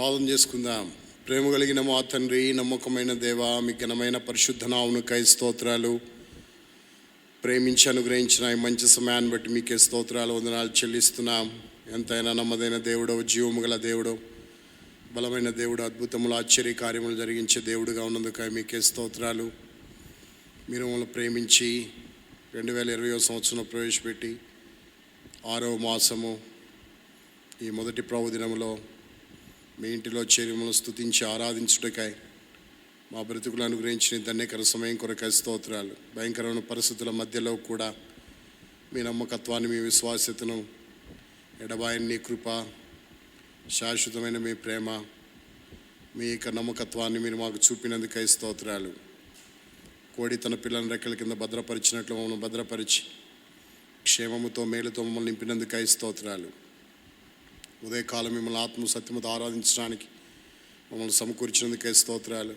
ప్రార్థన చేసుకుందాం. ప్రేమ కలిగిన మా తండ్రి, నమ్మకమైన దేవా, మీ ఘనమైన పరిశుద్ధ నామమునకై స్తోత్రాలు. ప్రేమించి అనుగ్రహించిన ఈ మంచి సమయాన్ని బట్టి మీకే స్తోత్రాలు, వందనాలు చెల్లిస్తున్నాం. ఎంతైనా నమ్మదైన దేవుడో, జీవము గల దేవుడో, బలమైన దేవుడు, అద్భుతములు ఆశ్చర్య కార్యములు జరిగించే దేవుడుగా ఉన్నందుకై మీకే స్తోత్రాలు. మీరు మమ్మల్ని ప్రేమించి 2020 సంవత్సరంలో ప్రవేశపెట్టి 6వ మాసము ఈ మొదటి ప్రభు దినములో మీ ఇంటిలో చేరి మమ్మల్ని స్తుతించి ఆరాధించుటకై మా బ్రతుకులు అనుగ్రహించిన ధన్యకర సమయం కొరకై స్తోత్రాలు. భయంకరమైన పరిస్థితుల మధ్యలో కూడా మీ నమ్మకత్వాన్ని, మీ విశ్వాస్యతను, ఎడబాయని నీ కృప, శాశ్వతమైన మీ ప్రేమ, మీ యొక్క నమ్మకత్వాన్ని మీరు మాకు చూపినందుకై స్తోత్రాలు. కోడి తన పిల్లల రెక్కల కింద భద్రపరిచినట్లు మమ్మల్ని భద్రపరిచి క్షేమముతో మేలుతో మమ్మల్ని నింపినందుకై స్తోత్రాలు. ఉదయకాలం మిమ్మల్ని ఆత్మ సత్యముతో ఆరాధించడానికి మమ్మల్ని సమకూర్చినందుకై స్తోత్రాలు.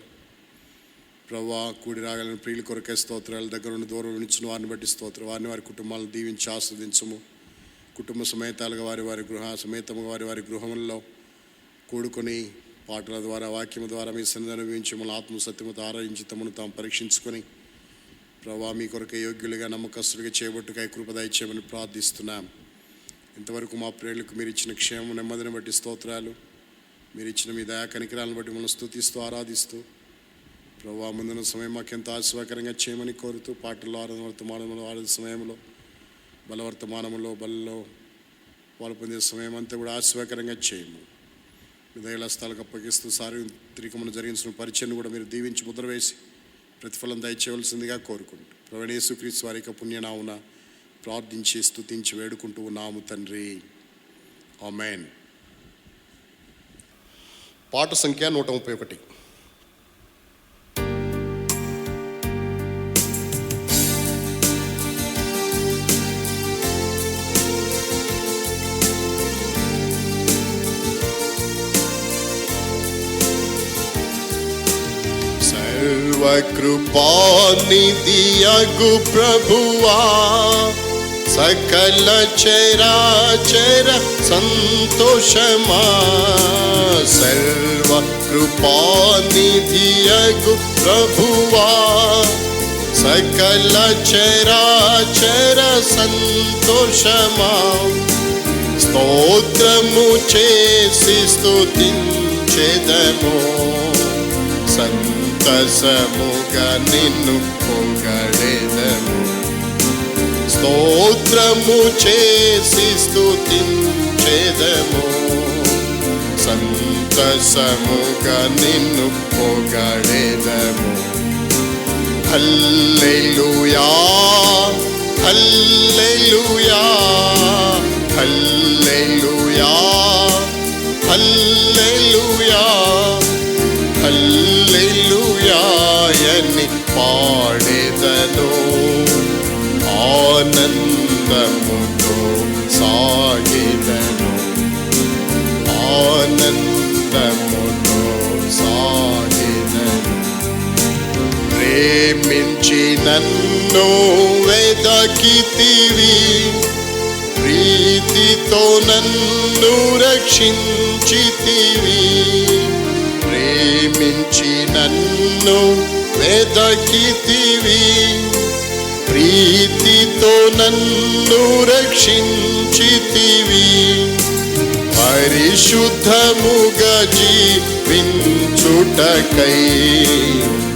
ప్రభువా, కూడి రాగలని ప్రియుల కొరకై స్తోత్రాలు. దగ్గర నుండి దూరం నిలిచిన వారిని బట్టి స్తోత్రం. వారి కుటుంబాలను దీవించి ఆస్వాదించము. కుటుంబ సమేతాలుగా వారి సమేతముగా వారి గృహములలో కూడుకొని పాటల ద్వారా, వాక్యము ద్వారా మీ సన్నిధిని అనుభవించి మమ్మల్ని ఆత్మ సత్యముతో ఆరాధించి తమను తాము పరీక్షించుకొని ప్రభువా, మీ కొరకై యోగ్యులుగా నమ్మకస్తులుగా చేయబట్టుకై కృప దయచేయమని ప్రార్థిస్తున్నాం. ఇంతవరకు మా ప్రేరులకు మీరు ఇచ్చిన క్షేమం, నెమ్మదిని బట్టి స్తోత్రాలు. మీరు ఇచ్చిన మీ దయా కనికరాలను బట్టి మనం స్తుతిస్తూ ఆరాధిస్తూ ప్రభువా, ముందున్న సమయం మాకు ఎంతో ఆశీర్వాదకరంగా చేయమని కోరుతూ పాటల్లో వర్తమానంలో ఆడే సమయంలో బలవర్తమానంలో బలలో వాళ్ళు పొందే సమయం అంతా కూడా ఆశీర్వాదకరంగా చేయము. మీ దయల స్థలాలకు అప్పగిస్తూ సార్వత్రికమును జరిగించిన పరిచయం కూడా మీరు దీవించి ముద్ర వేసి ప్రతిఫలం దయచేయవలసిందిగా కోరుకుంటూ ప్రభువైన యేసుక్రీస్తు వారి యొక్క పుణ్యనామున ప్రార్థించి స్తుతించి వేడుకుంటూ ఉన్నాము తండ్రి. ఆమేన్. పాట సంఖ్య 131. సర్వకృపానిధియగు ప్రభువా, సకల చరాచర సంతోషమా. సర్వకృపానిధియగు ప్రభువా, సకల చరాచర సంతోషమా. స్తోత్రము చేసి స్తుతించెదము, సంతసముగా నిన్ను పొగడెదము. స్తోత్రము చేసి స్తుతించెదము, సంతసముగా నిన్ను పొగడెదము. హల్లెలూయా, హల్లెలూయా, హల్లెలూయా, హల్లెలూయా, హల్లెలూయా అని పాడెదను. ఆనందముతో సాగెదను, ఆనందముతో సాగెదను. ప్రేమించి నన్ను వెదకితివి, ప్రీతితో నన్ను రక్షించితివి. ప్రేమించి నన్ను వెదకితివి, ప్రీతితో నన్ను రక్షించితివి. పరిశుద్ధముగా జీవించుటకై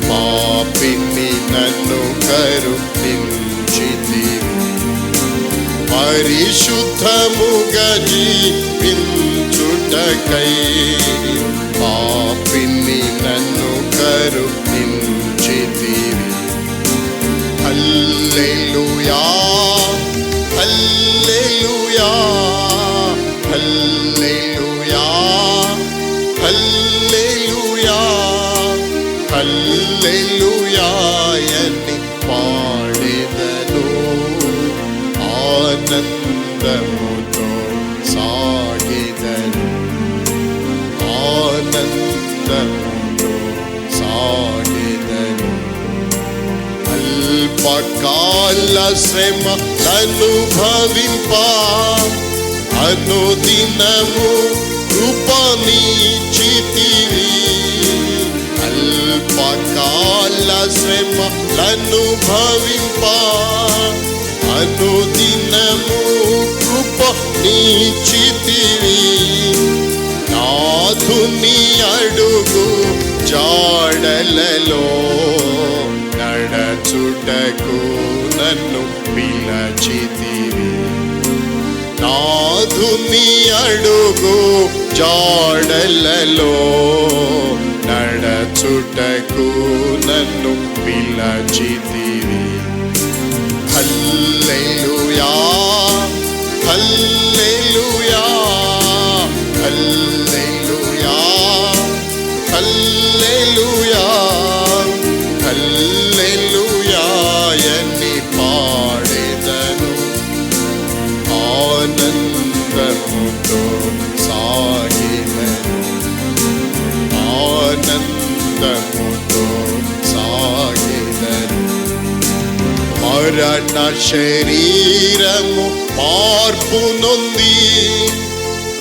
పాపిని నన్ను కరుణించితివి. పరిశుద్ధముగా జీవించుటకై పాపిని నన్ను కరుణించితివి. హల్లెలూయా, హల్లెలూయా, హల్లెలూయా, హల్లెలూయా, హల్లెలూయా అని పాడెదను. ఆనందముతో సాగెదను, ఆనందముతో సాగెదను. అల్పకాల శ్రమలనుభవింప అనుదినము కృపనిచ్చితివి. అల్పకాల శ్రమలనుభవింప అనుదినము కృపనిచ్చితివి. నాథుని అడుగు జాడలలో నడచుటకు నన్ను పిలచితివి. నాథుని అడుగు జాడలలో నడచుటకు నన్ను పిలచితివి. హల్లెలూయా హల్లెలూయా హల్లెలూయా హల్లెలూయా హల్లెలూయా అని పాడెదను. ఆనందముతో సాగిదను. ఆనందముతో సాగిదను. మరణ శరీరము మార్పు నొంది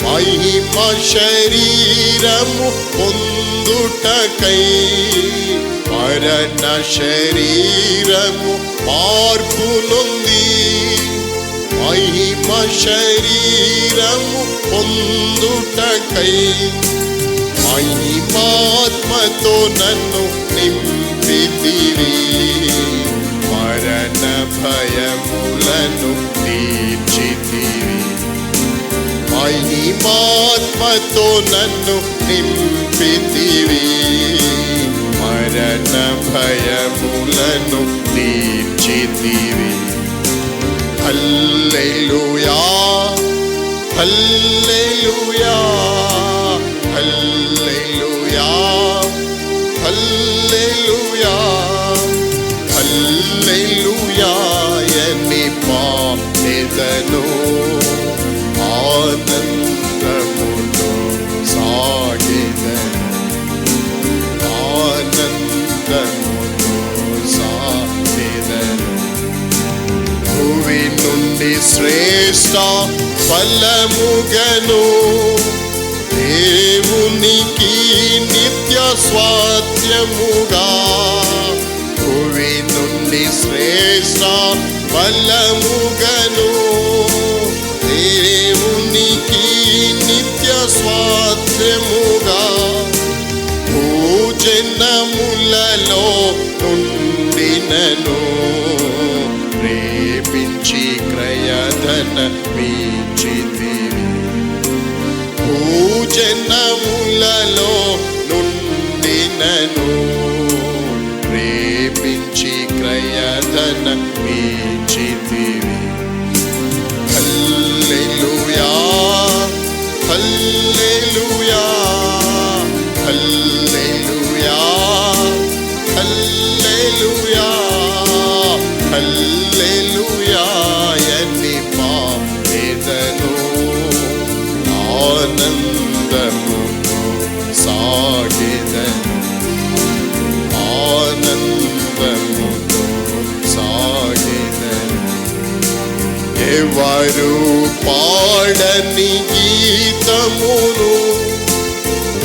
మహిమ శరీరము పొందుటకై. మరణ శరీరము మార్పు నొంది మహిమ శరీరము పొందుటకై. మహిమాత్మతో నన్ను నింపితివి. మరణ భయములను తీర్చితివి. మహిమాత్మతో నన్ను నింపితివి. మరణ భయములను తీర్చితివి. హల్లెలూయా హల్లెలూయా హల్లెలూయా హల్లెలూయా హల్లెలూయా అని పాడెదను. ఆనందముతో సాగెదను. ఆనందముతో సాగెదను. భూమి నుండి శ్రేష్ఠ ఫలముగను దేవునికి నిత్య స్వాస్థ్యముగా. భూమి నుండి శ్రేష్ఠ ఫలముగను దేవునికి నిత్య స్వాస్థ్యముగా. భూజనములలో నుండినను ప్రేమించి క్రయధన మీచితివి. భూజనములలో నుండినను ప్రేమించి క్రయధన మీచితివి. హల్లెలూయా హల్లెలూయా హల్లెలూయా హల్లెలూయా హల్లెలూయా అని పాడెదను. ఆనందముతో సాగెదను. ఆనందముతో సాగెదను. ఎవరు పాడని గీతమును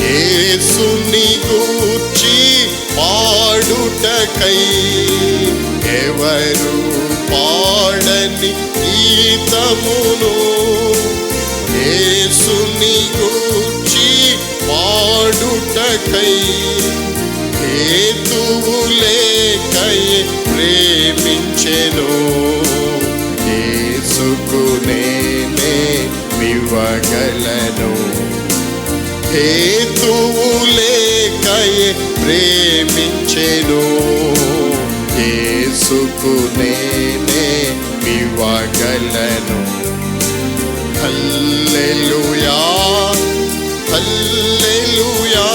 యేసుని గూర్చి పాడుటకై. ఎవరు పాడని గీతమును యేసుని గూర్చి పాడుటకై. హేతువు లేకై ప్రేమించెను యేసుకు నేనే వివగలను. హేతువు లేకై ప్రేమించెను యేసుకు నేనే వివగలను. హల్లెలూయా హల్లెలూయా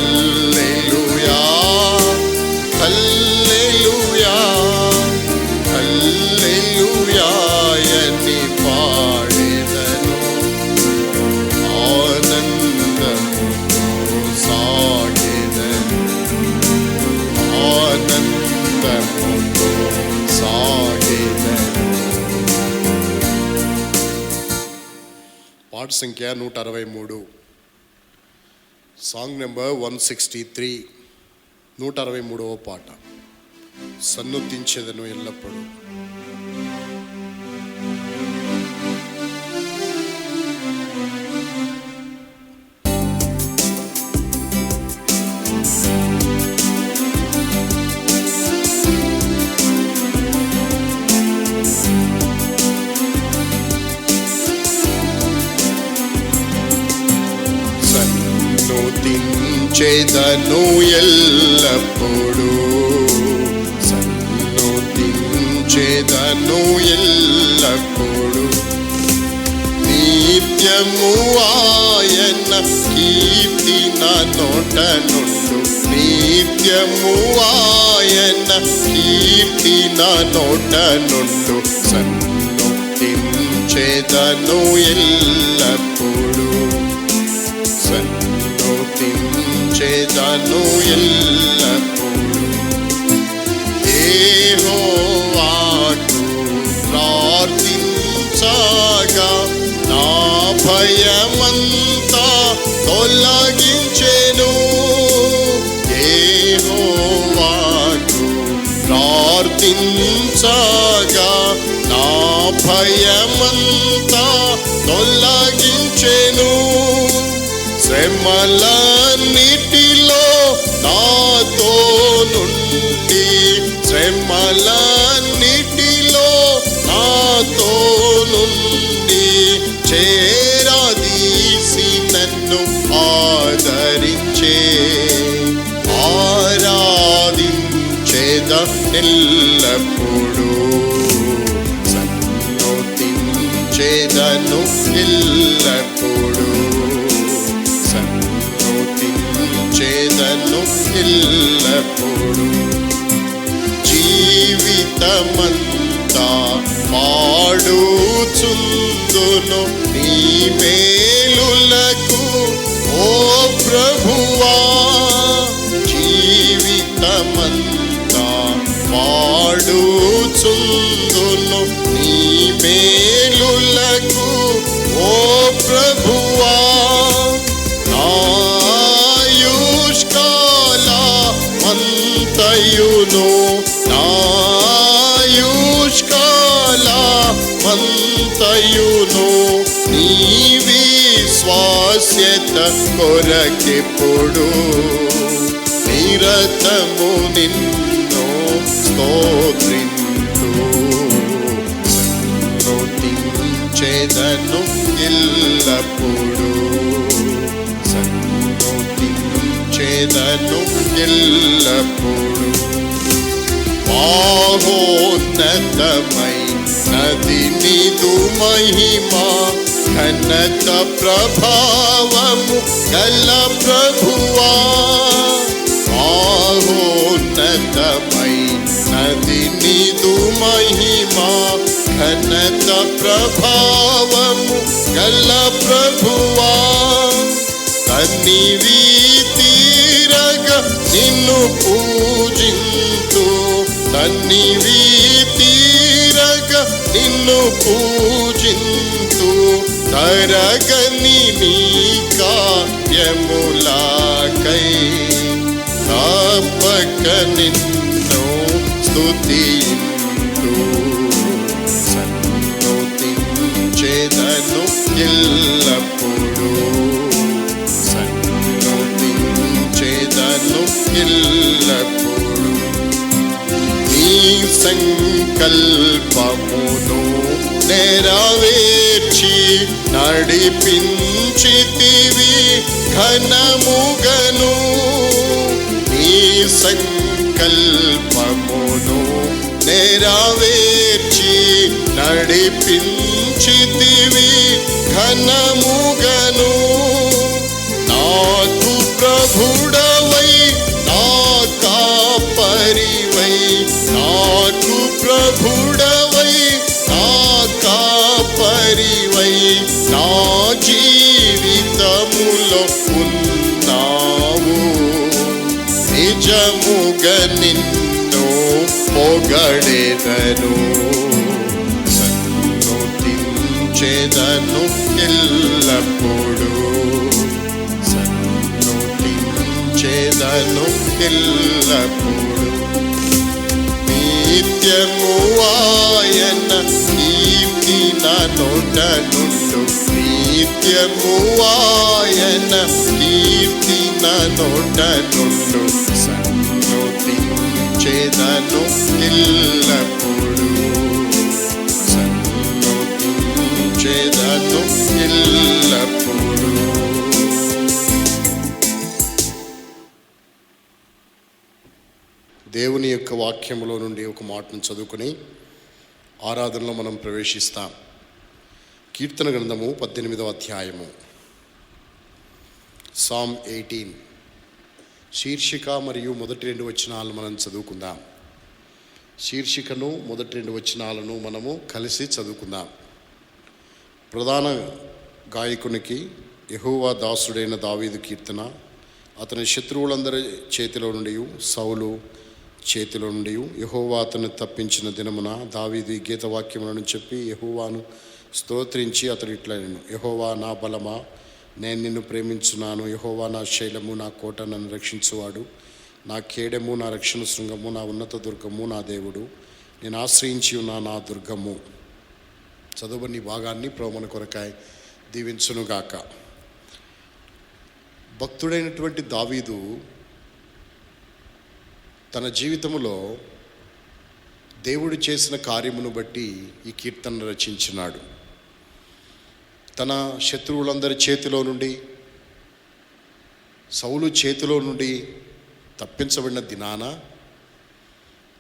హల్లెలూయా హల్లెలూయా హల్లెలూయా అని పాడెదను. ఆనందముతో సాగెదను. ఆనందముతో సాగెదను. పాట సంఖ్య 163, సాంగ్ నెంబర్ 163, 163వ పాట. సన్నుతించెదను ఎల్లప్పుడూ. సన్నుతించెదను ఎల్లప్పుడూ, సన్నుతించెదను ఎల్లప్పుడూ. నిత్యము ఆయన కీర్తి నా నోట నుండు, నిత్యము ఆయన కీర్తి నా నోట నుండు. సన్నుతించెదను ఎల్లప్పుడూ, సన్నుతించెదను ఎల్లప్పుడూ. యెహోవాకు ప్రార్థించగా నా భయమంతా తొలగించెను. యెహోవాకు ప్రార్థించగా నా భయమంతా తొలగించెను. శ్రమలన్నిటిలో నాతో నుండి, శ్రమలన్నిటిలో నాతో నుండి చేరదీసి నన్ను ఆదరించే. ఆరాధించెద ఎల్లప్పుడూ, సన్నుతించెదను ఎల్లప్పుడూ, సన్నుతించెదను ఎల్లప్పుడూ. జీవితమంతా పాడుచుందును నీ మేలులకు ఓ ప్రభువా. జీవితమంతా పాడుచుందును నీ మేలులకు ఓ ప్రభువా. నాయుష్కాలమంతయును, నాయుష్కాలమంతయును నీ విశ్వాస్యత కొరకెప్పుడు నిరతము నిన్ను స్తోత్రింతు. సన్నుతించెదను ఎల్లప్పుడూ, సన్నుతించెదను ఎల్లప్పుడూ. మహోన్నతమైనది నీదు మహిమా, ఘనత ప్రభావము గల ప్రభువా. మహోన్నతమైనది నీదు మహిమా, ఘనత ప్రభావము గల ప్రభువా. తన్నివి తీరగా నిన్ను పూజింతు, తన్నివి తీరగా నిన్ను పూజింతు. తరగని నీ కార్యములకై తప్పక నిన్ను స్తుతింతు. సన్నుతించెదను ఎల్లప్పుడూ, సన్నుతించెదను ఎల్లప్పుడూ. నీ సంకల్పమును నెరవేర్చి నడిపించితివి ఘనముగను. నీ సంకల్పమును నెరవేర్చి నడిపించితివి ఘనముగను. నాకు ప్రభుడవై నా కాపరివై, నాకు ప్రభుడవై నా కాపరివై నా జీవితములో ఉన్నావు. నిజముగా నిన్ను పొగడెదను. స్తుతించెదను ఎల్లప్పుడూ సన్నుతించెదను ఎల్లప్పుడూ నిత్యము ఆయన కీర్తి నా నోట నుండు నిత్యము ఆయన కీర్తి నా నోట నుండు సన్నుతించెదను ఎల్లప్పుడూ సన్నుతించెదను ఎల్లప్పుడూ. దేవుని యొక్క వాక్యములో నుండి ఒక మాటను చదువుకొని ఆరాధనలో మనం ప్రవేశిస్తాం. కీర్తన గ్రంథము 18వ అధ్యాయము, సామ్ 18 శీర్షిక మరియు మొదటి 2 వచనాలను మనం చదువుకుందాం. శీర్షికను మొదటి 2 వచనాలను మనము కలిసి చదువుకుందాం. ప్రధాన గాయకునికి యెహోవా దాసుడైన దావీదు కీర్తన. అతని శత్రువులందరి చేతిలో నుండి, సౌలు చేతిలో నుండి యెహోవా అతన్ని తప్పించిన దినమున దావీదు ఈ గీతవాక్యములను చెప్పి యెహోవాను స్తోత్రించి అతడు ఇట్లనెను: యెహోవా నా బలమా, నేను నిన్ను ప్రేమించున్నాను. యెహోవా నా శైలము, నా కోట, నన్ను రక్షించువాడు, నా కేడెము, నా రక్షణ శృంగము, నా ఉన్నత దుర్గము, నా దేవుడు, నేను ఆశ్రయించి ఉన్న నా దుర్గము. చదువుని భాగాన్ని ప్రభువున కొరకాయ దీవించునుగాక. భక్తుడైనటువంటి దావీదు తన జీవితంలో దేవుడు చేసిన కార్యమును బట్టి ఈ కీర్తన రచించినాడు. తన శత్రువులందరి చేతిలో నుండి, సౌలు చేతిలో నుండి తప్పించబడిన దినాన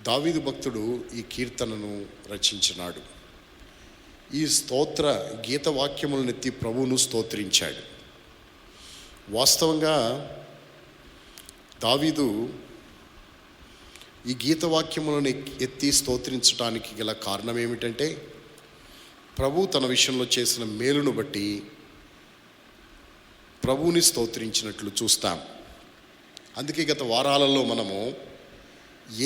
దావీదు భక్తుడు ఈ కీర్తనను రచించినాడు. ఈ స్తోత్ర గీతవాక్యములను ఎత్తి ప్రభువును స్తోత్రించాడు. వాస్తవంగా దావీదు ఈ గీతవాక్యములను ఎత్తి స్తోత్రించడానికి గల కారణం ఏమిటంటే, ప్రభు తన విషయంలో చేసిన మేలును బట్టి ప్రభువుని స్తోత్రించినట్లు చూస్తాం. అందుకే గత వారాలలో మనము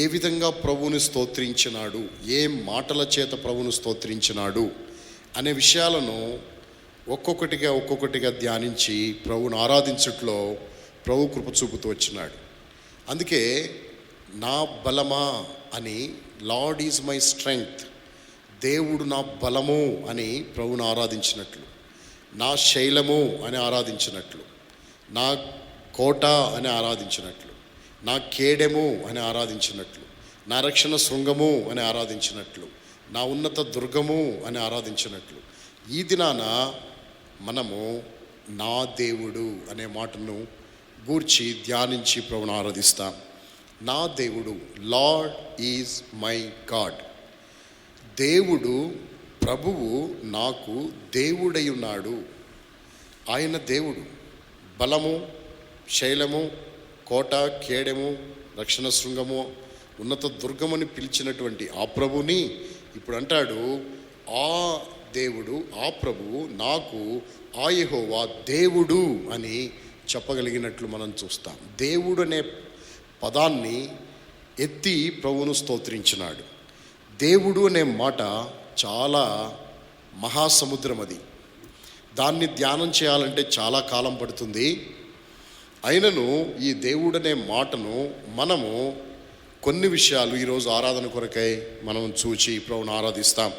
ఏ విధంగా ప్రభువుని స్తోత్రించినాడు, ఏ మాటల చేత ప్రభువును స్తోత్రించినాడు అనే విషయాలను ఒక్కొక్కటిగా ధ్యానించి ప్రభువును ఆరాధించుట్లో ప్రభు కృప చూపుతూ వచ్చినాడు. అందుకే నా బలమా అని, లార్డ్ ఈజ్ మై స్ట్రెంగ్త్, దేవుడు నా బలము అని ప్రభువును ఆరాధించినట్లు, నా శైలము అని ఆరాధించినట్లు, నా కోట అని ఆరాధించినట్లు, నా కేడెము అని ఆరాధించినట్లు, నా రక్షణ శృంగము అని ఆరాధించినట్లు, నా ఉన్నత దుర్గము అని ఆరాధించినట్లు, ఈ దినాన మనము నా దేవుడు అనే మాటను గూర్చి ధ్యానించి ప్రభువును ఆరాధిస్తాం. నా దేవుడు, లార్డ్ ఈజ్ మై గాడ్. దేవుడు, ప్రభువు నాకు దేవుడై ఉన్నాడు. ఆయన దేవుడు, బలము, శైలము, కోట, కేడెము, రక్షణ శృంగము, ఉన్నత దుర్గమని పిలిచినటువంటి ఆ ప్రభుని ఇప్పుడు అంటాడు, ఆ దేవుడు, ఆ ప్రభువు నాకు, ఆ యెహోవా దేవుడు అని చెప్పగలిగినట్లు మనం చూస్తాం. దేవుడు అనే పదాన్ని ఎత్తి ప్రభువును స్తోత్రించినాడు. దేవుడు అనే మాట చాలా మహాసముద్రం. అది దాన్ని ధ్యానం చేయాలంటే చాలా కాలం పడుతుంది. అయినను ఈ దేవుడనే మాటను మనము కొన్ని విషయాలు ఈరోజు ఆరాధన కొరకై మనం చూచి ప్రభువును ఆరాధిస్తాం.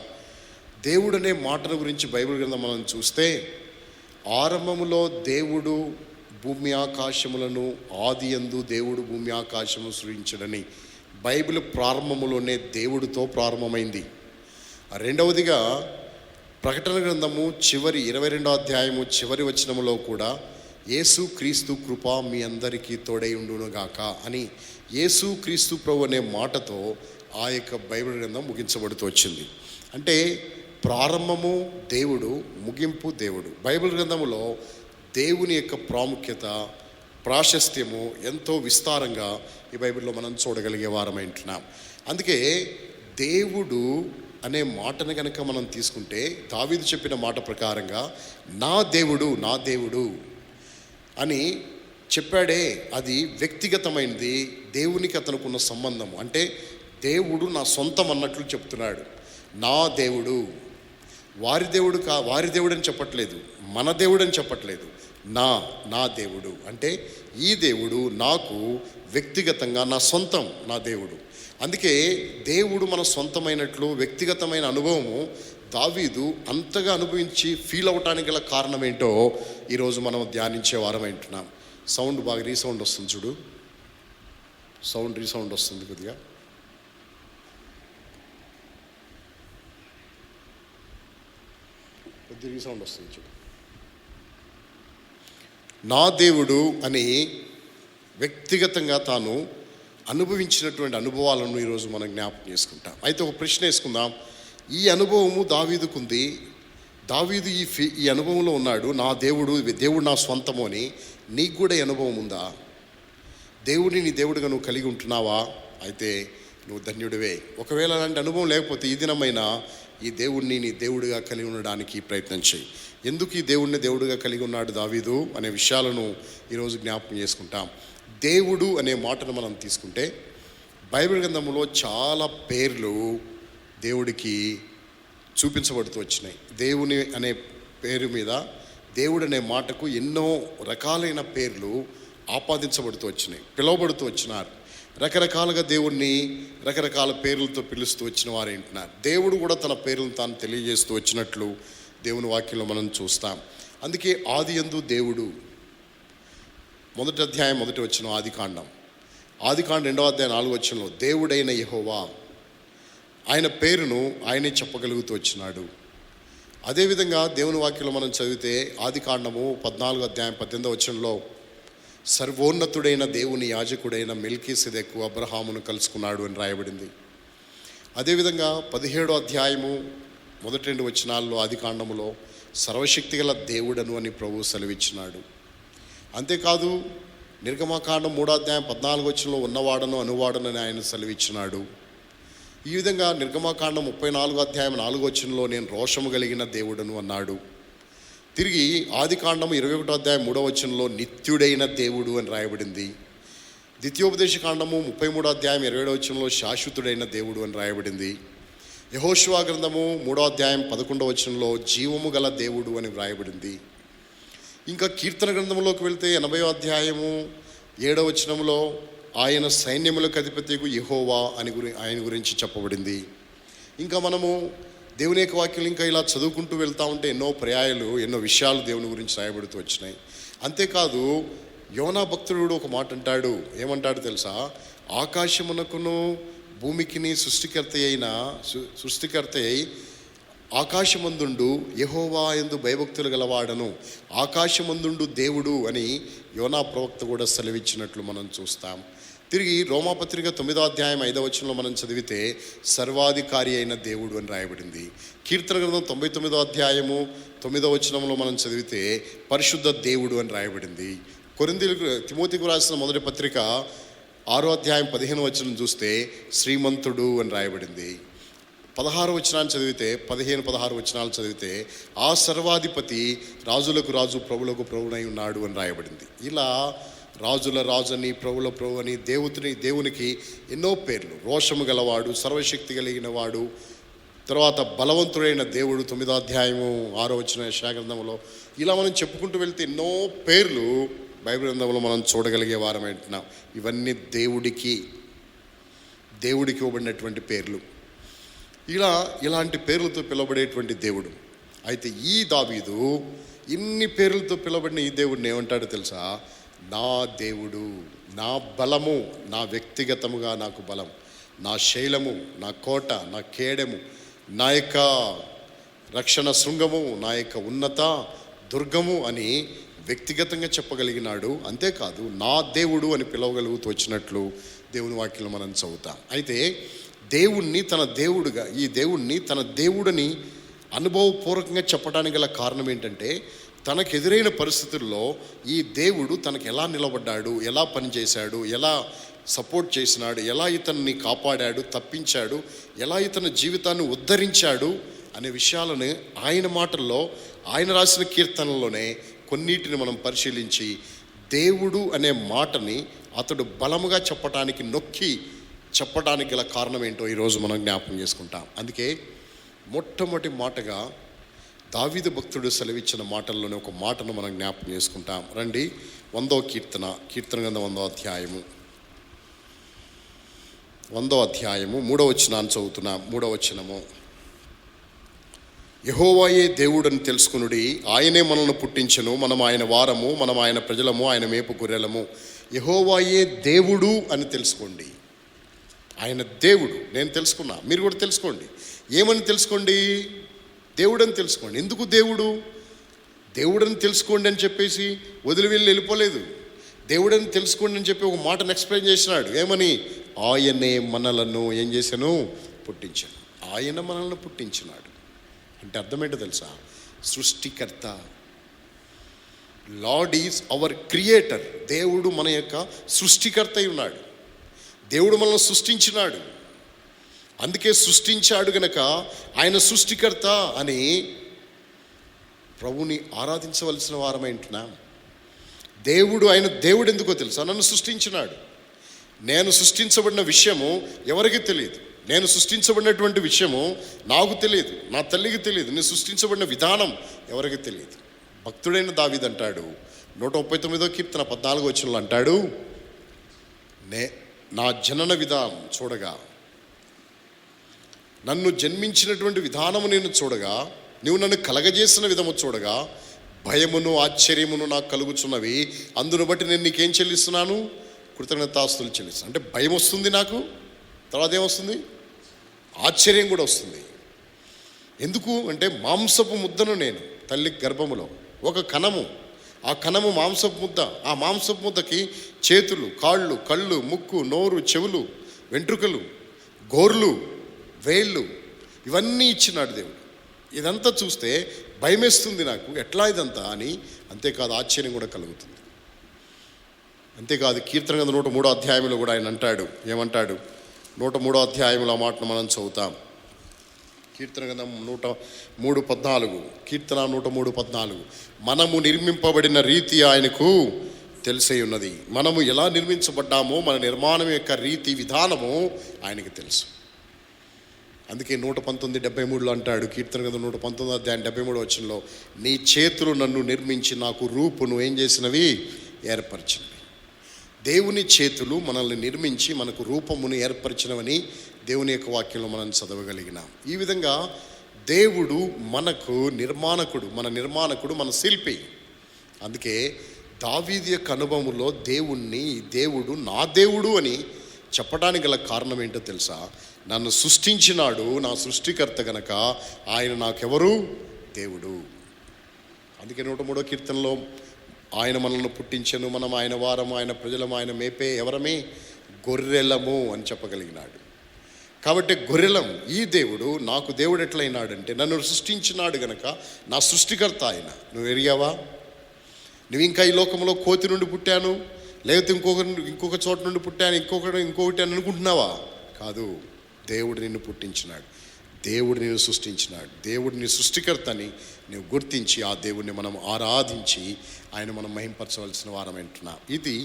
దేవుడనే మాటను గురించి బైబిల్ గ్రంథం మనం చూస్తే, ఆరంభములో దేవుడు భూమి ఆకాశములను, ఆది యందు దేవుడు భూమి ఆకాశము సృజించడని బైబిల్ ప్రారంభములోనే దేవుడితో ప్రారంభమైంది. రెండవదిగా ప్రకటన గ్రంథము చివరి 22వ అధ్యాయము చివరి వచనములో కూడా యేసు క్రీస్తు కృప మీ అందరికీ తోడై ఉండునుగాక అని యేసు క్రీస్తు ప్రభు అనే మాటతో ఆ యొక్క బైబిల్ గ్రంథం ముగించబడుతూ వచ్చింది. అంటే ప్రారంభము దేవుడు, ముగింపు దేవుడు. బైబిల్ గ్రంథములో దేవుని యొక్క ప్రాముఖ్యత, ప్రాశస్త్యము ఎంతో విస్తారంగా ఈ బైబిల్లో మనం చూడగలిగే వారమై ఉంటున్నాం. అందుకే దేవుడు అనే మాటను కనుక మనం తీసుకుంటే, దావీదు చెప్పిన మాట ప్రకారంగా నా దేవుడు, నా దేవుడు అని చెప్పాడే, అది వ్యక్తిగతమైనది. దేవునికి అతనుకున్న సంబంధం అంటే దేవుడు నా సొంతం అన్నట్లు చెప్తున్నాడు. నా దేవుడు, వారి దేవుడు అని చెప్పట్లేదు, మన దేవుడు అని చెప్పట్లేదు, నా దేవుడు. అంటే ఈ దేవుడు నాకు వ్యక్తిగతంగా నా సొంతం, నా దేవుడు. అందుకే దేవుడు మన సొంతమైనట్లు వ్యక్తిగతమైన అనుభవము దావీదు అంతగా అనుభవించి ఫీల్ అవటానికి గల కారణం ఏంటో ఈరోజు మనం ధ్యానించే వారం అంటున్నాం. సౌండ్ బాగా రీసౌండ్ వస్తుంది చూడు, రీసౌండ్ వస్తుంది కొద్దిగా. రీసౌండ్ వస్తుంది చూడు. నా దేవుడు అని వ్యక్తిగతంగా తాను అనుభవించినటువంటి అనుభవాలను ఈరోజు మనం జ్ఞాపకం చేసుకుంటాం. అయితే ఒక ప్రశ్న వేసుకుందాం. ఈ అనుభవము దావీదుకుంది. దావీదు ఈ అనుభవంలో ఉన్నాడు. నా దేవుడు నా స్వంతము అని. నీకు కూడా ఈ అనుభవం ఉందా? దేవుడిని నీ దేవుడిగా నువ్వు కలిగి ఉంటున్నావా? అయితే నువ్వు ధన్యుడివే. ఒకవేళ అలాంటి అనుభవం లేకపోతే ఈ దినమైనా ఈ దేవుడిని నీ దేవుడిగా కలిగి ఉండడానికి ప్రయత్నం చేయి. ఎందుకు ఈ దేవుడిని దేవుడిగా కలిగి ఉన్నాడు దావీదు అనే విషయాలను ఈరోజు జ్ఞాపకం చేసుకుంటాం. దేవుడు అనే మాటను మనం తీసుకుంటే బైబిల్ గ్రంథంలో చాలా పేర్లు దేవుడికి చూపించబడుతూ వచ్చినాయి. దేవుని అనే పేరు మీద దేవుడు అనే మాటకు ఎన్నో రకాలైన పేర్లు ఆపాదించబడుతూ వచ్చినాయి, పిలువబడుతూ వచ్చినారు. రకరకాలుగా దేవుణ్ణి రకరకాల పేర్లతో పిలుస్తూ వచ్చిన వారు ఏంటున్నారు. దేవుడు కూడా తన పేర్లను తాను తెలియజేస్తూ వచ్చినట్లు దేవుని వాక్యంలో మనం చూస్తాం. అందుకే ఆదియందు దేవుడు, 1వ అధ్యాయం 1వ వచనం, ఆదికాండం 2వ అధ్యాయం 4వ వచనంలో దేవుడైన యెహోవా, ఆయన పేరును ఆయనే చెప్పగలుగుతూ వచ్చినాడు. అదేవిధంగా దేవుని వాక్యంలో మనం చదివితే ఆదికాండము 14వ అధ్యాయం 18వ వచనంలో సర్వోన్నతుడైన దేవుని యాజకుడైన మెల్కీసెదెకు అబ్రహామును కలుసుకున్నాడు అని రాయబడింది. అదేవిధంగా 17వ అధ్యాయము 1-2 వచనాల్లో ఆదికాండములో సర్వశక్తిగల దేవుడను అని ప్రభువు సెలవిచ్చినాడు. అంతేకాదు నిర్గమకాండం 3వ అధ్యాయం 14వ వచనంలో ఉన్నవాడను అనువాడను అని ఆయన సెలవిచ్చినాడు. ఈ విధంగా నిర్గమకాండం 34వ అధ్యాయం 4వ వచనంలో నేను రోషము కలిగిన దేవుడను అన్నాడు. తిరిగి ఆదికాండం 21వ అధ్యాయం 3వ వచనంలో నిత్యుడైన దేవుడు అని రాయబడింది. ద్వితీయోపదేశకాండము 33వ అధ్యాయం 27వ వచనంలో శాశ్వతుడైన దేవుడు అని రాయబడింది. యెహోషువ గ్రంథము 3వ అధ్యాయం 11వ వచనంలో జీవము గల దేవుడు అని వ్రాయబడింది. ఇంకా కీర్తన గ్రంథంలోకి వెళ్తే 80వ అధ్యాయము 7వ వచనంలో ఆయన సైన్యములకు అధిపతికు యెహోవా అని ఆయన గురించి చెప్పబడింది. ఇంకా మనము దేవుని యొక్క వాక్యం ఇంకా ఇలా చదువుకుంటూ వెళ్తూ ఉంటే ఎన్నో పర్యాయాలు ఎన్నో విషయాలు దేవుని గురించి రాయబడుతూ వచ్చినాయి. అంతేకాదు యోనా భక్తుడు ఒక మాట అంటాడు. ఏమంటాడు తెలుసా? ఆకాశమునకును భూమికిని సృష్టికర్త అయి ఆకాశమందుండు యెహోవా యందు భయభక్తులు గలవాడను, ఆకాశమందుండు దేవుడు అని యోనా ప్రవక్త కూడా సెలవిచ్చినట్లు మనం చూస్తాం. తిరిగి రోమాపత్రిక 9వ అధ్యాయం 5వ వచనంలో మనం చదివితే సర్వాధికారి అయిన దేవుడు అని రాయబడింది. కీర్తన గ్రంథం 99వ అధ్యాయము 9వ వచనంలో మనం చదివితే పరిశుద్ధ దేవుడు అని రాయబడింది. తిమోతికి రాసిన మొదటి పత్రిక 6వ అధ్యాయం 15వ వచనం చూస్తే శ్రీమంతుడు అని రాయబడింది. 16వ వచనాన్ని చదివితే 15-16 వచనాలు చదివితే ఆ సర్వాధిపతి రాజులకు రాజు ప్రభులకు ప్రభునై ఉన్నాడు అని రాయబడింది. ఇలా రాజుల రాజని ప్రభుల ప్రభు అని దేవునికి ఎన్నో పేర్లు. రోషము గలవాడు, సర్వశక్తి కలిగిన వాడు, తర్వాత బలవంతుడైన దేవుడు 9వ అధ్యాయము 6వ వచనం యెషయా గ్రంథంలో. ఇలా మనం చెప్పుకుంటూ వెళ్తే ఎన్నో పేర్లు బైబిల్ గ్రంథంలో మనం చూడగలిగే వారం అంటున్నాం. ఇవన్నీ దేవుడికి ఇవ్వబడినటువంటి పేర్లు. ఇలాంటి పేర్లతో పిలువబడేటువంటి దేవుడు. అయితే ఈ దావీదు ఇన్ని పేర్లతో పిలువబడిన ఈ దేవుడిని ఏమంటాడో తెలుసా? నా దేవుడు, నా బలము, నా వ్యక్తిగతముగా నాకు బలం, నా శైలము, నా కోట, నా కేడెము, నా యొక్క రక్షణ శృంగము, నా యొక్క ఉన్నత దుర్గము అని వ్యక్తిగతంగా చెప్పగలిగినాడు. అంతేకాదు నా దేవుడు అని పిలవగలుగుతూ వచ్చినట్లు దేవుని వాక్యంలో మనం చదువుతాం. అయితే దేవుణ్ణి తన దేవుడుగా, ఈ దేవుణ్ణి తన దేవుడని అనుభవపూర్వకంగా చెప్పడానికి గల కారణం ఏంటంటే తనకు ఎదురైన పరిస్థితుల్లో ఈ దేవుడు తనకు ఎలా నిలబడ్డాడు, ఎలా పనిచేశాడు, ఎలా సపోర్ట్ చేసినాడు, ఎలా ఇతన్ని కాపాడాడు, తప్పించాడు, ఎలా ఇతని జీవితాన్ని ఉద్ధరించాడు అనే విషయాలను ఆయన మాటల్లో, ఆయన రాసిన కీర్తనలోనే కొన్నిటిని మనం పరిశీలించి దేవుడు అనే మాటని అతడు బలముగా నొక్కి చెప్పడానికి గల కారణం ఏంటో ఈరోజు మనం జ్ఞాపకం చేసుకుంటాం. అందుకే మొట్టమొదటి మాటగా దావీదు భక్తుడు సెలవిచ్చిన మాటల్లోనే ఒక మాటను మనం జ్ఞాపకం చేసుకుంటాం. రండి, 100వ కీర్తన గ్రంథం 100వ అధ్యాయము 3వ వచనాన్ని చదువుతున్నా. 3వ వచనము, యెహోవాయే దేవుడని తెలుసుకునుడి, ఆయనే మనల్ని పుట్టించెను, మనం ఆయన వారము, మనం ఆయన ప్రజలము, ఆయన మేపు గొర్రెలము. యెహోవాయే దేవుడు అని తెలుసుకోండి. ఆయన దేవుడు. నేను తెలుసుకున్నా, మీరు కూడా తెలుసుకోండి. ఏమని తెలుసుకోండి? దేవుడని తెలుసుకోండి. ఎందుకు దేవుడు? దేవుడని తెలుసుకోండి అని చెప్పేసి వదిలి వెళ్ళిపోలేదు. దేవుడని తెలుసుకోండి అని చెప్పి ఒక మాటను ఎక్స్ప్లెయిన్ చేసినాడు. ఏమని? ఆయనే మనలను ఏం చేశాను? పుట్టించాను. ఆయన మనల్ని పుట్టించినాడు అంటే అర్థమేంటో తెలుసా? సృష్టికర్త. Lord is our creator. దేవుడు మన యొక్క సృష్టికర్త అయి ఉన్నాడు. దేవుడు మనల్ని సృష్టించినాడు. అందుకే సృష్టించాడు గనక ఆయన సృష్టికర్త అని ప్రభుని ఆరాధించవలసిన వారమై ఉంటున్నాం. ఆయన దేవుడు ఎందుకో తెలుసా? నన్ను సృష్టించినాడు. నేను సృష్టించబడిన విషయము ఎవరికి తెలియదు. నేను సృష్టించబడినటువంటి విషయము నాకు తెలియదు, నా తల్లికి తెలియదు. నేను సృష్టించబడిన విధానం ఎవరికి తెలియదు. భక్తుడైన దావీదు అంటాడు 139వ కీర్తన 14వ వచనంలో అంటాడు, నా జనన విధానం చూడగా, నన్ను జన్మించినటువంటి విధానము నేను చూడగా, నువ్వు నన్ను కలగజేసిన విధము చూడగా భయమును ఆశ్చర్యమును నాకు కలుగుచున్నవి. అందును బట్టి నేను నీకేం చెల్లిస్తున్నాను? కృతజ్ఞతాస్తులు చెల్లిస్తాను. అంటే భయం వస్తుంది నాకు, తర్వాత ఏమొస్తుంది? ఆశ్చర్యం కూడా వస్తుంది. ఎందుకు అంటే మాంసపు ముద్దను నేను తల్లి గర్భములో ఒక కణము, ఆ కణము మాంసపు ముద్ద. ఆ మాంసపు ముద్దకి చేతులు, కాళ్ళు, కళ్ళు, ముక్కు, నోరు, చెవులు, వెంట్రుకలు, గోర్లు, వేళ్ళు ఇవన్నీ ఇచ్చినాడు దేవుడు. ఇదంతా చూస్తే భయమేస్తుంది నాకు, ఎట్లా ఇదంతా అని. అంతేకాదు ఆశ్చర్యం కూడా కలుగుతుంది. అంతేకాదు కీర్తన గ్రంథం 103వ అధ్యాయంలో కూడా ఆయన అంటాడు. ఏమంటాడు? 103వ అధ్యాయంలో ఆ మాటను మనం చదువుతాం. కీర్తన గ్రంథం 103:14. కీర్తన 103:14. మనము నిర్మింపబడిన రీతి ఆయనకు తెలిసే ఉన్నది. మనము ఎలా నిర్మించబడ్డామో మన నిర్మాణం యొక్క రీతి విధానము ఆయనకి తెలుసు. అందుకే 119:73 అంటాడు. కీర్తన గ్రంథం 119వ అధ్యాయం 73వ వచనంలో, నీ చేతులు నన్ను నిర్మించి నాకు రూపును ఏం చేసినవి? ఏర్పరిచినవి. దేవుని చేతులు మనల్ని నిర్మించి మనకు రూపమును ఏర్పరిచినవని దేవుని యొక్క వాక్యంలో మనం చదవగలిగినాం. ఈ విధంగా దేవుడు మనకు నిర్మాణకుడు, మన శిల్పి. అందుకే దావీదు యొక్క అనుభవంలో దేవుడు నా దేవుడు అని చెప్పడానికి గల కారణం ఏంటో తెలుసా? నన్ను సృష్టించినాడు, నా సృష్టికర్త గనక ఆయన నాకెవరు? దేవుడు. అందుకే 103వ కీర్తనలో ఆయన మనల్ని పుట్టించెను, మనం ఆయన వారము, ఆయన ప్రజలము, ఆయన మేపే ఎవరమే? గొర్రెలము అని చెప్పగలిగినాడు. కాబట్టి గొర్రెలం. ఈ దేవుడు నాకు దేవుడు ఎట్లయినాడంటే నన్ను సృష్టించినాడు గనక నా సృష్టికర్త ఆయన. నువ్వు ఎరిగావా? నువ్వు ఇంకా ఈ లోకంలో కోతి నుండి పుట్టాను, లేకపోతే ఇంకొక చోట నుండి పుట్టాను, ఇంకొకటి అని అనుకుంటున్నావా? కాదు. దేవుడు నిన్ను పుట్టించినాడు, దేవుడు నిన్ను సృష్టించినాడు. దేవుడు నీ సృష్టికర్తని నువ్వు గుర్తించి ఆ దేవుడిని మనం ఆరాధించి ఆయన మనం మహింపరచవలసిన వారమంటున్నా. ఇది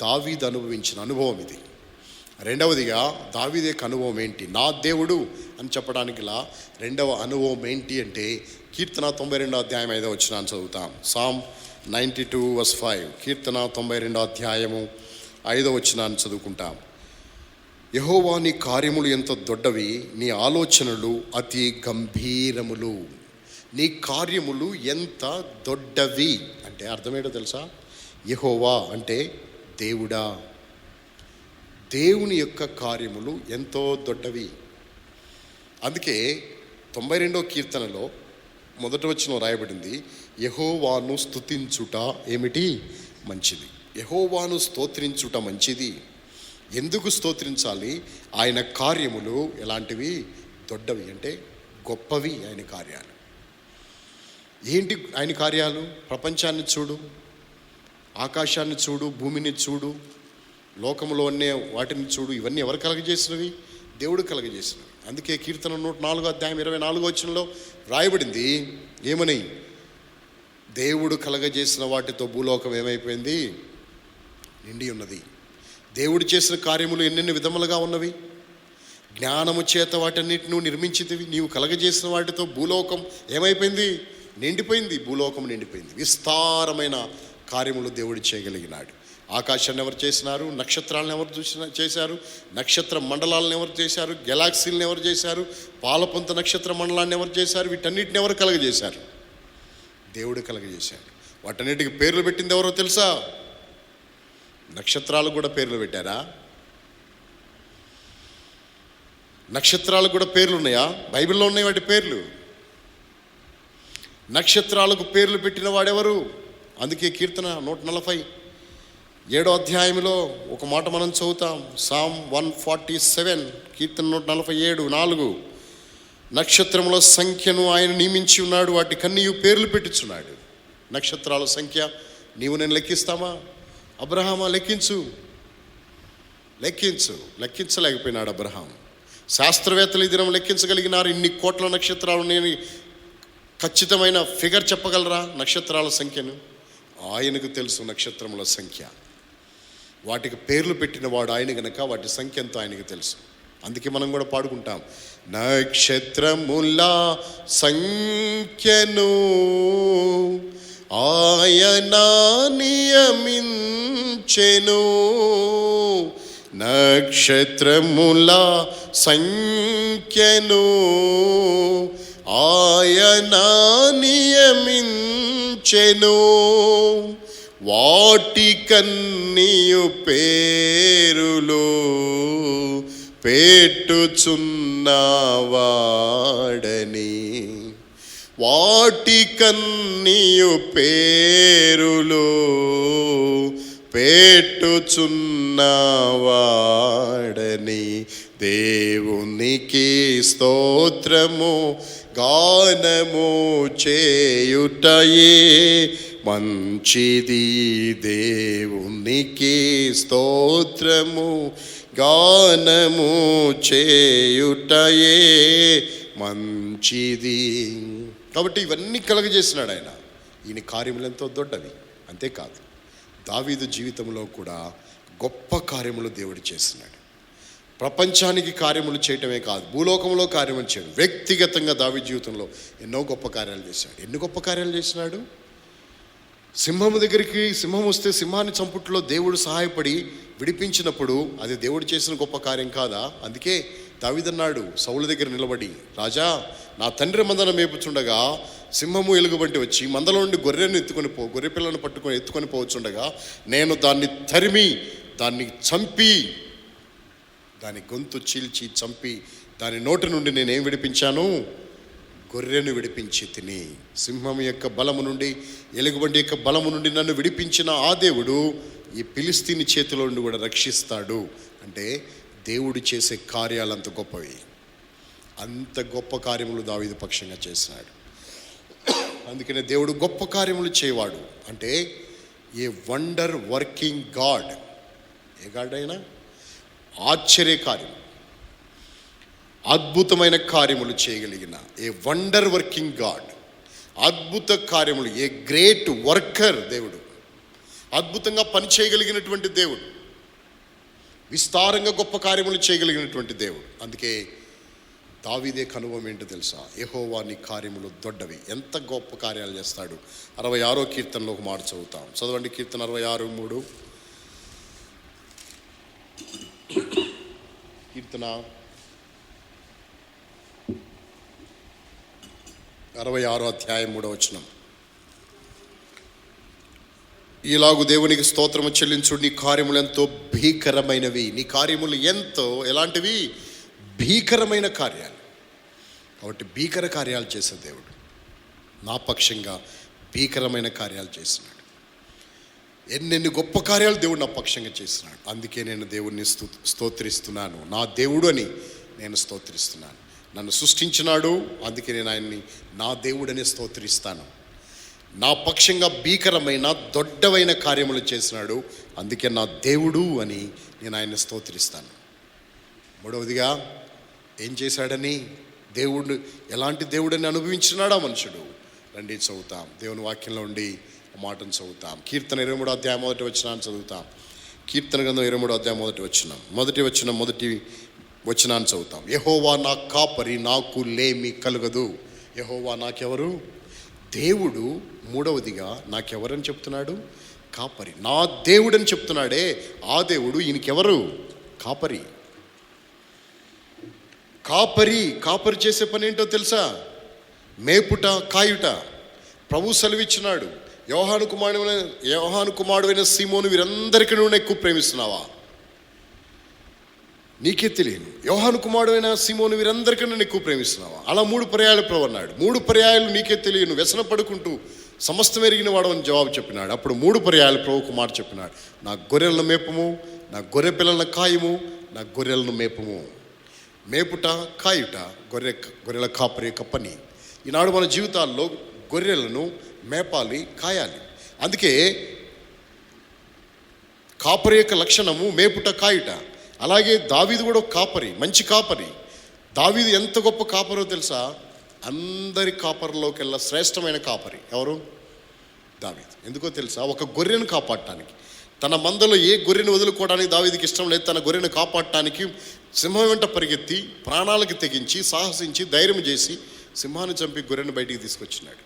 దావీదు అనుభవించిన అనుభవం. ఇది రెండవదిగా దావీదు యొక్క అనుభవం ఏంటి? నా దేవుడు అని చెప్పడానికి రెండవ అనుభవం ఏంటి అంటే కీర్తన 92వ అధ్యాయం 5వ వచనాన్ని చదువుతాం. సామ్ 92:5. కీర్తన 92వ అధ్యాయము 5వ వచనాన్ని చదువుకుంటాం. యెహోవా నీ కార్యములు ఎంత దొడ్డవి, నీ ఆలోచనలు అతి గంభీరములు. నీ కార్యములు ఎంత దొడ్డవి అంటే అర్థమేంటో తెలుసా? యెహోవా అంటే దేవుడా. దేవుని యొక్క కార్యములు ఎంతో దొడ్డవి. అందుకే 92వ కీర్తనలో మొదటి వచనం రాయబడింది, యెహోవాను స్తుతించుట ఏమిటి? మంచిది. యెహోవాను స్తోత్రించుట మంచిది. ఎందుకు స్తోత్రించాలి? ఆయన కార్యములు ఎలాంటివి? దొడ్డవి అంటే గొప్పవి. ఆయన కార్యాలు ఏంటి? ఆయన కార్యాలు ప్రపంచాన్ని చూడు, ఆకాశాన్ని చూడు, భూమిని చూడు, లోకంలో ఉన్న వాటిని చూడు. ఇవన్నీ ఎవరు కలగజేసినవి? దేవుడు కలగజేసినవి. అందుకే కీర్తన 104వ అధ్యాయం 24వ వచనంలో రాయబడింది ఏమని? దేవుడు కలగజేసిన వాటితో భూలోకం ఏమైపోయింది? నిండి ఉన్నది. దేవుడు చేసిన కార్యములు ఎన్నెన్ని విధములుగా ఉన్నవి. జ్ఞానము చేత వాటన్నిటి నువ్వు నిర్మించితివి. నీవు కలగజేసిన వాటితో భూలోకం ఏమైపోయింది? నిండిపోయింది, భూలోకం నిండిపోయింది. విస్తారమైన కార్యములు దేవుడు చేయగలిగినాడు. ఆకాశాన్ని ఎవరు చేసినారు? నక్షత్రాలను ఎవరు చేశారు? నక్షత్ర మండలాలను ఎవరు చేశారు? గెలాక్సీలను ఎవరు చేశారు? పాలపొంత నక్షత్ర మండలాన్ని ఎవరు చేశారు? వీటన్నిటిని ఎవరు కలగజేశారు? దేవుడు కలగజేశాడు. వాటన్నిటికి పేర్లు పెట్టింది ఎవరో తెలుసా? నక్షత్రాలకు కూడా పేర్లు పెట్టారా? నక్షత్రాలకు కూడా పేర్లు ఉన్నాయా? బైబిల్లో ఉన్నాయి వాటి పేర్లు. నక్షత్రాలకు పేర్లు పెట్టిన వాడెవరు? అందుకే కీర్తన 147 అధ్యాయంలో ఒక మాట మనం చదువుతాం. సామ్ 147, కీర్తన 147:4. నక్షత్రముల సంఖ్యను ఆయన నియమించి ఉన్నాడు, వాటి కన్నీయు పేర్లు పెట్టించున్నాడు. నక్షత్రాల సంఖ్య నీవు నేను లెక్కిస్తామా? అబ్రహామా, లెక్కించలేకపోయినాడు అబ్రహాం. శాస్త్రవేత్తలు ఈ దినం లెక్కించగలిగినారు. ఇన్ని కోట్ల నక్షత్రాలు నేను ఖచ్చితమైన ఫిగర్ చెప్పగలరా నక్షత్రాల సంఖ్యను? ఆయనకు తెలుసు నక్షత్రముల సంఖ్య. వాటికి పేర్లు పెట్టిన వాడు ఆయన గనక వాటి సంఖ్య ఎంతో ఆయనకు తెలుసు. అందుకే మనం కూడా పాడుకుంటాం, నక్షత్రముల సంఖ్యను ఆయన నియమించెను. నక్షత్రముల సంఖ్యను ఆయన నియమించెను. వాటి కన్నీయు పేరులో పెట్టుచున్నవాడని. వాటి కన్నీయు పేరులో పెట్టుచున్నవాడని. దేవునికి స్తోత్రము గానము చేయుటయే మంచిది. దేవునికి స్తోత్రము గానము చేయుటయే మంచిది. కాబట్టి ఇవన్నీ కలగజేసినాడు ఆయన. ఈయన కార్యములు ఎంతో దొడ్డవి. అంతేకాదు, దావీదు జీవితంలో కూడా గొప్ప కార్యములు దేవుడు చేస్తున్నాడు. ప్రపంచానికి కార్యములు చేయటమే కాదు, భూలోకంలో కార్యములు చేయడం. వ్యక్తిగతంగా దావీదు జీవితంలో ఎన్నో గొప్ప కార్యాలు చేశాడు. ఎన్ని గొప్ప కార్యాలు చేసినాడు? సింహము దగ్గరికి సింహం వస్తే సింహాన్ని చంపుట్లో దేవుడు సహాయపడి విడిపించినప్పుడు అది దేవుడు చేసిన గొప్ప కార్యం కాదా? అందుకే దావీదు అన్నాడు సౌలు దగ్గర నిలబడి, రాజా, నా తండ్రి మందను మేపుచుండగా సింహము ఎలుగుబంటి వచ్చి మందలో నుండి గొర్రెను గొర్రె పిల్లను ఎత్తుకొని పోవచ్చుండగా నేను దాన్ని తరిమి దాన్ని చంపి దాని గొంతు చీల్చి చంపి దాని నోటి నుండి నేనేం విడిపించాను? గొర్రెను విడిపించి తిని. సింహం యొక్క బలము నుండి, ఎలుగుబంటి యొక్క బలము నుండి నన్ను విడిపించిన ఆ దేవుడు ఈ ఫిలిస్తీని చేతిలో నుండి కూడా రక్షిస్తాడు. అంటే దేవుడు చేసే కార్యాలు అంత గొప్పవి. అంత గొప్ప కార్యములు దావీదు పక్షంగా చేసినాడు. అందుకనే దేవుడు గొప్ప కార్యములు చేయవాడు. అంటే a wonder working God. A God అయినా ఆశ్చర్య కార్యం, అద్భుతమైన కార్యములు చేయగలిగిన ఏ వండర్ వర్కింగ్ గాడ్. అద్భుత కార్యములు, ఏ గ్రేట్ వర్కర్ దేవుడు. అద్భుతంగా పని చేయగలిగినటువంటి దేవుడు, విస్తారంగా గొప్ప కార్యములు చేయగలిగినటువంటి దేవుడు. అందుకే దావీదే అనుభవం ఏంటో తెలుసా? యెహోవా నీ కార్యములు దొడ్డవి. ఎంత గొప్ప కార్యాలు చేస్తాడు. 66వ కీర్తనలో ఒక మాట చదువుతాం. చదవండి, కీర్తన 66:3. కీర్తన 66వ అధ్యాయం 3వ వచనం. ఇలాగు దేవునికి స్తోత్రము చెల్లించుడు, నీ కార్యములు ఎంతో భీకరమైనవి. నీ కార్యములు ఎంతో ఎలాంటివి? భీకరమైన కార్యాలు. కాబట్టి భీకర కార్యాలు చేసే దేవుడు నా పక్షంగా భీకరమైన కార్యాలు చేసినాడు. ఎన్నెన్ని గొప్ప కార్యాలు దేవుడు నా పక్షంగా చేసినాడు. అందుకే నేను దేవుడిని స్తోత్రిస్తున్నాను. నా దేవుడు అని నేను స్తోత్రిస్తున్నాను. నన్ను సృష్టించినాడు, అందుకే నేను ఆయన్ని నా దేవుడని స్తోత్రిస్తాను. నా పక్షంగా భీకరమైన దొడ్డవైన కార్యములు చేసినాడు, అందుకే నా దేవుడు అని నేను ఆయన్ని స్తోత్రిస్తాను. మూడవదిగా ఏం చేశాడని, దేవుడు ఎలాంటి దేవుడని అనుభవించినాడా మనుషుడు. రండి చదువుతాం, దేవుని వాక్యంలో ఉండి ఆ మాటను చదువుతాం. కీర్తన 23వ అధ్యాయం 1వ వచనాన్ని చదువుతాం. కీర్తన గ్రంథం 23వ అధ్యాయం 1వ వచనం. మొదటి వచనాన్ని చదువుతాం. యెహోవా నా కాపరి, నాకు లేమి కలుగదు. యెహోవా నాకెవరు? దేవుడు మూడవదిగా నాకెవరని చెప్తున్నాడు? కాపరి. నా దేవుడని చెప్తున్నాడే, ఆ దేవుడు ఈయనకెవరు? కాపరి. కాపరి చేసే పని ఏంటో తెలుసా? మేపుట, కాయుట. ప్రభు సెలవిచ్చినాడు, యోహాను కుమారుడైన సీమోను, వీరందరికీ నువ్వు ఎక్కువ ప్రేమిస్తున్నావా? నీకే తెలియను. యోహాను కుమారుడైన సీమోను, వీరందరికీ నన్ను ఎక్కువ ప్రేమిస్తున్నావా? అలా 3 పర్యాయాలు ప్రభు అన్నాడు. 3 పర్యాయాలు నీకే తెలియను, వ్యసన పడుకుంటూ సమస్తం ఎరిగిన వాడు అని జవాబు చెప్పినాడు. అప్పుడు 3 పర్యాయాలు ప్రభు కుమారుడు చెప్పినాడు, నా గొర్రెలను మేపము, నా గొర్రె పిల్లలను కాయము, నా గొర్రెలను మేపము. మేపుట, కాయుట గొర్రెల కాపరి యొక్క పని. ఈనాడు మన జీవితాల్లో గొర్రెలను మేపాలి, కాయాలి. అందుకే కాపరి యొక్క లక్షణము మేపుట, కాయుట. అలాగే దావీదు కూడా ఒక కాపరి, మంచి కాపరి. దావీదు ఎంత గొప్ప కాపరో తెలుసా? అందరి కాపరిలోకెల్లా శ్రేష్టమైన కాపరి ఎవరు? దావీదు. ఎందుకో తెలుసా? ఒక గొర్రెను కాపాడటానికి, తన మందలో ఏ గొర్రెను వదులుకోవడానికి దావీదుకి ఇష్టం లేదు. తన గొర్రెను కాపాడటానికి సింహం వెంట పరిగెత్తి, ప్రాణాలకు తెగించి, సాహసించి, ధైర్యం చేసి సింహాన్ని చంపి గొర్రెను బయటికి తీసుకొచ్చినాడు.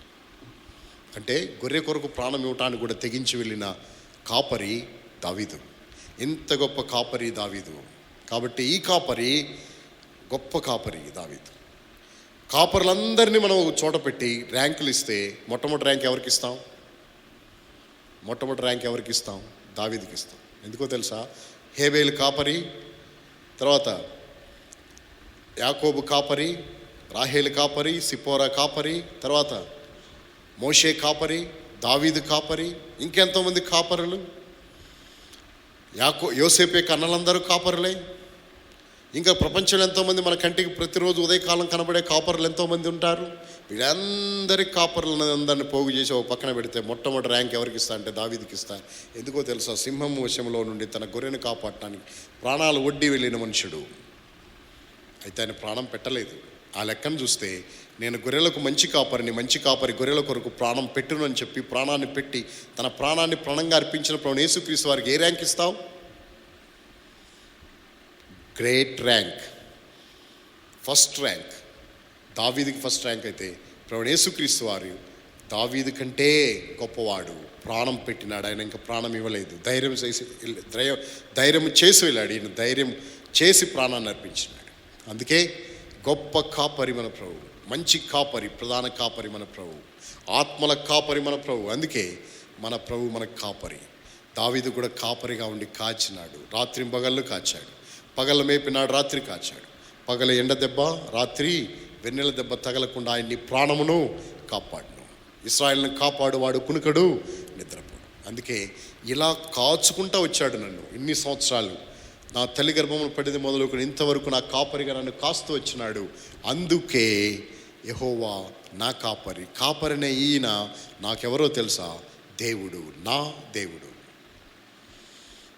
అంటే గొర్రె కొరకు ప్రాణం ఇవ్వటానికి కూడా తెగించి వెళ్ళిన కాపరి దావీదు. ఎంత గొప్ప కాపరి దావీదు. కాబట్టి ఈ కాపరి గొప్ప కాపరి దావీదు. కాపరులందరినీ మనం ఒక చోట పెట్టి ర్యాంకులు ఇస్తే మొట్టమొదటి ర్యాంక్ ఎవరికి ఇస్తాం? మొట్టమొదటి ర్యాంక్ ఎవరికి ఇస్తాం? దావీదుకి ఇస్తాం. ఎందుకో తెలుసా? హేబేలు కాపరి, తర్వాత యాకోబు కాపరి, రాహేలు కాపరి, సిపోరా కాపరి, తర్వాత మోషే కాపరి, దావీదు కాపరి, ఇంకెంతోమంది కాపరులు. యోసేపు యొక్క అన్నలందరూ కాపరులే. ఇంకా ప్రపంచంలో ఎంతోమంది మన కంటికి ప్రతిరోజు ఉదయకాలం కనబడే కాపరులు ఎంతోమంది ఉంటారు. వీళ్ళందరి కాపరులను అందరిని పోగు చేసి ఒక పక్కన పెడితే మొట్టమొదటి ర్యాంక్ ఎవరికి ఇస్తా అంటే దావీదుకి ఇస్తా. ఎందుకో తెలుసా? సింహం వశంలో నుండి తన గొర్రెను కాపాడటానికి ప్రాణాలు ఒడ్డి వెళ్ళిన మనుషుడు. అయితే ఆయన ప్రాణం పెట్టలేదు. ఆ లెక్కను చూస్తే నేను గొర్రెలకు మంచి కాపరి గొర్రెల కొరకు ప్రాణం పెట్టును అని చెప్పి ప్రాణాన్ని పెట్టి తన ప్రాణాన్ని ప్రాణంగా అర్పించిన ప్రభువు యేసుక్రీస్తు వారికి ఏ ర్యాంక్ ఇస్తావు? Great rank, first rank. దావీదుకి ఫస్ట్ ర్యాంక్ అయితే ప్రభువు యేసుక్రీస్తు వారు దావీదు కంటే గొప్పవాడు. ప్రాణం పెట్టినాడు. ఆయన ఇంకా ప్రాణం ఇవ్వలేదు. ధైర్యం చేసి వెళ్ళాడు. ఈయన ధైర్యం చేసి ప్రాణాన్ని అర్పించినాడు. అందుకే గొప్ప కాపరి మన ప్రభు, మంచి కాపరి, ప్రధాన కాపరి మన ప్రభు, ఆత్మల కాపరి మన ప్రభు. అందుకే మన ప్రభు మనకు కాపరి. దావీదు కూడా కాపరిగా ఉండి కాచినాడు. రాత్రి పగళ్ళు కాచాడు. పగలు మేపినాడు, రాత్రి కాచాడు. పగల ఎండ దెబ్బ, రాత్రి వెన్నెల దెబ్బ తగలకుండా ఆయన్ని ప్రాణమును కాపాడును. ఇశ్రాయేలును కాపాడువాడు కునుకడు, నిద్రపోడు. అందుకే ఇలా కాచుకుంటా వచ్చాడు నన్ను ఇన్ని సంవత్సరాలు. నా తల్లి గర్భమును పడింది మొదలుకొని ఇంతవరకు నా కాపరిగా నన్ను కాస్తూ వచ్చినాడు. అందుకే యెహోవా నా కాపరి. కాపరినే ఈయన నాకెవరో తెలుసా? దేవుడు, నా దేవుడు.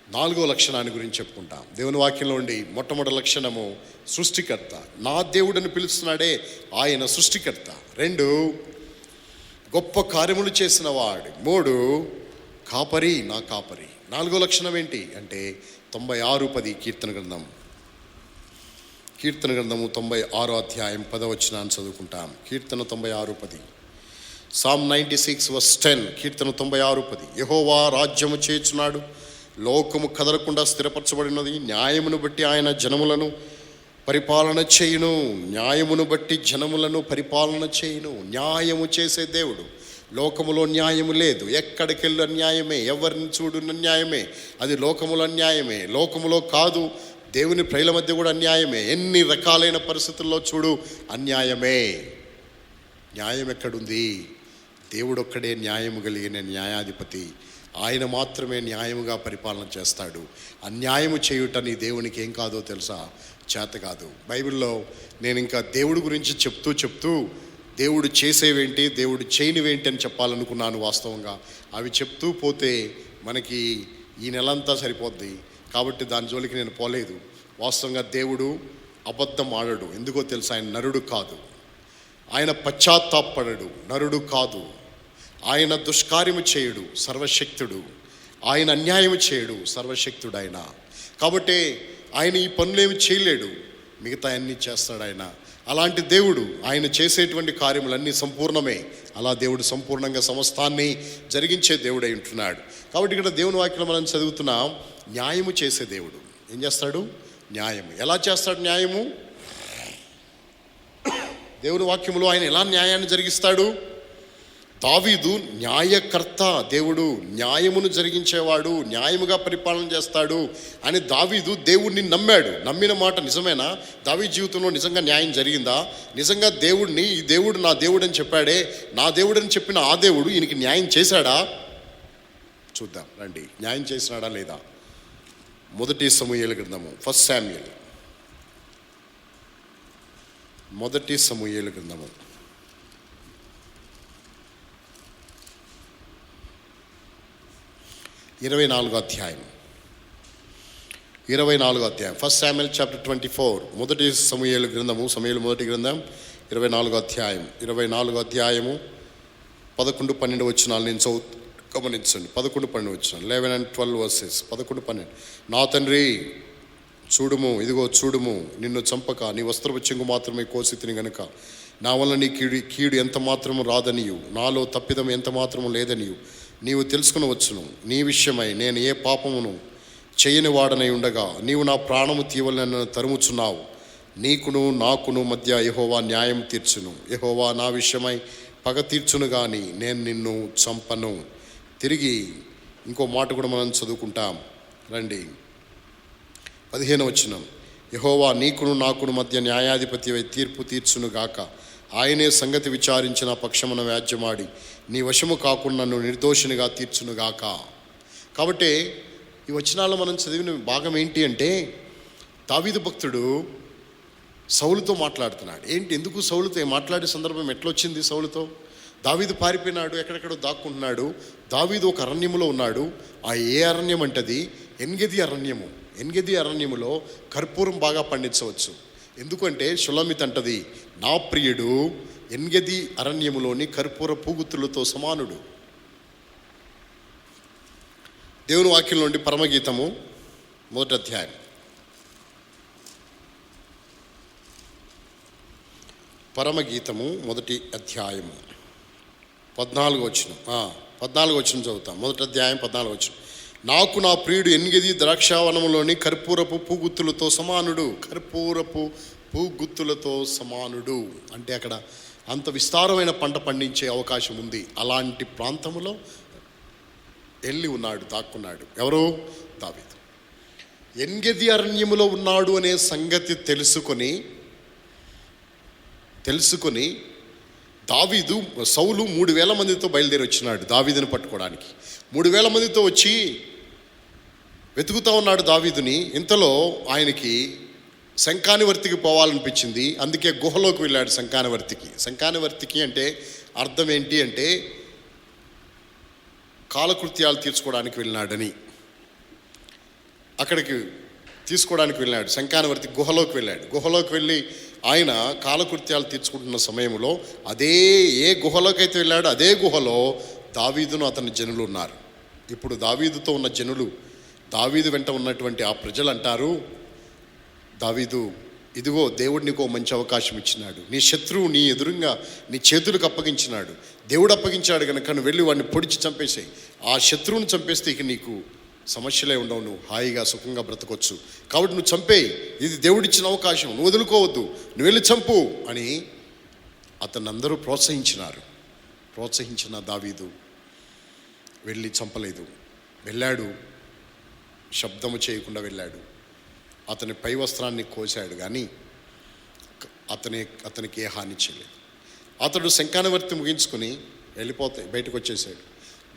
4వ లక్షణాన్ని గురించి చెప్పుకుంటాం. దేవుని వాక్యంలో ఉండి మొట్టమొదటి లక్షణము సృష్టికర్త. నా దేవుడని పిలుస్తున్నాడే, ఆయన సృష్టికర్త. 2 గొప్ప కార్యములు చేసిన వాడు. 3 కాపరి, నా కాపరి. 4వ లక్షణం ఏంటి అంటే 96:10 కీర్తన గ్రంథము 96వ అధ్యాయం 10వ వచనాన్ని చదువుకుంటాం. కీర్తన 96:10. సామ్ 96:10. కీర్తన 96:10. యెహోవా రాజ్యము చేయుచున్నాడు, లోకము కదలకుండా స్థిరపరచబడినది. న్యాయమును బట్టి ఆయన జనములను పరిపాలన చేయును. న్యాయమును బట్టి జనములను పరిపాలన చేయును. న్యాయము చేసే దేవుడు. లోకములో న్యాయము లేదు. ఎక్కడికెళ్ళు అన్యాయమే, ఎవరిని చూడు అన్యాయమే. అది లోకములో అన్యాయమే. లోకములో కాదు, దేవుని ప్రజల మధ్య కూడా అన్యాయమే. ఎన్ని రకాలైన పరిస్థితుల్లో చూడు అన్యాయమే. న్యాయం ఎక్కడుంది? దేవుడు ఒక్కడే న్యాయము కలిగిన న్యాయాధిపతి. ఆయన మాత్రమే న్యాయముగా పరిపాలన చేస్తాడు. అన్యాయము చేయుట నీ దేవునికి ఏం కాదో తెలుసా? చేత కాదు. బైబిల్లో నేను ఇంకా దేవుడి గురించి చెప్తూ దేవుడు చేసేవేంటి, దేవుడు చేయనివేంటి అని చెప్పాలనుకున్నాను. వాస్తవంగా అవి చెప్తూ పోతే మనకి ఈ నెలంతా సరిపోద్ది. కాబట్టి దాని జోలికి నేను పోలేదు. వాస్తవంగా దేవుడు అబద్ధం ఆడడు. ఎందుకో తెలుసా? ఆయన నరుడు కాదు. ఆయన పశ్చాత్తాపడడు, నరుడు కాదు. ఆయన దుష్కార్యము చేయడు, సర్వశక్తుడు. ఆయన అన్యాయము చేయడు, సర్వశక్తుడు ఆయన. కాబట్టి ఆయన ఈ పనులేమి చేయలేడు, మిగతా అన్నీ చేస్తాడు ఆయన. అలాంటి దేవుడు. ఆయన చేసేటువంటి కార్యములన్నీ సంపూర్ణమే, అలా దేవుడు సంపూర్ణంగా సమస్తాన్ని జరిగించే దేవుడై ఉంటున్నాడు. కాబట్టి ఇక్కడ దేవుని వాక్యం మనం చదువుతున్నాం, న్యాయము చేసే దేవుడు. ఏం చేస్తాడు? న్యాయము. ఎలా చేస్తాడు న్యాయము? దేవుని వాక్యములో ఆయన ఎలా న్యాయాన్ని జరిగిస్తాడు? దావీదు న్యాయకర్త, దేవుడు న్యాయమును జరిగించేవాడు, న్యాయముగా పరిపాలన చేస్తాడు అని దావీదు దేవుడిని నమ్మాడు. నమ్మిన మాట నిజమేనా? దావీదు జీవితంలో నిజంగా న్యాయం జరిగిందా? నిజంగా దేవుడిని, ఈ దేవుడు నా దేవుడు అని చెప్పాడే, నా దేవుడు అని చెప్పిన ఆ దేవుడు ఈయనకి న్యాయం చేశాడా? చూద్దాం రండి, న్యాయం చేసినాడా లేదా. మొదటి సమూయేలు గ్రంథము, ఫస్ట్ శామ్యూయల్, మొదటి సమూయేలు గ్రంథము 24వ అధ్యాయం, 24వ అధ్యాయం. ఫస్ట్ శామ్యూయల్ చాప్టర్ 24, మొదటి సమూయేలు గ్రంథము, సమూయేలు మొదటి గ్రంథం 24వ అధ్యాయం. 24వ అధ్యాయము 11, 12 వచనాలు నేను గమనించండి. 11, 12 వచనాలు, 11 and 12 verses. 11, 12. నా తండ్రి చూడుము, ఇదిగో చూడుము, నిన్ను చంపక నీ వస్త్రపు చెంగు మాత్రమే కోసి తిని గనుక నా వల్ల నీ కీడు ఎంత మాత్రము రాదనియు, నాలో తప్పిదం ఎంత మాత్రము లేదనియు నీవు తెలుసుకునవచ్చును. నీ విషయమై నేను ఏ పాపమును చేయని వాడనై ఉండగా నీవు నా ప్రాణము తీయవలెనని నన్ను తరుముచున్నావు. నీకును నాకును మధ్య యెహోవా న్యాయం తీర్చును. యెహోవా నా విషయమై పగ తీర్చును గాని నేను నిన్ను చంపను. తిరిగి ఇంకో మాట కూడా మనం చదువుకుంటాం రండి. 15వ వచనం, యెహోవా నీకును నాకును మధ్య న్యాయాధిపతి తీర్పు తీర్చును గాక. ఆయనే సంగతి విచారించిన పక్షమున వ్యాజ్యమాడి నీ వశము కాకుండా నన్ను నిర్దోషినిగా తీర్చునుగాక. కాబట్టి ఈ వచనాల్లో మనం చదివిన భాగం ఏంటి అంటే, దావీదు భక్తుడు సౌలుతో మాట్లాడుతున్నాడు. ఏంటి, ఎందుకు సౌలుతో మాట్లాడే సందర్భం ఎట్లొచ్చింది? సౌలుతో దావీదు పారిపోయినాడు, ఎక్కడెక్కడో దాక్కుంటున్నాడు. దావీదు ఒక అరణ్యములో ఉన్నాడు. ఆ ఏ అరణ్యం అంటది? ఎన్గెది అరణ్యము. ఎన్గెది అరణ్యములో కర్పూరం బాగా పండించవచ్చు. ఎందుకంటే షులమిత్ అంటది, నా ప్రియుడు ఎన్గెది అరణ్యములోని కర్పూర పూగుత్తులతో సమానుడు. దేవుని వాక్యం నుండి పరమగీతము మొదటి అధ్యాయం, పరమగీతము మొదటి అధ్యాయము 14వ వచనం. 14వ వచనం చదువుతాం. మొదటి అధ్యాయం 14వ వచనం. నాకు నా ప్రియుడు ఎన్గెది ద్రాక్షావనములోని కర్పూరపు పూగుత్తులతో సమానుడు. కర్పూరపు పూగుత్తులతో సమానుడు అంటే అక్కడ అంత విస్తారమైన పంట పండించే అవకాశం ఉంది. అలాంటి ప్రాంతములో వెళ్ళి ఉన్నాడు, దాక్కున్నాడు. ఎవరు? దావీదు. ఎన్గెది అరణ్యములో ఉన్నాడు అనే సంగతి తెలుసుకొని దావీదు, సౌలు 3000 మందితో బయలుదేరి వచ్చినాడు దావీదుని పట్టుకోవడానికి. 3000 మందితో వచ్చి వెతుకుతూ ఉన్నాడు దావీదుని. ఇంతలో ఆయనకి శంఖానివర్తికి పోవాలనిపించింది. అందుకే గుహలోకి వెళ్ళాడు. శంఖానివర్తికి అంటే అర్థం ఏంటి అంటే కాలకృత్యాలు తీర్చుకోవడానికి వెళ్ళినాడని. అక్కడికి తీసుకోవడానికి వెళ్ళాడు. శంఖానివర్తి గుహలోకి వెళ్ళాడు. గుహలోకి వెళ్ళి ఆయన కాలకృత్యాలు తీర్చుకుంటున్న సమయంలో ఏ గుహలోకి అయితే వెళ్ళాడో అదే గుహలో దావీదును అతని జనులు ఉన్నారు. ఇప్పుడు దావీదుతో ఉన్న జనులు, దావీదు వెంట ఉన్నటువంటి ఆ ప్రజలు అంటారు, దావీదు ఇదిగో దేవుడు నీకు మంచి అవకాశం ఇచ్చినాడు, నీ శత్రువు నీ ఎదురుగా నీ చేతులకు అప్పగించినాడు, దేవుడు అప్పగించాడు కనుక నువ్వు వెళ్ళి వాడిని పొడిచి చంపేసాయి. ఆ శత్రువుని చంపేస్తే ఇక నీకు సమస్యలే ఉండవు, నువ్వు హాయిగా సుఖంగా బ్రతకొచ్చు. కాబట్టి నువ్వు చంపేయి, ఇది దేవుడిచ్చిన అవకాశం, నువ్వు వదులుకోవద్దు, నువ్వు వెళ్ళి చంపు అని అతన్ని అందరూ ప్రోత్సహించిన దావీదు వెళ్ళి చంపలేదు. వెళ్ళాడు, శబ్దము చేయకుండా వెళ్ళాడు. అతని పై వస్త్రాన్ని కోశాడు కానీ అతనికి ఏ హాని చేయలేదు. అతడు శంఖానివర్తి ముగించుకొని బయటకు వచ్చేసాడు.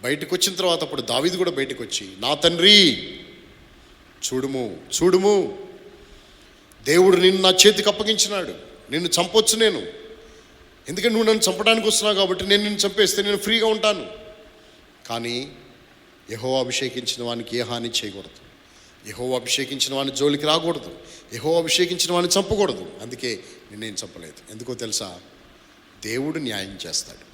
బయటకు వచ్చిన తర్వాత అప్పుడు దావీదు కూడా బయటకు వచ్చి, నా తండ్రి చూడుము, దేవుడు నిన్ను నా చేతికి అప్పగించినాడు, నిన్ను చంపొచ్చు నేను, ఎందుకంటే నువ్వు నన్ను చంపడానికి వస్తున్నావు కాబట్టి నేను నిన్ను చంపేస్తే నేను ఫ్రీగా ఉంటాను. కానీ యెహోవా అభిషేకించిన వానికి ఏ హాని చేయకూడదు, యెహోవా అభిషేకించిన వాడిని జోలికి రాకూడదు, యెహోవా అభిషేకించిన వాడిని చంపకూడదు. అందుకే నిన్నేం చంపలేదు. ఎందుకో తెలుసా? దేవుడు న్యాయం చేస్తాడు.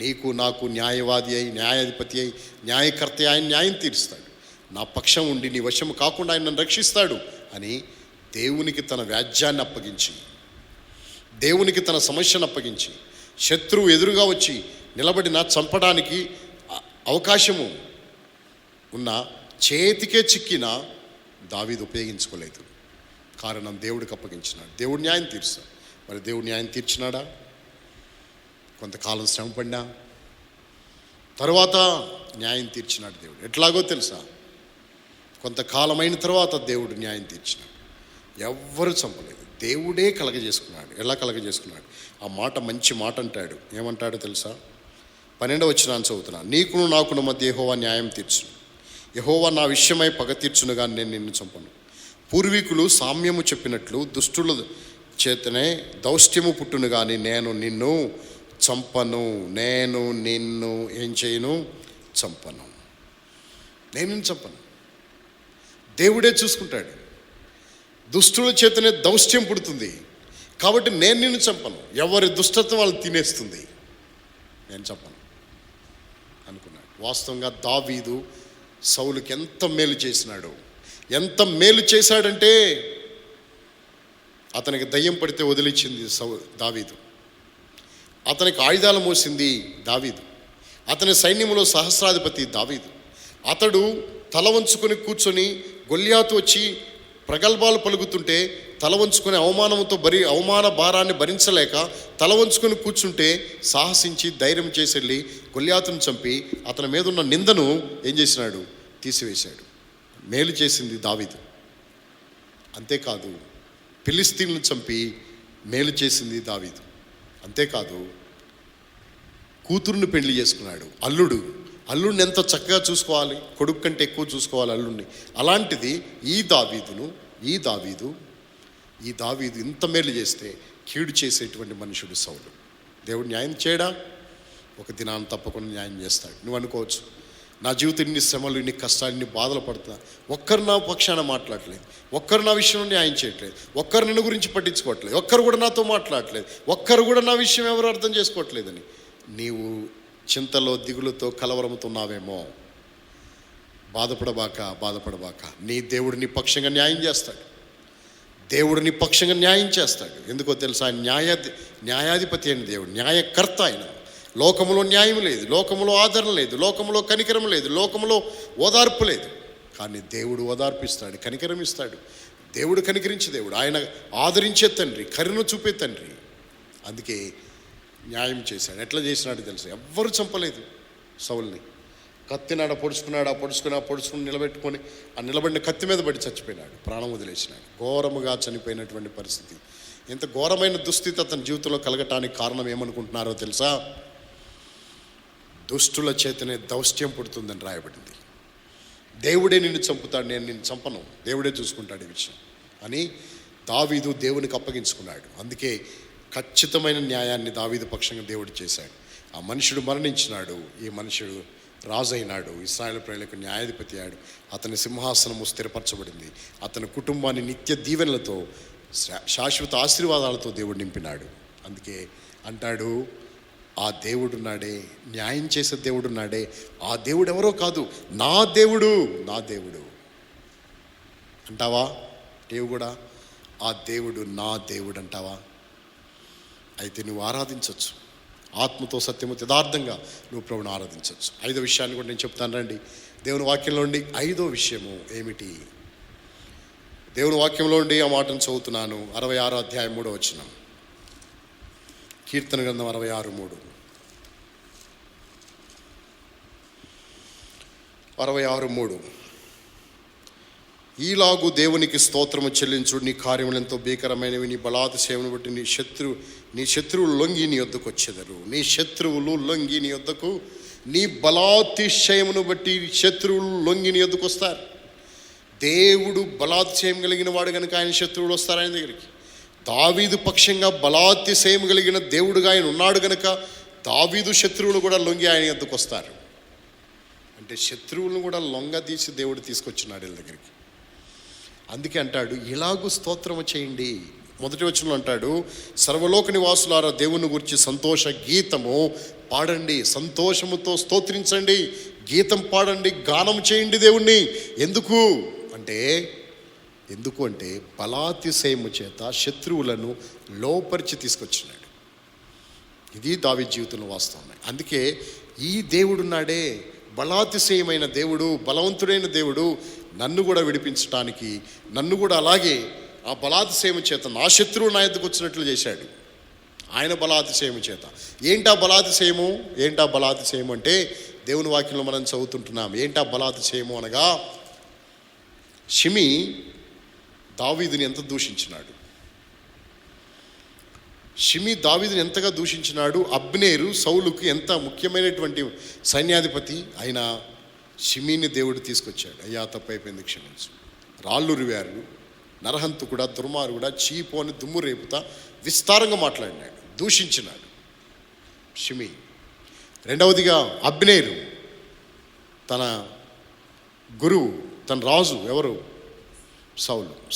నీకు నాకు న్యాయవాది అయి, న్యాయాధిపతి అయి, న్యాయకర్త ఆయన న్యాయం తీరుస్తాడు. నా పక్షం ఉండి నీ వశము కాకుండా ఆయన నన్ను రక్షిస్తాడు అని దేవునికి తన వ్యాజ్యాన్ని అప్పగించి, దేవునికి తన సమస్యను అప్పగించి, శత్రువు ఎదురుగా వచ్చి నిలబడిన చంపడానికి అవకాశము ఉన్న చేతికే చిక్కిన దావీదు ఉపయోగించుకోలేదు. కారణం దేవుడికి అప్పగించినాడు. దేవుడు న్యాయం తీర్చాడు. మరి దేవుడు న్యాయం తీర్చినాడా? కొంతకాలం శ్రమపడినా తర్వాత న్యాయం తీర్చినాడు దేవుడు. ఎట్లాగో తెలుసా? కొంతకాలమైన తర్వాత దేవుడు న్యాయం తీర్చినాడు. ఎవ్వరు చంపలేదు, దేవుడే కలగజేసుకున్నాడు. ఎలా కలగజేసుకున్నాడు? ఆ మాట మంచి మాట అంటాడు. ఏమంటాడో తెలుసా? 12వ వచనాన్ని చదువుతున్నా. నీకును నాకును మధ్య యెహోవా న్యాయం తీర్చును. యెహోవా నా విషయమై పగ తీర్చునుగా నేను నిన్ను చంపను. పూర్వీకులు సామ్యము చెప్పినట్లు దుష్టుల చేతనే దౌష్ట్యము పుట్టును కానీ నేను నిన్ను చంపను. నేను నిన్ను ఏం చేయను? చంపను. నేను నిన్ను చంపను. దేవుడే చూసుకుంటాడు. దుష్టుల చేతనే దౌష్ట్యం పుడుతుంది కాబట్టి నేను నిన్ను చంపను. ఎవరి దుష్టత్వం వాళ్ళు తినేస్తుంది, నేను చంపను అనుకున్నాడు. వాస్తవంగా దావీదు సౌలుకి ఎంత మేలు చేసినాడు. ఎంత మేలు చేశాడంటే అతనికి దయ్యం పడితే వదిలిచ్చింది దావీదు. అతనికి ఆయుధాలు మోసింది దావీదు. అతని సైన్యంలో సహస్రాధిపతి దావీదు. అతడు తల వంచుకొని కూర్చొని గొల్యాతు వచ్చి ప్రగల్భాలు పలుకుతుంటే తల వంచుకొని అవమాన భారాన్ని భరించలేక తల వంచుకొని కూర్చుంటే సాహసించి ధైర్యం చేసి వెళ్ళి గొల్యాతును చంపి అతని మీద ఉన్న నిందను ఏం చేసినాడు? తీసివేశాడు. మేలు చేసింది దావీదు. అంతేకాదు ఫిలిస్తీన్లను చంపి మేలు చేసింది దావీదు. అంతేకాదు కూతురుని పెళ్లి చేసుకున్నాడు. అల్లుడిని ఎంత చక్కగా చూసుకోవాలి, కొడుకు కంటే ఎక్కువ చూసుకోవాలి అల్లుడిని. అలాంటిది ఈ దావీదు ఇంత మేలు చేస్తే కీడు చేసేటువంటి మనుషుడు సౌలు. దేవుడు న్యాయం చేయడా? ఒక దినాన్ని తప్పకుండా న్యాయం చేస్తాడు. నువ్వు అనుకోవచ్చు, నా జీవితం ఇన్ని శ్రమలు, ఇన్ని కష్టాలు, ఇన్ని బాధలు పడుతున్నా, ఒక్కరు నా పక్షాన మాట్లాడలేదు, ఒక్కరు నా విషయంలో న్యాయం చేయట్లేదు, ఒక్కరు నన్ను గురించి పట్టించుకోవట్లేదు, ఒక్కరు కూడా నాతో మాట్లాడట్లేదు, ఒక్కరు కూడా నా విషయం ఎవరు అర్థం చేసుకోవట్లేదని నీవు చింతలో, దిగులుతో, కలవరంతో ఉన్నావేమో. బాధపడబాక. నీ దేవుడు నీ పక్షంగా న్యాయం చేస్తాడు. దేవుడు నీ పక్షంగా న్యాయం చేస్తాడు. ఎందుకో తెలుసా? ఆయన న్యాయాధిపతి అయిన దేవుడు, న్యాయకర్త ఆయన. లోకములో న్యాయం లేదు, లోకములో ఆదరణ లేదు, లోకములో కనికరం లేదు, లోకములో ఓదార్పు లేదు. కానీ దేవుడు ఓదార్పిస్తాడు, కనికరం ఇస్తాడు. దేవుడు కనికరించే దేవుడు, ఆయన ఆదరించే తండ్రి, కరుణ చూపే తండ్రి. అందుకే న్యాయం చేశాడు. ఎట్లా చేసినాడు తెలుసా? ఎవ్వరు చంపలేదు సౌల్ని. కత్తినాడ పొడుచుకుని నిలబెట్టుకొని ఆ నిలబడిన కత్తి మీద పడి చచ్చిపోయినాడు, ప్రాణం వదిలేసినాడు. ఘోరముగా చనిపోయినటువంటి పరిస్థితి. ఎంత ఘోరమైన దుస్థితి అతని జీవితంలో కలగటానికి కారణం ఏమనుకుంటున్నారో తెలుసా? దుష్టుల చేతనే దౌష్ట్యం పుడుతుందని రాయబడింది. దేవుడే నిన్ను చంపుతాడు, నేను నిన్ను చంపను, దేవుడే చూసుకుంటాడు ఈ విషయం అని దావీదు దేవునికి అప్పగించుకున్నాడు. అందుకే ఖచ్చితమైన న్యాయాన్ని దావీదు పక్షంగా దేవుడు చేశాడు. ఆ మనుషుడు మరణించినాడు, ఈ మనుషుడు రాజు అయినాడు, ఇశ్రాయేలు ప్రజలకు న్యాయాధిపతి అయ్యాడు. అతని సింహాసనము స్థిరపరచబడింది. అతని కుటుంబాన్ని నిత్య దీవెనలతో, శాశ్వత ఆశీర్వాదాలతో దేవుడు నింపినాడు. అందుకే అంటాడు, ఆ దేవుడున్నాడే, న్యాయం చేసే దేవుడున్నాడే, ఆ దేవుడు ఎవరో కాదు, నా దేవుడు అంటావా? నీవు కూడా ఆ దేవుడు నా దేవుడు అంటావా? అయితే నువ్వు ఆరాధించవచ్చు, ఆత్మతో, సత్యము, యథార్థంగా నువ్వు ప్రభువుని ఆరాధించవచ్చు. 5వ విషయాన్ని కూడా నేను చెప్తాను రండి. దేవుని వాక్యంలో ఉండి 5వ విషయము ఏమిటి? దేవుని వాక్యంలో ఉండి ఆ మాటను చదువుతున్నాను. 66వ అధ్యాయం 3వ వచనం, కీర్తన గ్రంథం 66:3. 66:3. ఈలాగు దేవునికి స్తోత్రము చెల్లించుడు, నీ కార్యములు ఎంతో భీకరమైనవి, నీ బలాతిశయమును బట్టి నీ శత్రువులు లొంగి నీ యొద్దకు వచ్చేదరు. నీ శత్రువులు లొంగి నీ యొద్దకు, నీ బలాతిశయమును బట్టి శత్రువులు లొంగి నీ యొద్దకు వస్తారు. దేవుడు బలాతిశయం కలిగిన వాడు కనుక ఆయన శత్రువులు వస్తారు ఆయన దగ్గరికి. దావీదు పక్షంగా బలాతిశయం కలిగిన దేవుడుగా ఆయన ఉన్నాడు కనుక దావీదు శత్రువులు కూడా లొంగి ఆయన యొద్దకు వస్తారు. అంటే శత్రువులను కూడా లొంగదీసి దేవుడు తీసుకొచ్చినాడు వీళ్ళ దగ్గరికి. అందుకే అంటాడు, ఇలాగూ స్తోత్రము చేయండి. 1వ వచనంలో అంటాడు, సర్వలోక నివాసులారా దేవుని గురించి సంతోష గీతము పాడండి, సంతోషముతో స్తోత్రించండి, గీతం పాడండి, గానం చేయండి దేవుణ్ణి. ఎందుకు అంటే బలాతిశయము చేత శత్రువులను లోపరిచి తీసుకొచ్చినాడు. ఇది దావీదు జీవితంలో వాస్తవం. అందుకే ఈ దేవుడున్నాడే, బలాతిశయమైన దేవుడు, బలవంతుడైన దేవుడు, నన్ను కూడా విడిపించడానికి, నన్ను కూడా అలాగే ఆ బలాతిశయము చేత నా శత్రువు నా ఎద్దుకు వచ్చినట్లు చేశాడు. ఆయన బలాతిశయము చేత. ఏంటా బలాతిశయము? ఏంటా బలాతిశయము అంటే దేవుని వాక్యంలో మనం చదువుతుంటున్నాం. ఏంటా బలాతిశయము అనగా, షిమి దావీదుని ఎంత దూషించినాడు, షిమి దావీదుని ఎంతగా దూషించినాడు. అబ్నేరు సౌలుకు ఎంత ముఖ్యమైనటువంటి సైన్యాధిపతి అయినా షిమీని దేవుడు తీసుకొచ్చాడు. అయ్యా తప్పైపోయింది క్షమించు. రాళ్ళు రువారు, నరహంతుకుడా, దుర్మార్గుడా, చీపు అని దుమ్ము రేపుతా విస్తారంగా మాట్లాడినాడు, దూషించినాడు షిమి. రెండవదిగా అబ్నేరు తన గురువు, తన రాజు ఎవరు?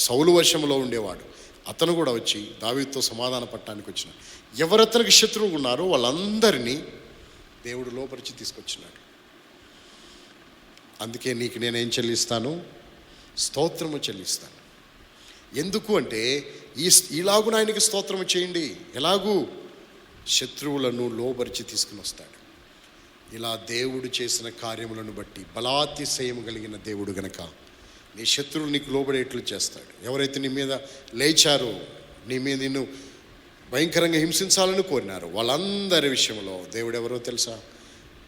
సౌలు వర్షంలో ఉండేవాడు. అతను కూడా వచ్చి దావీదుతో సమాధాన పట్టడానికి వచ్చిన ఎవరతనికి శత్రువులు ఉన్నారో వాళ్ళందరినీ దేవుడు లోపరిచి తీసుకొచ్చినాడు. అందుకే నీకు నేనేం చెల్లిస్తాను? స్తోత్రము చెల్లిస్తాను. ఎందుకు అంటే ఇలాగున ఆయనకి స్తోత్రము చేయండి. ఎలాగూ శత్రువులను లోపరిచి తీసుకుని వస్తాడు. ఇలా దేవుడు చేసిన కార్యములను బట్టి బలాతిశయము కలిగిన దేవుడు గనక నీ శత్రువులు నీకు లోబడేట్లు చేస్తాడు. ఎవరైతే నీ మీద లేచారో, నిన్ను భయంకరంగా హింసించాలని కోరినారో వాళ్ళందరి విషయంలో దేవుడు ఎవరో తెలుసా?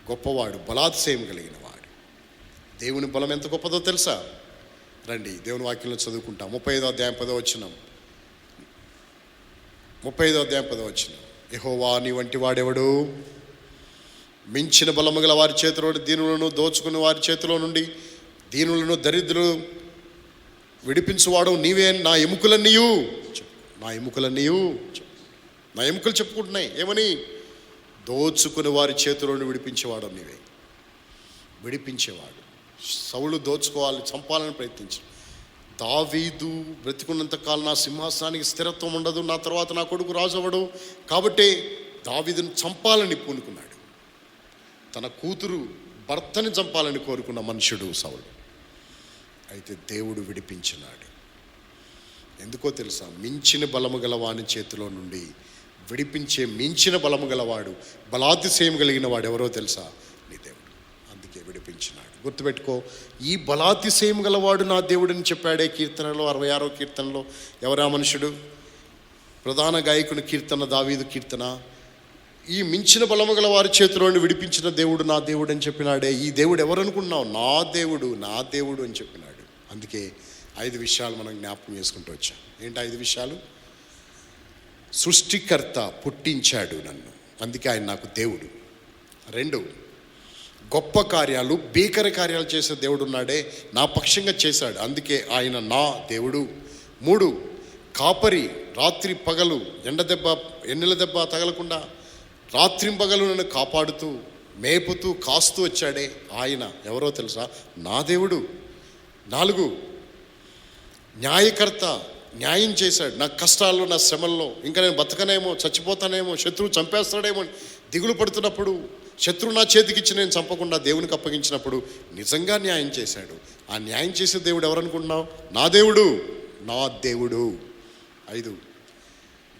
గొప్పవాడు, బలాతిశయం కలిగిన వాడు. దేవుని బలం ఎంత గొప్పదో తెలుసా? రండి దేవుని వాక్యంలో చదువుకుంటాం. 35వ అధ్యాయం 10వ వచనం. 35వ అధ్యాయం 10వ వచనం. యెహోవా నీ వంటి వాడెవడు? మించిన బలము గల వారి చేతిలో దీనులను దోచుకుని వారి చేతిలో నుండి దీనులను దరిద్రులు విడిపించువాడు నీవే. నా ఎముకలన్నీయు నా ఎముకలు చెప్పుకుంటున్నాయి ఏమని? దోచుకుని వారి చేతిలోని విడిపించేవాడు నీవే. విడిపించేవాడు. సౌలు దోచుకోవాలి, చంపాలని ప్రయత్నించాడు. దావీదు బ్రతికున్నంత కాలం నా సింహాసనానికి స్థిరత్వం ఉండదు, నా తర్వాత నా కొడుకు రాజు అవ్వడు, కాబట్టి దావీదును చంపాలని పూనుకున్నాడు. తన కూతురు భర్తని చంపాలని కోరుకున్న మనుషుడు సౌలు. అయితే దేవుడు విడిపించినాడు. ఎందుకో తెలుసా? మించిన బలము గలవాని చేతిలో నుండి విడిపించే మించిన బలము గలవాడు, బలాతిశయం కలిగిన వాడు ఎవరో తెలుసా? నీ దేవుడు. అందుకే విడిపించినాడు. గుర్తుపెట్టుకో, ఈ బలాతిశయం గలవాడు నా దేవుడని చెప్పాడే కీర్తనలో, 66వ కీర్తనలో. ఎవరా మనుషుడు? ప్రధాన గాయకుని కీర్తన, దావీదు కీర్తన. ఈ మించిన బలము గల వారి చేతిలోని విడిపించిన దేవుడు నా దేవుడు అని చెప్పినాడే. ఈ దేవుడు ఎవరు అనుకున్నావు? నా దేవుడు అని చెప్పినాడు. అందుకే 5 విషయాలు మనం జ్ఞాపకం చేసుకుంటూ వచ్చాం. ఏంటి 5 విషయాలు? సృష్టికర్త పుట్టించాడు నన్ను, అందుకే ఆయన నాకు దేవుడు. 2, గొప్ప కార్యాలు, భీకర కార్యాలు చేసే దేవుడు ఉన్నాడే, నా పక్షంగా చేశాడు, అందుకే ఆయన నా దేవుడు. 3, కాపరి, రాత్రి పగలు ఎన్నెల దెబ్బ తగలకుండా రాత్రింపగలు నన్ను కాపాడుతూ మేపుతూ కాస్తూ వచ్చాడే, ఆయన ఎవరో తెలుసా? నా దేవుడు. 4, న్యాయకర్త, న్యాయం చేశాడు. నా కష్టాల్లో, నా శ్రమల్లో, ఇంకా నేను బతకనేమో, చచ్చిపోతానేమో, శత్రువు చంపేస్తాడేమో దిగులు పడుతున్నప్పుడు, శత్రువు నా చేతికిచ్చి నేను చంపకుండా దేవునికి అప్పగించినప్పుడు నిజంగా న్యాయం చేశాడు. ఆ న్యాయం చేసే దేవుడు ఎవరనుకుంటున్నావు? నా దేవుడు. 5,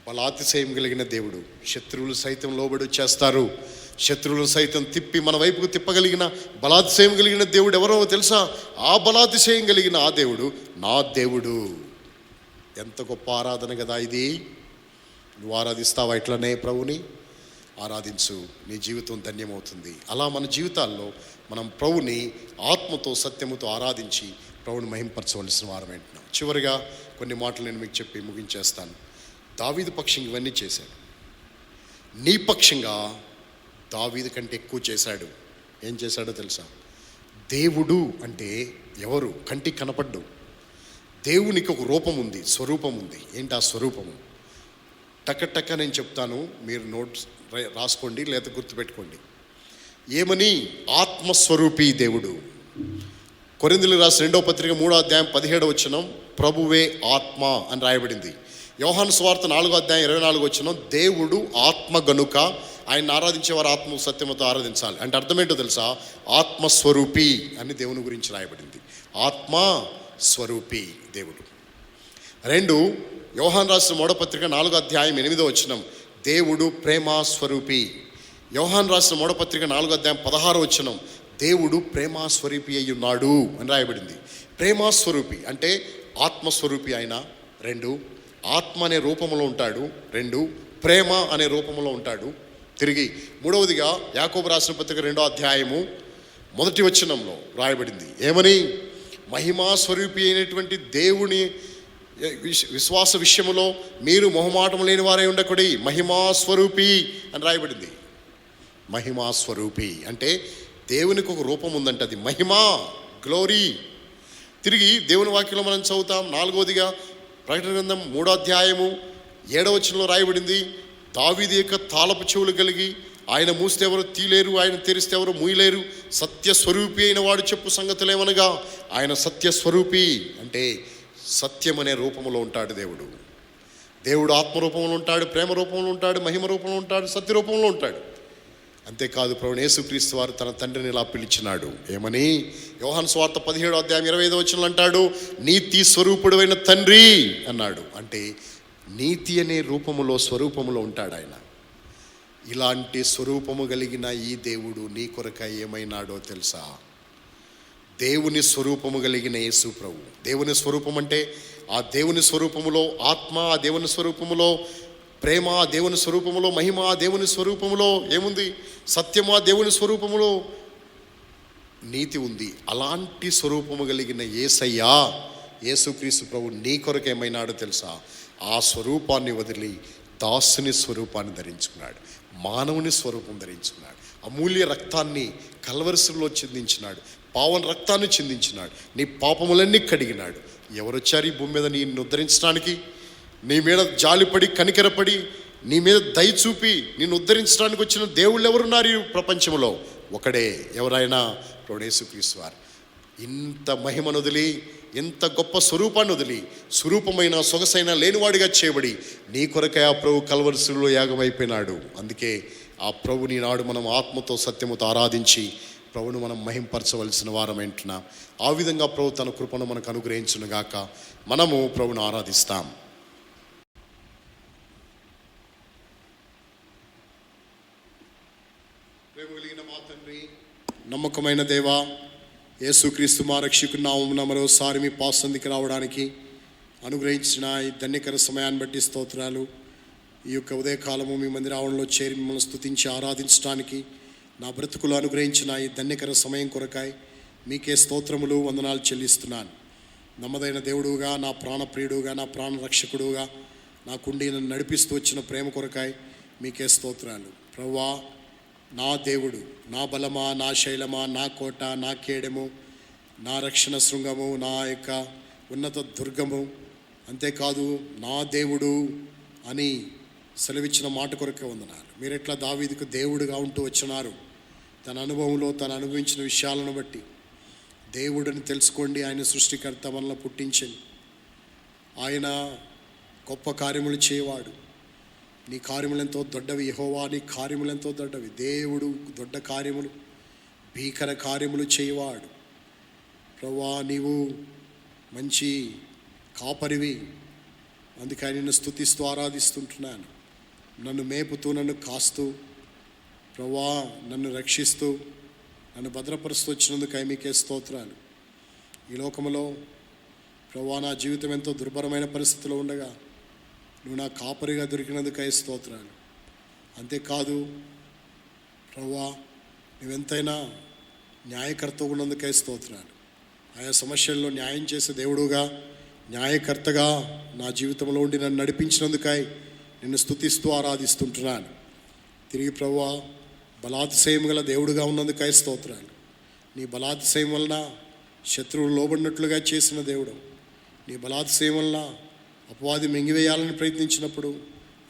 బలాతిశయం కలిగిన దేవుడు. శత్రువులు సైతం లోబడి చేస్తారు. శత్రువులు సైతం తిప్పి మన వైపుకు తిప్పగలిగిన బలాతిశయం కలిగిన దేవుడు ఎవరో తెలుసా? ఆ బలాతిశయం కలిగిన ఆ దేవుడు నా దేవుడు. ఎంత గొప్ప ఆరాధన కదా ఇది! నువ్వు ఆరాధిస్తావా? ఇట్లనే ప్రభుని ఆరాధించు, నీ జీవితం ధన్యమవుతుంది. అలా మన జీవితాల్లో మనం ప్రభుని ఆత్మతో సత్యముతో ఆరాధించి ప్రభుని మహింపరచవలసిన వారం ఏంటున్నాం. చివరిగా కొన్ని మాటలు నేను మీకు చెప్పి ముగించేస్తాను. దావీదు పక్షంగా ఇవన్నీ చేశాడు. నీ పక్షంగా దావీదు కంటే ఎక్కువ చేశాడు. ఏం చేశాడో తెలుసా? దేవుడు అంటే ఎవరు? కంటికి కనపడ్డు. దేవునికి ఒక రూపం ఉంది, స్వరూపం ఉంది. ఏంటి ఆ స్వరూపము? టక్క నేను చెప్తాను, మీరు నోట్స్ రాసుకోండి లేదా గుర్తుపెట్టుకోండి. ఏమని? ఆత్మస్వరూపి దేవుడు. కొరింథీయులకు రాసిన 2వ పత్రిక 3వ అధ్యాయం 17వ వచనం, ప్రభువే ఆత్మ అని రాయబడింది. యోహాను సువార్త 4వ అధ్యాయం 24వ వచనం, దేవుడు ఆత్మ గనుక ఆయన ఆరాధించేవారు ఆత్మ సత్యముతో ఆరాధించాలి. అంటే అర్థమేంటో తెలుసా? ఆత్మస్వరూపి అని దేవుని గురించి రాయబడింది. ఆత్మ స్వరూపి దేవుడు. 2, యోహాను రాసిన 3వ పత్రిక 4వ అధ్యాయం 8వ వచనం, దేవుడు ప్రేమ స్వరూపి. యోహాన్ రాసిన మూడో పత్రిక 4వ అధ్యాయం 16వ వచనం, దేవుడు ప్రేమ స్వరూపి అయి ఉన్నాడు అని రాయబడింది. ప్రేమ స్వరూపి అంటే ఆత్మస్వరూపి ఆయన, 2 ఆత్మ అనే రూపంలో ఉంటాడు, 2 ప్రేమ అనే రూపంలో ఉంటాడు. తిరిగి మూడవదిగా యాకోబు రాసిన పత్రిక 2వ అధ్యాయము 1వ వచనంలో రాయబడింది ఏమని, మహిమా స్వరూపి అయినటువంటి దేవుని విశ్వాస విషయములో మీరు మొహమాటం లేని వారై ఉండకుడి, మహిమా స్వరూపి అని రాయబడింది. మహిమా స్వరూపి అంటే దేవునికి ఒక రూపం ఉందంటే అది మహిమా, గ్లోరీ. తిరిగి దేవుని వాక్యంలో మనం చదువుతాం 4వదిగా ప్రకటన గ్రంథం 3వ అధ్యాయము 7వ వచనంలో రాయబడింది, దావీదు యొక్క తాళపు చెవులు కలిగి ఆయన మూస్తే ఎవరు తీలేరు, ఆయన తెరిస్తే ఎవరు మూయలేరు, సత్యస్వరూపి అయిన వాడు చెప్పు సంగతులేమనగా ఆయన సత్యస్వరూపి అంటే సత్యం అనే రూపంలో ఉంటాడు దేవుడు. దేవుడు ఆత్మరూపంలో ఉంటాడు, ప్రేమ రూపంలో ఉంటాడు, మహిమ రూపంలో ఉంటాడు, సత్య రూపంలో ఉంటాడు. అంతేకాదు ప్రభువు యేసుక్రీస్తు వారు తన తండ్రిని ఇలా పిలిచినాడు ఏమని, యోహాను సువార్త 17వ అధ్యాయం 25వ వచనంలో అంటాడు, నీతి స్వరూపుడైన తండ్రి అన్నాడు. అంటే నీతి అనే రూపములో స్వరూపములో ఉంటాడు ఆయన. ఇలాంటి స్వరూపము కలిగిన ఈ దేవుడు నీ కొరకై ఏమైనాడో తెలుసా? దేవుని స్వరూపము కలిగిన యేసు ప్రభు. దేవుని స్వరూపం అంటే ఆ దేవుని స్వరూపములో ఆత్మ, ఆ దేవుని స్వరూపములో ప్రేమ, ఆ దేవుని స్వరూపములో మహిమ, ఆ దేవుని స్వరూపములో ఏముంది, సత్యము, ఆ దేవుని స్వరూపములో నీతి ఉంది. అలాంటి స్వరూపము కలిగిన యేసయ్యా, యేసుక్రీస్తు ప్రభు నీ కొరకు ఏమైనాడో తెలుసా? ఆ స్వరూపాన్ని వదిలి దాసుని స్వరూపాన్ని ధరించుకున్నాడు, మానవుని స్వరూపం ధరించుకున్నాడు, అమూల్య రక్తాన్ని కల్వరిశిలో చిందించినాడు, పావన రక్తాన్ని చిందించినాడు, నీ పాపములన్నీ కడిగినాడు. ఎవరొచ్చారు ఈ భూమి మీద నిన్ను ఉద్ధరించడానికి? నీ మీద జాలిపడి కనికరపడి నీ మీద దయ చూపి నిన్ను ఉద్ధరించడానికి వచ్చిన దేవుళ్ళు ఎవరున్నారు ఈ ప్రపంచంలో? ఒకడే, ఎవరైనా ప్రభువు యేసుక్రీస్తు వారు. ఇంత మహిమను వదిలి, ఇంత గొప్ప స్వరూపాన్ని వదిలి, స్వరూపమైన సొగసైన లేనివాడిగా చేయబడి నీ కొరకై ఆ ప్రభు కల్వరిశిలో యాగమైపోయినాడు. అందుకే ఆ ప్రభుని నాడు మనం ఆత్మతో సత్యముతో ఆరాధించి ప్రభును మనం మహింపరచవలసిన వారమేంటున్నాం. ఆ విధంగా ప్రభు తన కృపను మనకు అనుగ్రహించునుగాక. మనము ప్రభును ఆరాధిస్తాం. ప్రేమ కలిగిన మా తండ్రి, నమ్మకమైన దేవా, యేసుక్రీస్తు మా రక్షకుని నామమున మరోసారి మీ పాసందికి రావడానికి అనుగ్రహించిన ఈ ధన్యకర సమయాన్ని బట్టి స్తోత్రాలు. ఈ యొక్క ఉదయకాలము మీ మందిరావరణలో చేరి మిమ్మల్ని స్తుతించి ఆరాధించడానికి నా బ్రతుకులు అనుగ్రహించిన ఈ ధన్యకర సమయం కొరకాయి మీకే స్తోత్రములు, వందనాలు చెల్లిస్తున్నాను. నమ్మదైన దేవుడుగా, నా ప్రాణప్రియుడుగా, నా ప్రాణ రక్షకుడుగా నాకుండి నన్ను నడిపిస్తూ వచ్చిన ప్రేమ కొరకాయి మీకే స్తోత్రాలు. ప్రభువా, నా దేవుడు, నా బలమా, నా శైలమా, నా కోట, నా కేడెము, నా రక్షణ శృంగము, నా యొక్క ఉన్నత దుర్గము, అంతేకాదు నా దేవుడు అని సెలవిచ్చిన మాట కొరకే వందనాలు. మీరు ఎట్లా దావీదుకు దేవుడుగా ఉంటూ వచ్చినారు, తన అనుభవంలో తను అనుభవించిన విషయాలను బట్టి దేవుడిని తెలుసుకోండి. ఆయన సృష్టికర్త, మనల్ని పుట్టించండి. ఆయన గొప్ప కార్యములు చేయవాడు. నీ కార్యములెంతో దొడ్డవి యెహోవా, నీ కార్యములెంతో దొడ్డవి. దేవుడు దొడ్డ కార్యములు, భీకర కార్యములు చేయవాడు. ప్రభువా, నీవు మంచి కాపరివి. అందుకని నిన్ను స్తుతిస్తూ ఆరాధిస్తుంటున్నాను. నన్ను మేపుతూ, నన్ను కాస్తూ, ప్రభువా నన్ను రక్షిస్తూ, నన్ను భద్రపరుస్తూ వచ్చినందుకై మీకే స్తోత్రాలు. ఈ లోకంలో ప్రభువా నా జీవితం ఎంతో దుర్భరమైన పరిస్థితిలో ఉండగా నువ్వు నా కాపరిగా దొరికినందుకై స్తోత్రాలు. అంతేకాదు ప్రభువా, నువ్వెంతైనా న్యాయకర్త ఉన్నందుకై స్తోత్రాలు. ఆయా సమస్యల్లో న్యాయం చేసే దేవుడుగా, న్యాయకర్తగా నా జీవితంలో ఉండి నన్ను నడిపించినందుకై నిన్ను స్తుతిస్తూ ఆరాధిస్తుంటున్నాను. తిరిగి ప్రభువా, బలాతిశయం గల దేవుడుగా ఉన్నందుకై స్తోత్రాలు. నీ బలాతిశయం వలన శత్రువులు లోబడినట్లుగా చేసిన దేవుడు. నీ బలాతిశయం వలన అపవాది మింగివేయాలని ప్రయత్నించినప్పుడు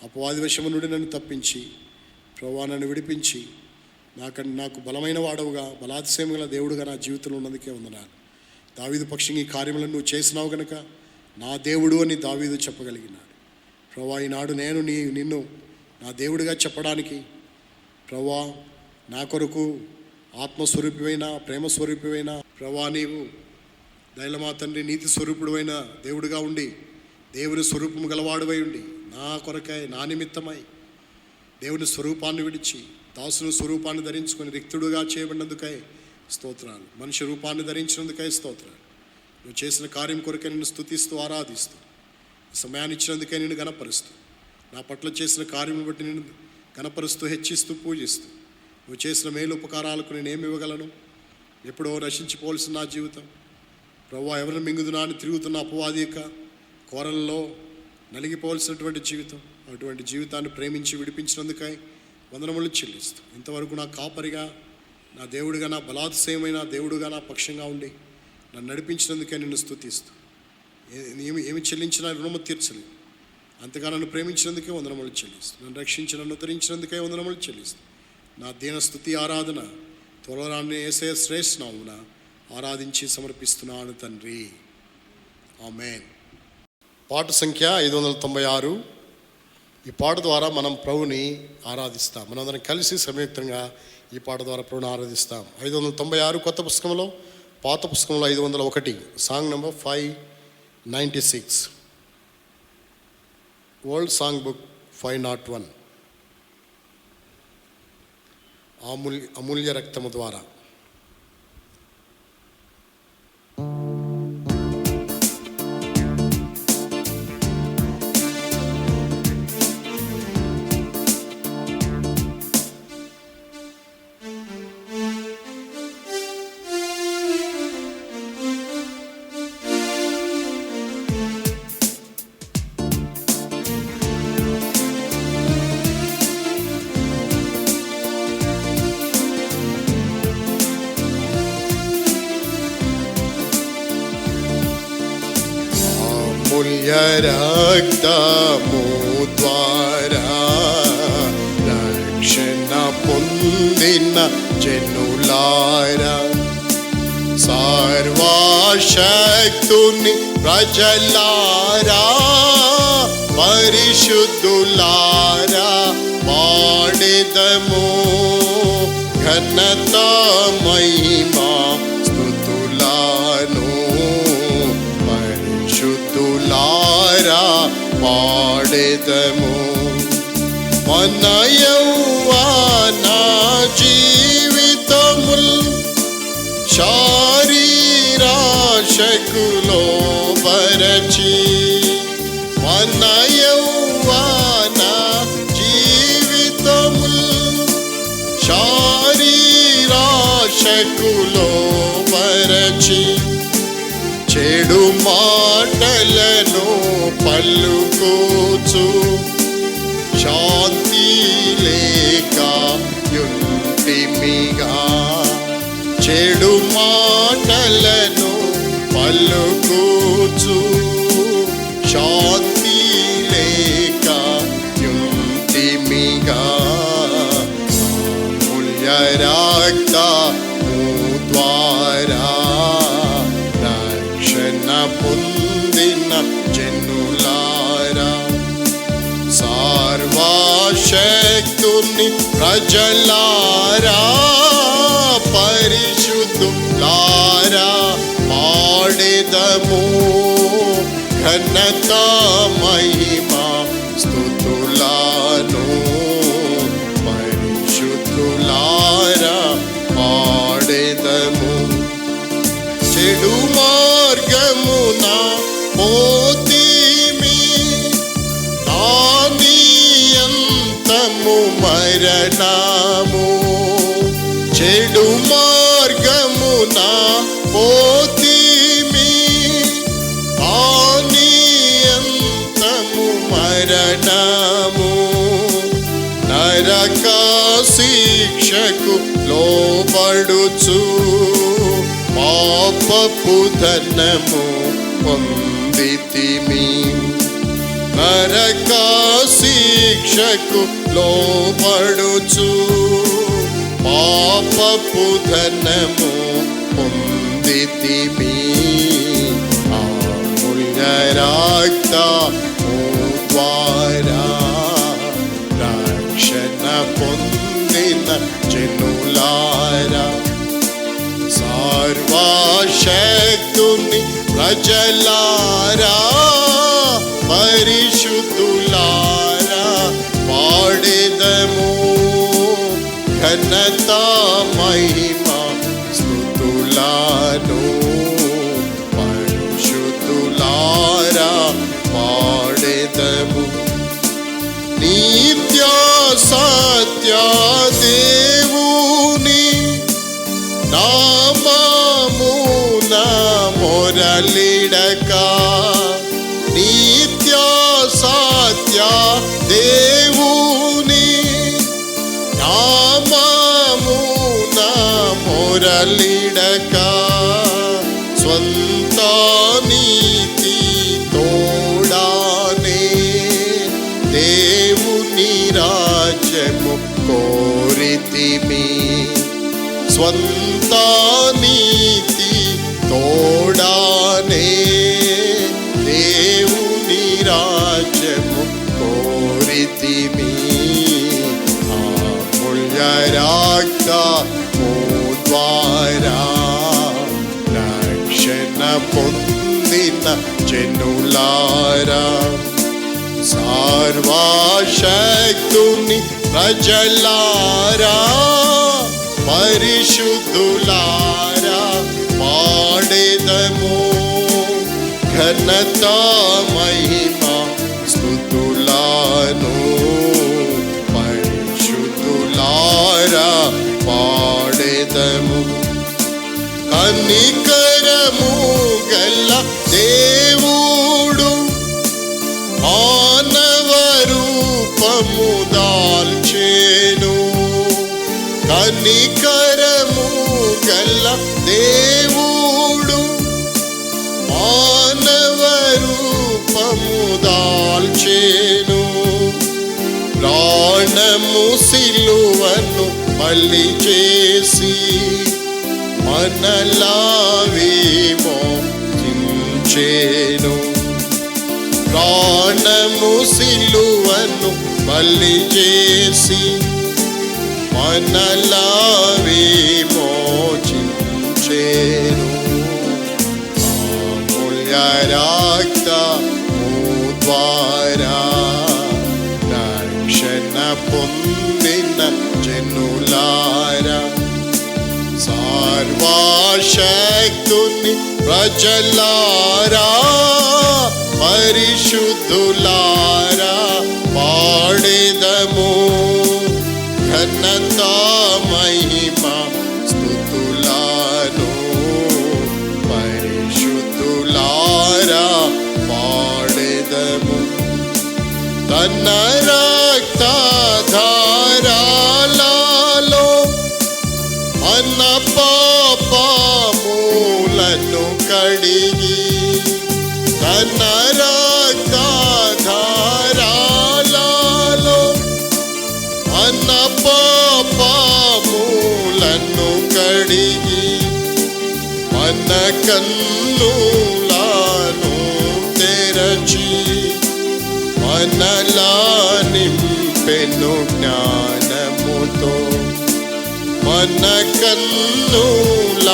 అపవాది వశము నుండి నన్ను తప్పించి ప్రభువా నన్ను విడిపించి నాకు బలమైన వాడవుగా, బలాతిశయం గల దేవుడుగా నా జీవితంలో ఉన్నందుకే వందనాలు. దావీదు పక్షంగా ఈ కార్యములను నువ్వు చేసినావు గనుక నా దేవుడు అని దావీదు చెప్పగలిగినాడు. ప్రభువా, ఈనాడు నేను నిన్ను నా దేవుడిగా చెప్పడానికి ప్రభువా, నా కొరకు ఆత్మస్వరూపివైన, ప్రేమస్వరూపివైన ప్రభువా, నీవు దయలమా తండ్రి నీతి స్వరూపుడువైన దేవుడిగా ఉండి, దేవుని స్వరూపము గలవాడువై ఉండి, నా కొరకై, నా నిమిత్తమై దేవుని స్వరూపాన్ని విడిచి దాసుని స్వరూపాన్ని ధరించుకొని రిక్తుడుగా చేయబడినందుకై స్తోత్రాలు. మనిషి రూపాన్ని ధరించినందుకై స్తోత్రాలు. నువ్వు చేసిన కార్యం కొరకే నిన్ను స్తుతిస్తూ ఆరాధిస్తూ, సమయాన్ని ఇచ్చినందుకే నిన్ను గణపరుస్తూ, నా పట్ల చేసిన కార్యం బట్టి నిన్ను గణపరుస్తూ హెచ్చిస్తూ పూజిస్తూ, నువ్వు చేసిన మేలు ఉపకారాలకు నేను ఏమి ఇవ్వగలను? ఎప్పుడో నశించిపోవలసిన నా జీవితం ప్రభువా, ఎవరిని మింగుదునా అని తిరుగుతున్న అపవాది యొక్క కోరల్లో నలిగిపోవలసినటువంటి జీవితం, అటువంటి జీవితాన్ని ప్రేమించి విడిపించినందుకై వందనములు చెల్లిస్తూ, ఇంతవరకు నా కాపరిగా, నా దేవుడిగా, నా బలాతిశయమైన దేవుడుగా నా పక్షంగా ఉండి నన్ను నడిపించినందుకే నిన్ను స్తుతిస్తూ, ఏమి చెల్లించినా రుణము తీర్చలేదు, అంతగా నన్ను ప్రేమించినందుకే వందనములు చెల్లిస్తూ, నన్ను రక్షించి నన్ను ఉద్ధరించినందుకే వందనములు చెల్లిస్తూ, నా దీన స్తుతి ఆరాధన త్వరరాన్ని యేసయ్య శ్రేష్ఠ నామమున ఆరాధించి సమర్పిస్తున్నాను తండ్రి. ఆమేన్. పాట సంఖ్య 596. ఈ పాట ద్వారా మనం ప్రభుని ఆరాధిస్తాం. మనందరం కలిసి సంయుక్తంగా ఈ పాట ద్వారా ప్రభుని ఆరాధిస్తాం. 596 కొత్త పుస్తకంలో, పాత పుస్తకంలో 501, song number 596, old song book 501. అమూల్య రక్తము ద్వారా. అమూల్య రక్తము ద్వారా రక్షణ పొందిన జనులారా, సర్వశక్తుని ప్రజలారా, పరిశుద్ధులారా, పాడెదము ఘనత మహిమా స్తుతులను, పరిశుద్ధులారా పాడెదము. మన యౌవన జీవితముల్ శారీరాశకు లోబరచి, మన యౌవన జీవితముల్ శారీరాశకు లోబరచి, చెడు మాటలను పలుకోచు శాంతి లేక యుంటిమిగా, చెడు మాటలను పలుకోచు శాంతి లేక యుంటిమిగా, అమూల్య రక్తము ద్వారా రక్షణ పొందిన జనులారా, సర్వశక్తుని ప్రజలారా, పరిశుద్ధులారా, పాడెదము ఘనత మహిమా స్తుతులను, పరిశుద్ధులారా, పాడెదము. చెడు మార్గమున పోతిమి, దాని అంతము మరణము. చెడు మార్గమున పోతిమి, దాని అంతము మరణము. నరక శిక్షకు లోబడుచు పాపపు ధనము పొందితిమి, నరక శిక్షకు లోబడుచు పాపపు ధనము పొందితిమి. అమూల్య రక్తము ద్వారా రక్షణ పొందిన జనులారా, సర్వశక్తుని ప్రజలారా, పరిశుద్ధులారా, పాడెదము ఘనత మహిమ స్తుతులను పరిశుద్ధులారా పాడెదము నిత్య సత్య దేవుని నామమున మొరలిడక నిత్య సత్య దేవుని నామమున మొరలిడక స్వంత నీతి తోడానే దేవుని రాజ్యము కోరితిమి స్వంత నీతి తోడానే దేవుని రాజ్యము కోరితిమి అమూల్య రక్తము ద్వారా రక్షణ పొందిన జనులారా సర్వశక్తుని ప్రజలారా పరిశుద్ధులారా పాడెదము ఘనత మహిమ స్తుతులను పరిశుద్ధులారా పాడెదము కనికరము గల దేవుడు మానవ రూపము దాల్చేను కనికరము గల దేవుడు మానవ రూపము దాల్చేను ప్రాణము సిలువను బలి చేసి మనలా విమోచించెను ప్రాణము సిలువను బలి చేసి మనలా విమోచించెను అమూల్య రక్తము ద్వారా రక్షణ పొందిన జనులారా సర్వశక్తుని ప్రజలారా పరిశుద్ధులారా పాడెదము ఘనత మహిమ స్తుతులను పరిశుద్ధులారా పాడెదము తన రక్తధారాలలో మన పాపములను కడిగి తన రక్తధారాలలో మన పాపములను కడిగి మన కన్నులను తెరచి మనలా నింపెను జ్ఞానముతో మన కన్నులను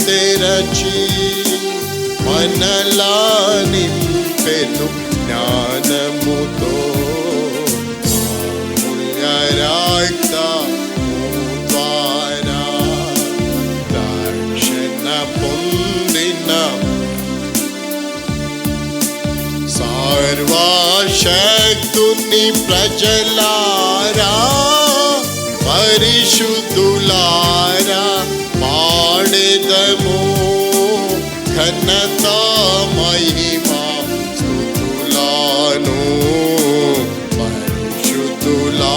తెరచి మనలా నింపెను జ్ఞానముతో అమూల్య రక్తము ద్వారా రక్షణ పొందిన సర్వశక్తుని ప్రజలారా పరిశుద్ధులారా పాడెదము ఘనత మహిమ స్తుతులను పరిశుద్ధులారా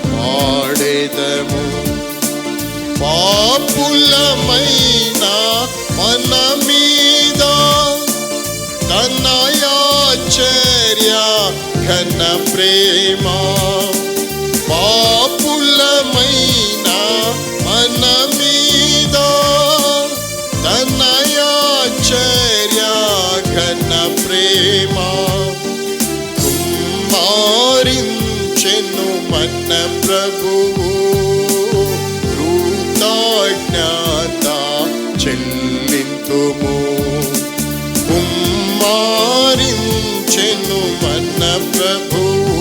పాడెదము పాపులమైన మన మీద తన ఆశ్చర్య ఘన ప్రేమ పాపులమైన మన మీద తన ఆశ్చర్య ఘన ప్రేమ కుమారించెను మన ప్రభువు కృతజ్ఞత చెల్లింతుము కుమారించెను మన ప్రభువు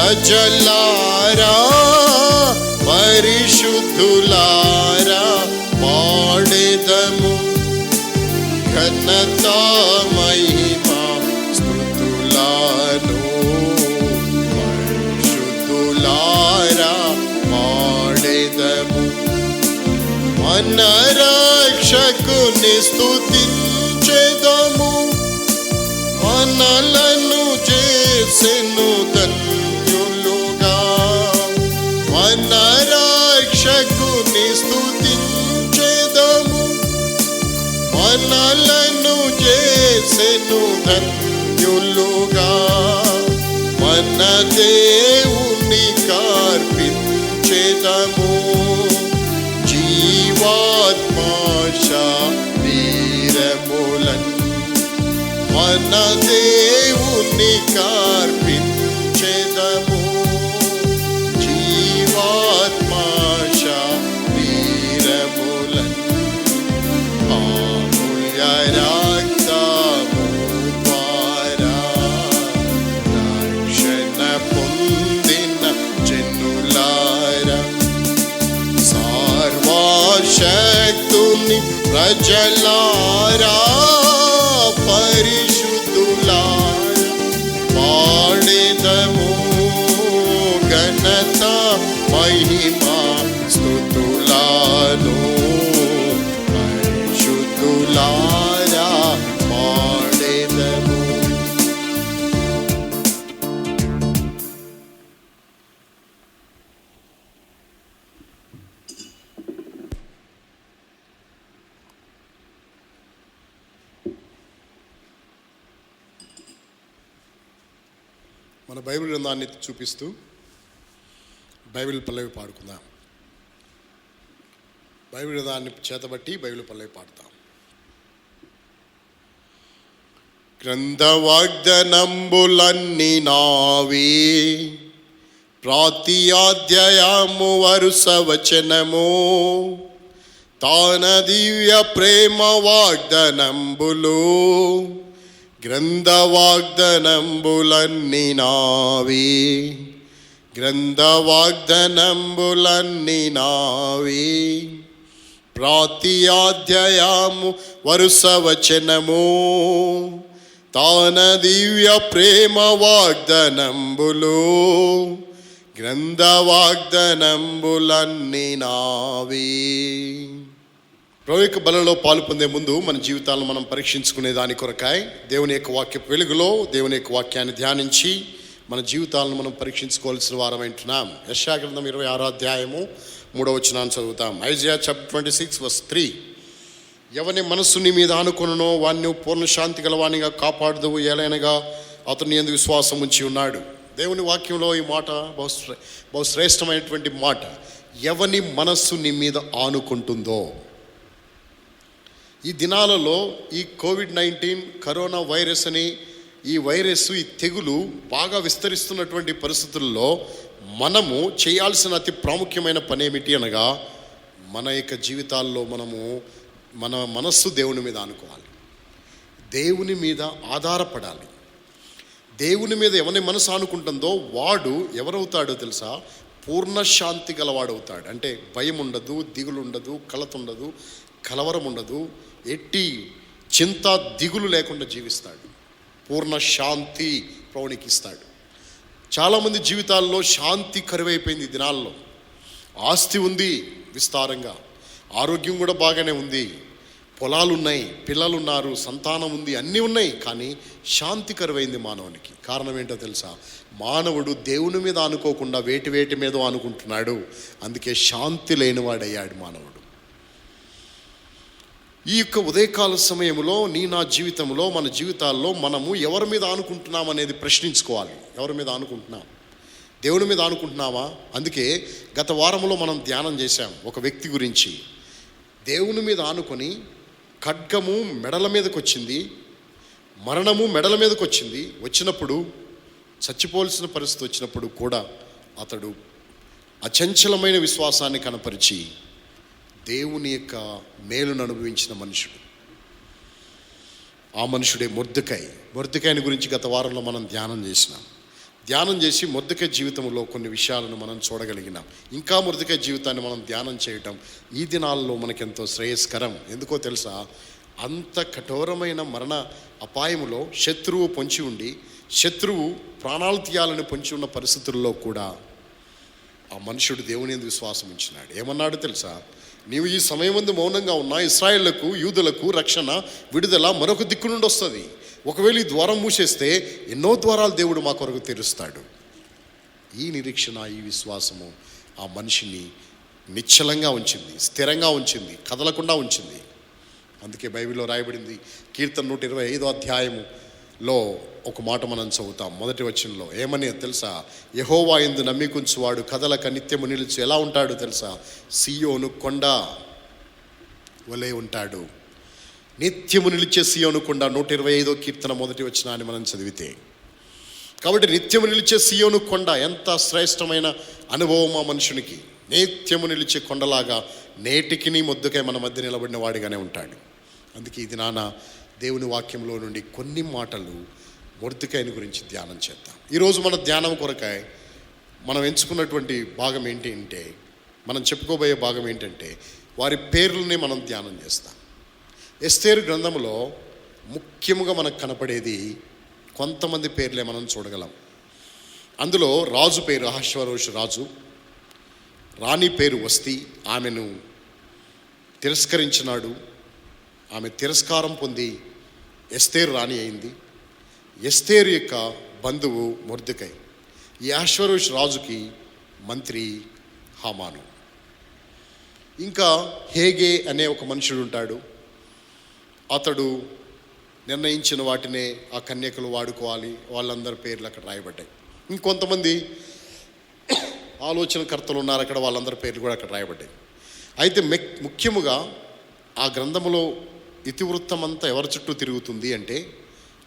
ప్రజలారా పరిశుద్ధులారా పాడెదము ఘనత మహిమా స్తుతులను. పరిశుద్ధులారా పాడెదము మన రక్షకుని స్తుతించెదము. మనలను చేసెను ధన్యులుగా. మన రక్షకుని స్తుతించెదము. మనలను చేసెను ధన్యులుగా. మన దేవుని కార్పించెదము. జీవాత్మా శరీరములను మన దేవుని కార్పించెదము. జీవాత్మా శరీరములను అమూల్య రక్తము ద్వారా రక్షణ పొందిన జనులారా, సర్వశక్తుని ప్రజలారా పరిశుద్ధులారా పాడెదము ఘనత మహిమా స్తుతులను. పరిశుద్ధులారా పాడెదము. మన బైబిల్ గ్రంథాన్ని చూపిస్తూ బైబిల్ పల్లవి పాడుకుందాం. బైబిల్ గ్రంథాన్ని చేతబట్టి బైబిల్ పల్లవి పాడతాం. గ్రంథ వాగ్దానంబులన్నీ నావి, ప్రతి అధ్యాయము వరుస వచనము. తాన దివ్య ప్రేమ వాగ్దానంబులు గ్రంథ వాగ్దానంబులన్నీ నావి. గ్రంథ వాగ్దానంబులన్నీ నావి, ప్రతి అధ్యాయము వరుస వచనము. తాన దివ్య ప్రేమ వాగ్దానంబులు గ్రంథ వాగ్దానంబులన్నీ నావి. ప్రభు యొక్క బలలో పాలు పొందే ముందు మన జీవితాలను మనం పరీక్షించుకునే దాని కొరకాయ దేవుని యొక్క వాక్య వెలుగులో దేవుని యొక్క వాక్యాన్ని ధ్యానించి మన జీవితాలను మనం పరీక్షించుకోవాల్సిన వారం వింటున్నాం. యెషయా గ్రంథం 26వ అధ్యాయము 3వ వచనాన్ని చదువుతాం. Isaiah chapter 26:3. ఎవని మనస్సు నీ మీద ఆనుకొనునో వాణ్ణి పూర్ణ శాంతి గలవానిగా కాపాడుదువు, ఏలైనగా అతని యందు విశ్వాసం ఉంచి ఉన్నాడు. దేవుని వాక్యంలో ఈ మాట బహుశ్రేష్టమైనటువంటి మాట. ఎవని మనస్సు నీ మీద ఆనుకుంటుందో. ఈ దినాలలో ఈ కోవిడ్-19 కరోనా వైరస్ అని ఈ వైరస్ ఈ తెగులు బాగా విస్తరిస్తున్నటువంటి పరిస్థితుల్లో మనము చేయాల్సిన అతి ప్రాముఖ్యమైన పని ఏమిటి అనగా మన యొక్క జీవితాల్లో మన మనస్సు దేవుని మీద ఆనుకోవాలి. దేవుని మీద ఆధారపడాలి. దేవుని మీద ఎవరి మనసు ఆనుకుంటుందో వాడు ఎవరవుతాడో తెలుసా? పూర్ణ శాంతి గలవాడవుతాడు. అంటే భయం ఉండదు, దిగులు ఉండదు, కలత ఉండదు, కలవరం ఉండదు, ఎట్టి చింత దిగులు లేకుండా జీవిస్తాడు. పూర్ణ శాంతి ప్రభునికి ఇస్తాడు. చాలామంది జీవితాల్లో శాంతి కరువైపోయింది. దినాల్లో ఆస్తి ఉంది విస్తారంగా, ఆరోగ్యం కూడా బాగానే ఉంది, పొలాలు ఉన్నాయి, పిల్లలు ఉన్నారు, సంతానం ఉంది, అన్నీ ఉన్నాయి, కానీ శాంతి కరువైంది మానవునికి. కారణం ఏంటో తెలుసా? మానవుడు దేవుని మీద ఆనుకోకుండా వేటి మీద ఆనుకుంటున్నాడు. అందుకే శాంతి లేనివాడయ్యాడు మానవుడు. ఈ యొక్క ఉదయకాల సమయంలో నా జీవితంలో మన జీవితాల్లో మనము ఎవరి మీద ఆనుకుంటున్నాం అనేది ప్రశ్నించుకోవాలి. ఎవరి మీద ఆనుకుంటున్నాం? దేవుని మీద ఆనుకుంటున్నావా? అందుకే గత వారంలో మనం ధ్యానం చేశాం ఒక వ్యక్తి గురించి. దేవుని మీద ఆనుకొని ఖడ్గము మెడల మీదకి వచ్చింది, మరణము మెడల మీదకి వచ్చినప్పుడు చచ్చిపోవలసిన పరిస్థితి వచ్చినప్పుడు కూడా అతడు అచంచలమైన విశ్వాసాన్ని కనపరిచి దేవుని యొక్క మేలును అనుభవించిన మనుషుడు. ఆ మనుషుడే మొర్దెకాయి. మొర్దెకాయిని గురించి గత వారంలో మనం ధ్యానం చేసినాం. ధ్యానం చేసి మొర్దెకై జీవితంలో కొన్ని విషయాలను మనం చూడగలిగినాం. ఇంకా మొర్దెకై జీవితాన్ని మనం ధ్యానం చేయటం ఈ దినాల్లో మనకెంతో శ్రేయస్కరం. ఎందుకో తెలుసా, అంత కఠోరమైన మరణ అపాయములో శత్రువు పొంచి ఉండి, శత్రువు ప్రాణాలు తీయాలని పొంచి ఉన్న పరిస్థితుల్లో కూడా ఆ మనుషుడు దేవుని యందు విశ్వాసం ఉంచినాడు. ఏమన్నాడు తెలుసా, నీవు ఈ సమయమందు మౌనంగా ఉన్నా ఇశ్రాయేళ్లకు, యూదులకు రక్షణ, విడుదల మరొక దిక్కు నుండి వస్తుంది. ఒకవేళ ఈ ద్వారం మూసేస్తే ఎన్నో ద్వారాలు దేవుడు మా కొరకు తెరుస్తాడు. ఈ నిరీక్షణ, ఈ విశ్వాసము ఆ మనిషిని నిశ్చలంగా ఉంచింది, స్థిరంగా ఉంచింది, కదలకుండా ఉంచింది. అందుకే బైబిల్లో రాయబడింది, కీర్తన 125వ అధ్యాయములో ఒక మాట మనం చదువుతాం. మొదటి వచనంలో ఏమని తెలుసా, యెహోవా యందు నమ్మికుంచువాడు కదలక నిత్యము నిలిచి ఎలా ఉంటాడు తెలుసా, సియోను కొండ వలె ఉంటాడు. నిత్యము నిలిచే సియోను కొండ 125వ కీర్తన మొదటి వచనాన్ని మనం చదివితే. కాబట్టి నిత్యము నిలిచే సియోను కొండ ఎంత శ్రేష్టమైన అనుభవం ఆ మనుషునికి. నిత్యము నిలిచే కొండలాగా నేటికి నీ మొద్దుకై మన మధ్య నిలబడిన వాడిగానే ఉంటాడు. అందుకే ఇది నాన్న దేవుని వాక్యంలో నుండి కొన్ని మాటలు మొర్దెకైని గురించి ధ్యానం చేద్దాం. ఈరోజు మన ధ్యానం కొరకై మనం ఎంచుకున్నటువంటి భాగం ఏంటి అంటే, మనం చెప్పుకోబోయే భాగం ఏంటంటే, వారి పేర్లని మనం ధ్యానం చేస్తాం. ఎస్తేరు గ్రంథంలో ముఖ్యముగా మనకు కనపడేది కొంతమంది పేర్లే మనం చూడగలం. అందులో రాజు పేరు అహష్వేరోషు రాజు, రాణి పేరు వస్తి. ఆమెను తిరస్కరించినాడు. ఆమె తిరస్కారం పొంది ఎస్తేరు రాణి అయింది. ఎస్తేరు యొక్క బంధువు మొర్దెకై. ఈ అహష్వేరోషు రాజుకి మంత్రి హామాను. ఇంకా హేగే అనే ఒక మనుషుడు ఉంటాడు. అతడు నిర్ణయించిన వాటినే ఆ కన్యకలు వాడుకోవాలి. వాళ్ళందరి పేర్లు అక్కడ రాయబడ్డాయి. ఇంకొంతమంది ఆలోచనకర్తలు ఉన్నారు అక్కడ, వాళ్ళందరి పేర్లు కూడా అక్కడ రాయబడ్డాయి. అయితే ముఖ్యముగా ఆ గ్రంథములో ఇతివృత్తం అంతా ఎవరి చుట్టూ తిరుగుతుంది అంటే,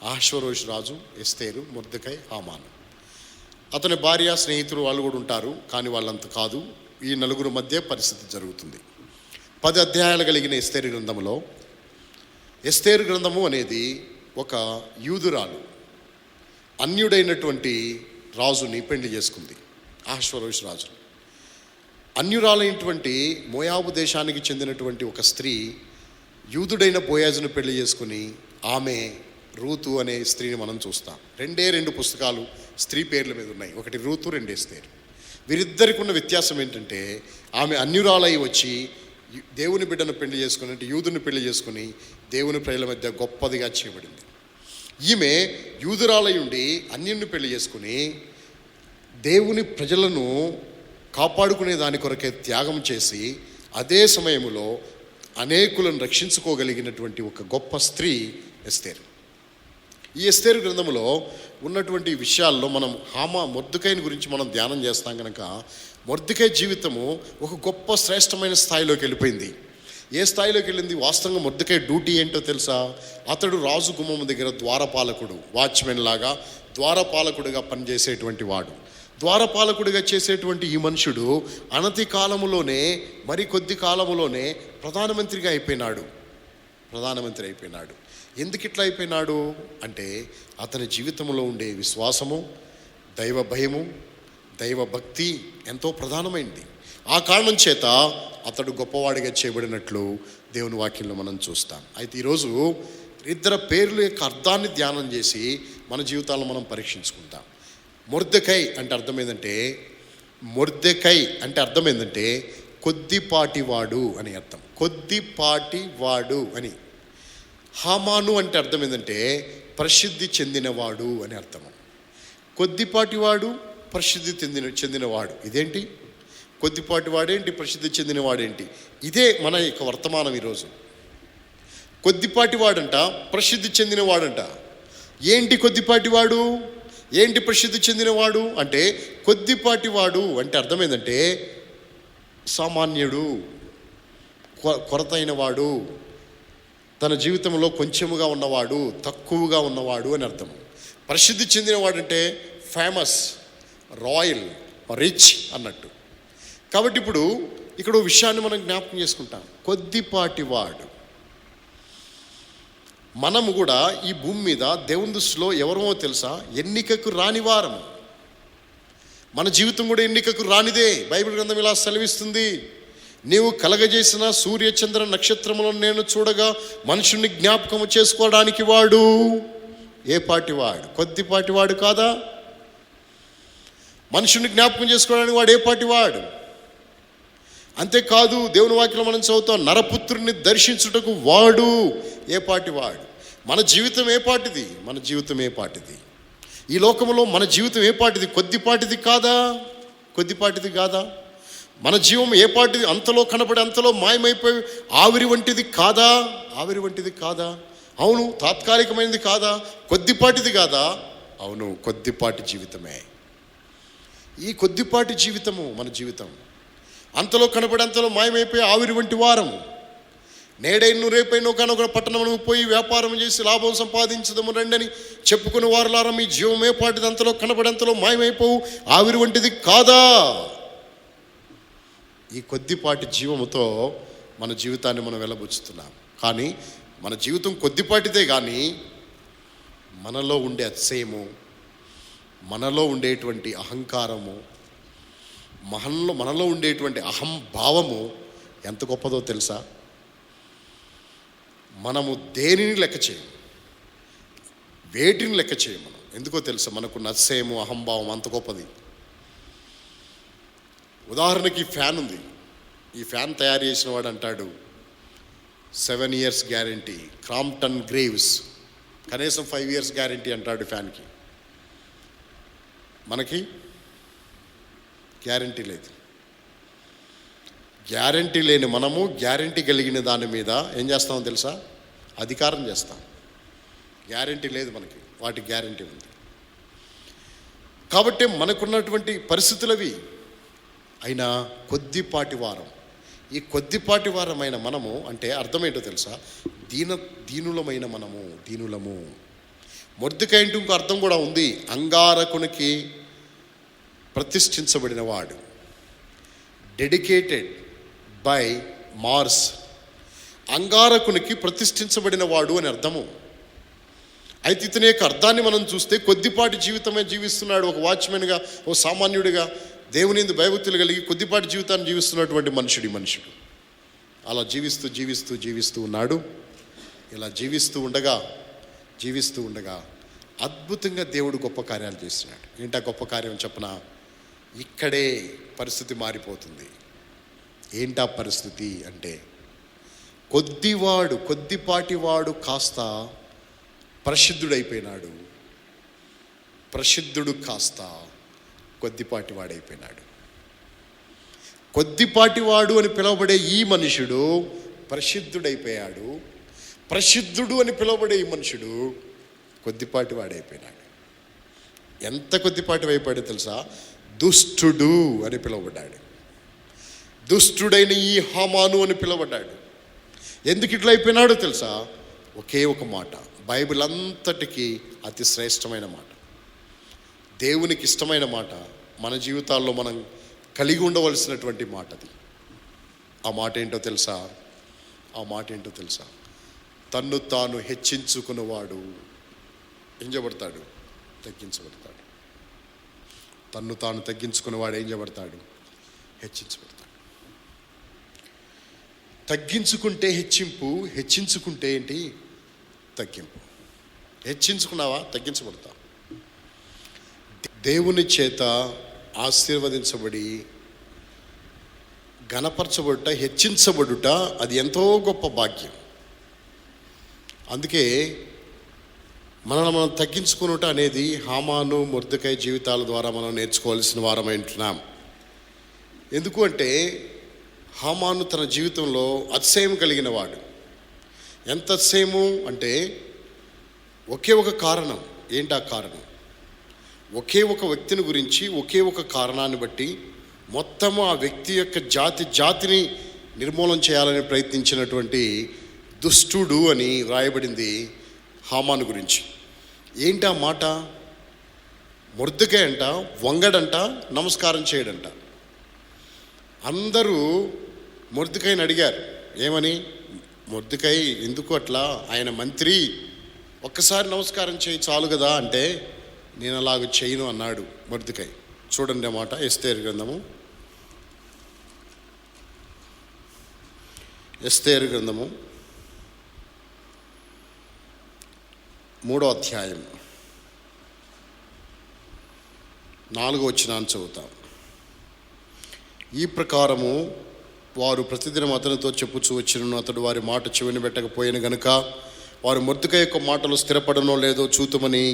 అహష్వేరోషు రాజు, ఎస్తేరు, మొర్దెకై, హామాను. అతని భార్య, స్నేహితులు వాళ్ళు కూడా ఉంటారు, కానీ వాళ్ళంత కాదు. ఈ నలుగురు మధ్య పరిస్థితి జరుగుతుంది. 10 అధ్యాయాలు కలిగిన ఎస్తేరు గ్రంథములో, ఎస్తేరు గ్రంథము అనేది ఒక యూదురాలు అన్యుడైనటువంటి రాజుని పెళ్లి చేసుకుంది. అహష్వేరోషు రాజు అన్యురాలైనటువంటి మోయాబు దేశానికి చెందినటువంటి ఒక స్త్రీ యూదుడైన బోయాజును పెళ్లి చేసుకుని, ఆమె రూతు అనే స్త్రీని మనం చూస్తాం. 2 పుస్తకాలు స్త్రీ పేర్ల మీద ఉన్నాయి. ఒకటి రూతు, 2 ఎస్తేరు. వీరిద్దరికి ఉన్న వ్యత్యాసం ఏంటంటే, ఆమె అన్యురాలై వచ్చి దేవుని బిడ్డను పెళ్లి చేసుకుని, అంటే యూదుని పెళ్లి చేసుకుని దేవుని ప్రజల మధ్య గొప్పదిగా చేయబడింది. ఈమె యూదురాలై ఉండి అన్యుని పెళ్లి చేసుకుని దేవుని ప్రజలను కాపాడుకునే దాని కొరకే త్యాగం చేసి, అదే సమయంలో అనేకులను రక్షించుకోగలిగినటువంటి ఒక గొప్ప స్త్రీ ఎస్తేరు. ఈ ఎస్తేరు గ్రంథంలో ఉన్నటువంటి విషయాల్లో మనం మొర్దెకైని గురించి మనం ధ్యానం చేస్తాం కనుక, మొర్దెకై జీవితము ఒక గొప్ప శ్రేష్టమైన స్థాయిలోకి వెళ్ళిపోయింది. ఏ స్థాయిలోకి వెళ్ళింది? వాస్తవంగా మొర్దెకై డ్యూటీ ఏంటో తెలుసా? అతడు రాజు గుమ్మం దగ్గర ద్వారపాలకుడు, వాచ్మెన్ లాగా ద్వారపాలకుడిగా పనిచేసేటువంటి వాడు. ద్వారపాలకుడిగా చేసేటువంటి ఈ మనుషుడు అనతి కాలములోనే, మరి కొద్ది కాలములోనే ప్రధానమంత్రి అయిపోయినాడు. ఎందుకు ఇట్లా అయిపోయినాడు అంటే, అతని జీవితంలో ఉండే విశ్వాసము, దైవ భయము, దైవ భక్తి ఎంతో ప్రధానమైంది. ఆ కారణం చేత అతడు గొప్పవాడిగా చేయబడినట్లు దేవుని వాక్యంలో మనం చూస్తాం. అయితే ఈరోజు 2 పేర్ల యొక్క అర్థాన్ని ధ్యానం చేసి మన జీవితాలను మనం పరీక్షించుకుంటాం. మొర్దెకై అంటే అర్థం ఏంటంటే కొద్దిపాటివాడు అని అర్థం. కొద్దిపాటివాడు అని. హామాను అంటే అర్థం ఏంటంటే ప్రసిద్ధి చెందినవాడు అని అర్థము. కొద్దిపాటివాడు, ప్రసిద్ధి చెందినవాడు. ఇదేంటి? కొద్దిపాటివాడేంటి, ప్రసిద్ధి చెందినవాడేంటి? ఇదే మన యొక్క వర్తమానం ఈరోజు. కొద్దిపాటివాడంట, ప్రసిద్ధి చెందినవాడంట. ఏంటి కొద్దిపాటివాడు, ఏంటి ప్రసిద్ధి చెందినవాడు అంటే, కొద్దిపాటివాడు అంటే అర్థం ఏంటంటే సామాన్యుడు, కొరతైన వాడు, తన జీవితంలో కొంచెముగా ఉన్నవాడు, తక్కువగా ఉన్నవాడు అని అర్థం. ప్రసిద్ధి చెందినవాడంటే ఫేమస్, రాయల్, రిచ్ అన్నట్టు. కాబట్టి ఇప్పుడు ఇక్కడ విషయాన్ని మనం జ్ఞాపకం చేసుకుంటాం. కొద్దిపాటివాడు. మనము కూడా ఈ భూమి మీద దేవుని దృష్టిలో ఎవరమో తెలుసా? ఎన్నికకు రాని వారము. మన జీవితం కూడా ఎన్నికకు రానిదే. బైబిల్ గ్రంథం ఇలా సెలవిస్తుంది, నీవు కలగజేసిన సూర్యచంద్ర నక్షత్రములను నేను చూడగా మనుషుని జ్ఞాపకము చేసుకోవడానికి వాడు ఏ పాటివాడు? కొద్దిపాటివాడు కాదా? మనుషుని జ్ఞాపకం చేసుకోవడానికి వాడు ఏ పాటివాడు? అంతేకాదు, దేవుని వాక్యం మనం చదువుతాం, నరపుత్రుని దర్శించుటకు వాడు ఏ పాటివాడు? మన జీవితం ఏ పాటిది? మన జీవితం ఏ పాటిది? ఈ లోకంలో మన జీవితం ఏ పాటిది? కొద్దిపాటిది కాదా? కొద్దిపాటిది కాదా? మన జీవం ఏ పాటిది? అంతలో కనబడి అంతలో మాయమైపోయి ఆవిరి వంటిది కాదా? ఆవిరి వంటిది కాదా? అవును. తాత్కాలికమైనది కాదా? కొద్దిపాటిది కాదా? అవును, కొద్దిపాటి జీవితమే. ఈ కొద్దిపాటి జీవితము మన జీవితం. అంతలో కనబడి అంతలో మాయమైపోయి ఆవిరి వంటి వారం. నేడైను రేపైనో కనుక పట్టణము పోయి వ్యాపారం చేసి లాభం సంపాదించదము రండి అని చెప్పుకుని వారులారా, మీ జీవం ఏ పాటిది? అంతలో కనబడి అంతలో మాయమైపోవు ఆవిరి వంటిది కాదా? ఈ కొద్దిపాటి జీవముతో మన జీవితాన్ని మనం వెళ్ళబుచ్చుతున్నాం. కానీ మన జీవితం కొద్దిపాటిదే, కానీ మనలో ఉండే అతిశయము, మనలో ఉండేటువంటి అహంకారము, మనలో ఉండేటువంటి అహంభావము ఎంత గొప్పదో తెలుసా? మనము దేనిని లెక్క చేయము, వేటిని లెక్క చేయము. మనం ఎందుకో తెలుసా? మనకున్న అతిశయము, అహంభావం అంత గొప్పది. ఉదాహరణకి ఫ్యాన్ ఉంది. ఈ ఫ్యాన్ తయారు చేసిన వాడు అంటాడు 7 years గ్యారంటీ, క్రాంప్టన్ గ్రేవ్స్ కనీసం 5 years గ్యారంటీ అంటాడు ఫ్యాన్కి. మనకి గ్యారంటీ లేదు. గ్యారంటీ లేని మనము గ్యారంటీ కలిగిన దాని మీద ఏం చేస్తామో తెలుసా? అధికారం చేస్తాం. గ్యారంటీ లేదు మనకి, వాటి గ్యారంటీ ఉంది. కాబట్టి మనకున్నటువంటి పరిస్థితులవి. అయినా కొద్దిపాటి వారం. ఈ కొద్దిపాటి వారమైన మనము అంటే అర్థమేంటో తెలుసా? దీనులమైన మనము, దీనులము. మొర్దెకై అంటే ఇంకో అర్థం కూడా ఉంది. అంగారకునికి ప్రతిష్ఠించబడిన వాడు, డెడికేటెడ్ బై మార్స్. అంగారకునికి ప్రతిష్ఠించబడిన వాడు అని అర్థము. అయితే ఇతని యొక్క అర్థాన్ని మనం చూస్తే కొద్దిపాటి జీవితమే జీవిస్తున్నాడు. ఒక వాచ్మెన్గా, ఓ సామాన్యుడిగా, దేవుని యందు భయభక్తులు కలిగి కొద్దిపాటి జీవితాన్ని జీవిస్తున్నటువంటి మనుషుడు అలా జీవిస్తూ ఉన్నాడు. ఇలా జీవిస్తూ ఉండగా అద్భుతంగా దేవుడు గొప్ప కార్యాలు చేస్తున్నాడు. ఏంటా గొప్ప కార్యం చెప్పనా? ఇక్కడే పరిస్థితి మారిపోతుంది. ఏంటా పరిస్థితి అంటే, కొద్దిపాటివాడు కాస్త ప్రసిద్ధుడైపోయినాడు. ప్రసిద్ధుడు కాస్త కొద్దిపాటివాడైపోయినాడు. కొద్దిపాటివాడు అని పిలువబడే ఈ మనుషుడు ప్రసిద్ధుడైపోయాడు. ప్రసిద్ధుడు అని పిలువబడే ఈ మనుషుడు కొద్దిపాటివాడైపోయినాడు. ఎంత కొద్దిపాటి అయిపోయాడో తెలుసా? దుష్టుడు అని పిలువబడ్డాడు. దుష్టుడైన ఈ హామాను అని పిలువబడ్డాడు. ఎందుకు ఇట్లా అయిపోయినాడో తెలుసా? ఒకే ఒక మాట, బైబిల్ అంతటికీ అతి శ్రేష్టమైన మాట, దేవునికి ఇష్టమైన మాట, మన జీవితాల్లో మనం కలిగి ఉండవలసినటువంటి మాట అది. ఆ మాట ఏంటో తెలుసా? తన్ను తాను హెచ్చించుకున్నవాడు ఏం చేయబడతాడు? తగ్గించబడతాడు. తన్ను తాను తగ్గించుకున్నవాడు ఏం చేయబడతాడు? హెచ్చించబడతాడు. తగ్గించుకుంటే హెచ్చింపు, హెచ్చించుకుంటే ఏంటి? తగ్గింపు. హెచ్చించుకున్నావా? తగ్గించబడతావు. దేవుని చేత ఆశీర్వదించబడి ఘనపరచబడుట, హెచ్చించబడుట అది ఎంతో గొప్ప భాగ్యం. అందుకే మనల్ని మనం తగ్గించుకునుట అనేది హామాను, మొర్దెకై జీవితాల ద్వారా మనం నేర్చుకోవాల్సిన వారమై ఉంటున్నాం. ఎందుకు అంటే హామాను తన జీవితంలో అతిశయం కలిగిన వాడు. ఎంత అతిశయము అంటే ఒకే ఒక కారణం. ఏంటి ఆ కారణం? ఒకే ఒక వ్యక్తిని గురించి, ఒకే ఒక కారణాన్ని బట్టి మొత్తము ఆ వ్యక్తి యొక్క జాతిని నిర్మూలన చేయాలని ప్రయత్నించినటువంటి దుష్టుడు అని రాయబడింది హామాను గురించి. ఏంటి ఆ మాట? మొర్దెకై అంట వంగడంట, నమస్కారం చేయడంట. అందరూ మొర్దెకైని అడిగారు, ఏమని? మొర్దెకై ఎందుకు అట్లా, ఆయన మంత్రి, ఒక్కసారి నమస్కారం చేయి చాలు కదా అంటే, నేను అలాగ చేయను అన్నాడు మొర్దెకై. చూడండి అన్నమాట. ఎస్తేరు గ్రంథము 3వ అధ్యాయం 4వ వచనాన్ని చదువుతాం. ఈ ప్రకారము వారు ప్రతిదినం అతనితో చెప్పుచూ వచ్చినను అతడు వారి మాట చెవిని పెట్టకపోయిన గనుక వారు మొర్దెకై యొక్క మాటలు స్థిరపడనో లేదో చూతుమని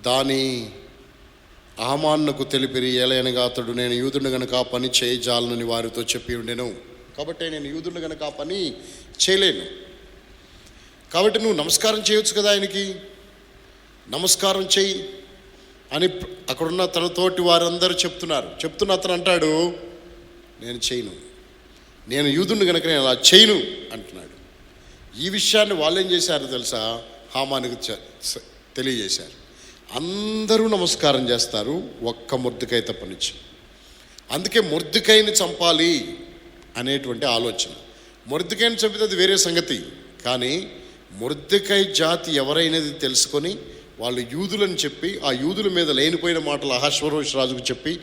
దాని హామానుకు తెలిపిరి. ఏలయనగా అతడు, నేను యూదుని గనుక ఆ పని చేయజాలనని వారితో చెప్పి ఉండెను. కాబట్టి నేను యూదుని గనుక ఆ పని చేయలేను. కాబట్టి నువ్వు నమస్కారం చేయొచ్చు కదా, ఆయనకి నమస్కారం చెయ్యి అని అక్కడున్న తనతోటి వారందరూ చెప్తున్న అతను అంటాడు, నేను చేయను, నేను యూదుని కనుక నేను అలా చేయను అంటున్నాడు. ఈ విషయాన్ని వాళ్ళు ఏం చేశారు తెలుసా? హామానుకు తెలియజేశారు. అందరూ నమస్కారం చేస్తారు, ఒక్క మొర్దెకై తప్పనిచ్చి. అందుకే మొర్దెకైని చంపాలి అనేటువంటి ఆలోచన. మొర్దెకైని చంపితే అది వేరే సంగతి, కానీ మొర్దెకై జాతి ఎవరైనది తెలుసుకొని వాళ్ళు యూదులని చెప్పి ఆ యూదుల మీద లేనిపోయిన మాటలు అహష్వేరోషు రాజుకు చెప్పి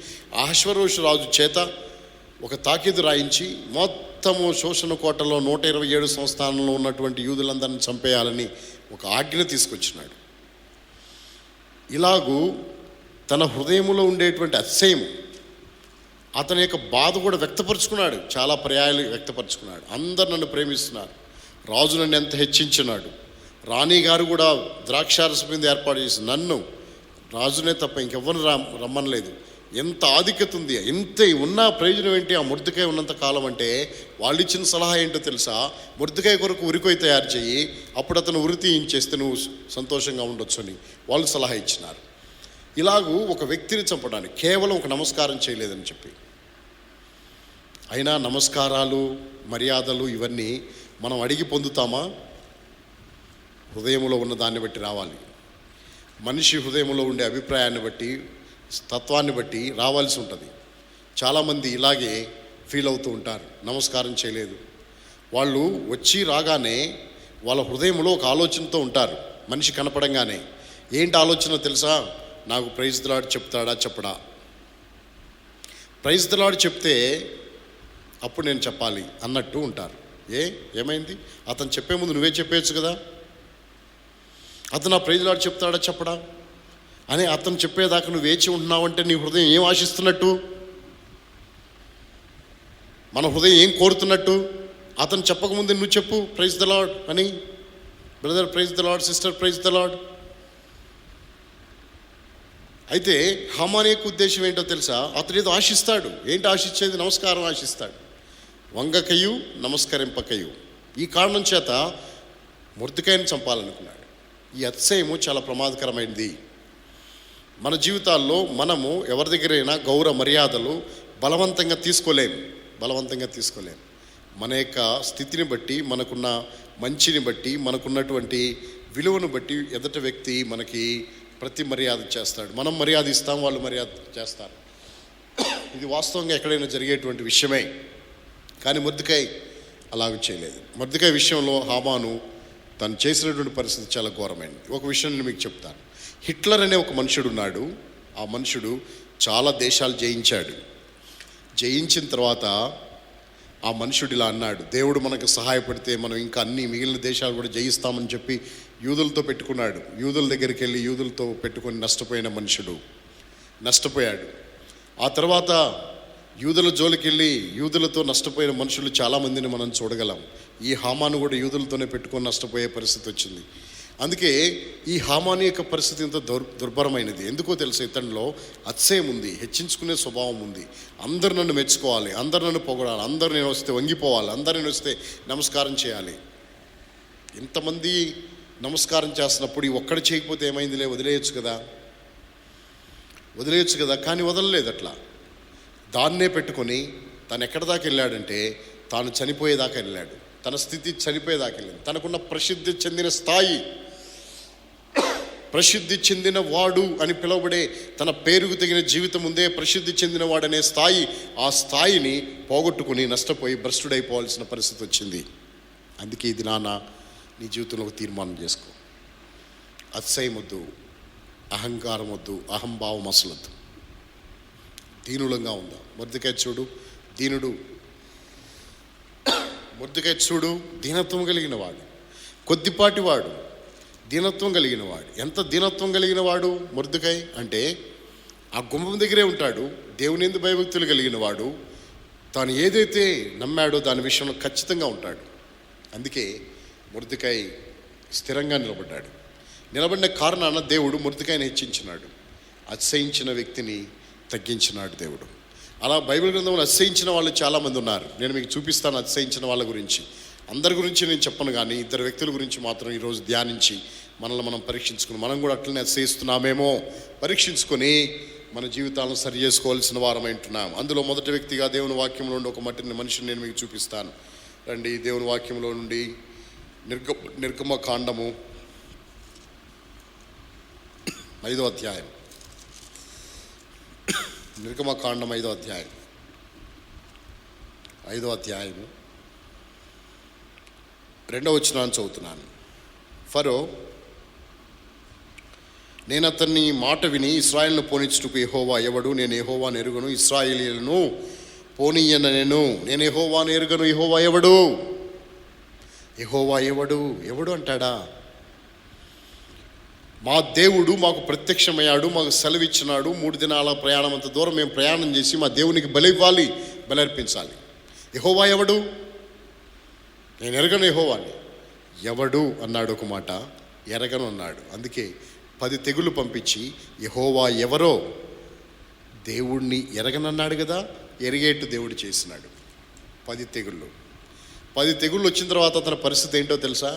అహష్వేరోషు రాజు చేత ఒక తాకీదు రాయించి మొత్తము శోషణ కోటలో 127 సంస్థానంలో ఉన్నటువంటి యూదులందరినీ చంపేయాలని ఒక ఆజ్ఞ తీసుకొచ్చినాడు. ఇలాగూ తన హృదయంలో ఉండేటువంటి అతిశయము, అతని యొక్క బాధ కూడా వ్యక్తపరుచుకున్నాడు. చాలా పర్యాయాలు వ్యక్తపరుచుకున్నాడు. అందరు నన్ను ప్రేమిస్తున్నారు, రాజు నన్ను ఎంత హెచ్చించినాడు, రాణి గారు కూడా ద్రాక్షారసం మీద ఏర్పాటు చేసి నన్ను రాజునే తప్ప ఇంకెవ్వరు రమ్మనలేదు. ఎంత ఆధిక్యత ఉంది, ఎంత ఉన్న ప్రయోజనం ఏంటి? ఆ మొర్దెకై ఉన్నంత కాలం అంటే వాళ్ళు ఇచ్చిన సలహా ఏంటో తెలుసా? మొర్దెకై కొరకు ఉరికొయ్యి తయారు చేయి, అప్పుడు అతను ఉరి తీయించేస్తే నువ్వు సంతోషంగా ఉండొచ్చు అని వాళ్ళు సలహా ఇచ్చినారు. ఇలాగూ ఒక వ్యక్తిని చంపడానికి కేవలం ఒక నమస్కారం చేయలేదని చెప్పి. అయినా నమస్కారాలు, మర్యాదలు ఇవన్నీ మనం అడిగి పొందుతామా? హృదయంలో ఉన్న దాన్ని బట్టి రావాలి. మనిషి హృదయంలో ఉండే అభిప్రాయాన్ని బట్టి, తత్వాన్ని బట్టి రావాల్సి ఉంటుంది. చాలామంది ఇలాగే ఫీల్ అవుతూ ఉంటారు, నమస్కారం చేయలేదు. వాళ్ళు వచ్చి రాగానే వాళ్ళ హృదయంలో ఒక ఆలోచనతో ఉంటారు. మనిషి కనపడంగానే ఏంటి ఆలోచన తెలుసా? నాకు ప్రైజ్ ది లార్డ్ చెప్తాడా చెప్పడా? ప్రైజ్ ది లార్డ్ చెప్తే అప్పుడు నేను చెప్పాలి అన్నట్టు ఉంటారు. ఏమైంది? అతను చెప్పే ముందు నువ్వే చెప్పేయచ్చు కదా. అతను ఆ ప్రైజ్ ది లార్డ్ చెప్తాడా చెప్పడా అని అతను చెప్పేదాకా నువ్వు వేచి ఉంటున్నావు అంటే నీ హృదయం ఏం ఆశిస్తున్నట్టు? మన హృదయం ఏం కోరుతున్నట్టు? అతను చెప్పకముందే నువ్వు చెప్పు ప్రైజ్ ది లార్డ్ అని. Brother praise the lord, sister praise the lord. అయితే హామాను యొక్క ఉద్దేశం ఏంటో తెలుసా? అతను ఏదో ఆశిస్తాడు. ఏంటి ఆశించేది? నమస్కారం ఆశిస్తాడు. వంగకయు నమస్కరింపకయు. ఈ కారణం చేత మొర్దెకైని చంపాలనుకున్నాడు. ఈ అతిశయము చాలా ప్రమాదకరమైనది. మన జీవితాల్లో మనము ఎవరి దగ్గరైనా గౌరవ మర్యాదలు బలవంతంగా తీసుకోలేము. మన యొక్క స్థితిని బట్టి, మనకున్న మంచిని బట్టి, మనకున్నటువంటి విలువను బట్టి ఎదుటి వ్యక్తి మనకి ప్రతి మర్యాద చేస్తాడు. మనం మర్యాద ఇస్తాం, వాళ్ళు మర్యాద చేస్తారు. ఇది వాస్తవంగా ఎక్కడైనా జరిగేటువంటి విషయమే. కానీ మొర్దెకై అలాగ చేయలేదు. మొర్దెకై విషయంలో హామాను తను చేసినటువంటి పరిస్థితి చాలా ఘోరమైనది. ఒక విషయం నేను మీకు చెప్తాను. హిట్లర్ అనే ఒక మనుషుడు ఉన్నాడు. ఆ మనుషుడు చాలా దేశాలు జయించిన తర్వాత ఆ మనుషుడు ఇలా అన్నాడు, దేవుడు మనకు సహాయపడితే మనం ఇంకా అన్ని మిగిలిన దేశాలు కూడా జయిస్తామని చెప్పి యూదులతో పెట్టుకున్నాడు. యూదుల దగ్గరికి వెళ్ళి యూదులతో పెట్టుకొని నష్టపోయిన మనుషుడు నష్టపోయాడు. ఆ తర్వాత యూదుల జోలికి వెళ్ళి యూదులతో నష్టపోయిన మనుషులు చాలామందిని మనం చూడగలం. ఈ హామాను కూడా యూదులతోనే పెట్టుకొని నష్టపోయే పరిస్థితి వచ్చింది. అందుకే ఈ హామాను యొక్క పరిస్థితి ఇంత దుర్భరమైనది. ఎందుకో తెలుసు, ఇతనిలో అతిశయం ఉంది, హెచ్చించుకునే స్వభావం ఉంది. అందరు నన్ను మెచ్చుకోవాలి, అందరు నన్ను పొగడాలి, అందరు నేను వస్తే వంగిపోవాలి, అందరు నేను వస్తే నమస్కారం చేయాలి. ఇంతమంది నమస్కారం చేస్తున్నప్పుడు ఈ ఒక్కడు చేయకపోతే ఏమైందిలే, వదిలేయచ్చు కదా. కానీ వదలలేదు. అట్లా దాన్నే పెట్టుకొని తను ఎక్కడి దాకా వెళ్ళాడంటే తాను చనిపోయేదాకా వెళ్ళాడు. తన స్థితి చనిపోయేదాకా వెళ్ళింది. తనకున్న ప్రసిద్ధి చెందిన స్థాయి, ప్రసిద్ధి చెందిన వాడు అని పిలువబడే తన పేరుకు తగిన జీవితం ఉందే ప్రసిద్ధి చెందిన వాడనే స్థాయి, ఆ స్థాయిని పోగొట్టుకుని నష్టపోయి భ్రష్టుడైపోవాల్సిన పరిస్థితి వచ్చింది. అందుకే ఇది నాన్న నీ జీవితంలో ఒక తీర్మానం చేసుకో. అతిశయం వద్దు, అహంకారం వద్దు, అహంభావం అసలొద్దు. దీనులంగా ఉందాం. మొర్దెకై చూడు దీనుడు, మొర్దెకై చూడు దీనత్వం కలిగిన వాడు, కొద్దిపాటి వాడు, దీనత్వం కలిగిన వాడు. ఎంత దీనత్వం కలిగిన వాడు మొర్దెకై అంటే ఆ గుమ్మం దగ్గరే ఉంటాడు, దేవుని యందు భయభక్తులు కలిగిన వాడు, తాను ఏదైతే నమ్మాడో దాని విషయంలో ఖచ్చితంగా ఉంటాడు. అందుకే మొర్దెకై స్థిరంగా నిలబడ్డాడు. నిలబడిన కారణాన దేవుడు మొర్దెకైని హెచ్చించినాడు, అతిశయించిన వ్యక్తిని తగ్గించినాడు దేవుడు. అలా బైబిల్ గ్రంథంలో అతిశయించిన వాళ్ళు చాలామంది ఉన్నారు. నేను మీకు చూపిస్తాను అతిశయించిన వాళ్ళ గురించి. అందరి గురించి నేను చెప్పను, కానీ ఇద్దరు వ్యక్తుల గురించి మాత్రం ఈరోజు ధ్యానించి మనల్ని మనం పరీక్షించుకుని, మనం కూడా అట్లనే అతిశయిస్తున్నామేమో పరీక్షించుకొని మన జీవితాలను సరి చేసుకోవాల్సిన వారం అంటున్నాం. అందులో మొదటి వ్యక్తిగా దేవుని వాక్యంలో నుండి ఒక మనిషిని నేను మీకు చూపిస్తాను. రండి, దేవుని వాక్యంలో నుండి నిర్గమకాండము 5వ అధ్యాయం. నిర్గమకాండం 5వ అధ్యాయం 2వ వచనాన్ని చదువుతున్నాను. ఫరో, నేను అతన్ని మాట విని ఇశ్రాయేలును పోనిచ్చుటకు యెహోవా ఎవడు, నేను యెహోవాను ఎరుగను, ఇశ్రాయేలీయులను పోనీయన నేను యెహోవాను ఎరుగను. యెహోవా ఎవడు? యెహోవా ఎవడు? ఎవడు అంటాడా? మా దేవుడు మాకు ప్రత్యక్షమయ్యాడు, మాకు సెలవిచ్చినాడు. 3 దినాల ప్రయాణం, అంత దూరం మేము ప్రయాణం చేసి మా దేవునికి బలి ఇవ్వాలి, బలి అర్పించాలి. యెహోవా ఎవడు? నేను ఎరగను యెహోవాని. ఎవడు అన్నాడు ఒక మాట, ఎరగను అన్నాడు. అందుకే 10 తెగులు పంపించి యెహోవా ఎవరో దేవుణ్ణి ఎరగనన్నాడు కదా, ఎరిగేట్టు దేవుడు చేసినాడు. 10 తెగుళ్ళు. 10 తెగుళ్ళు వచ్చిన తర్వాత అతని పరిస్థితి ఏంటో తెలుసా?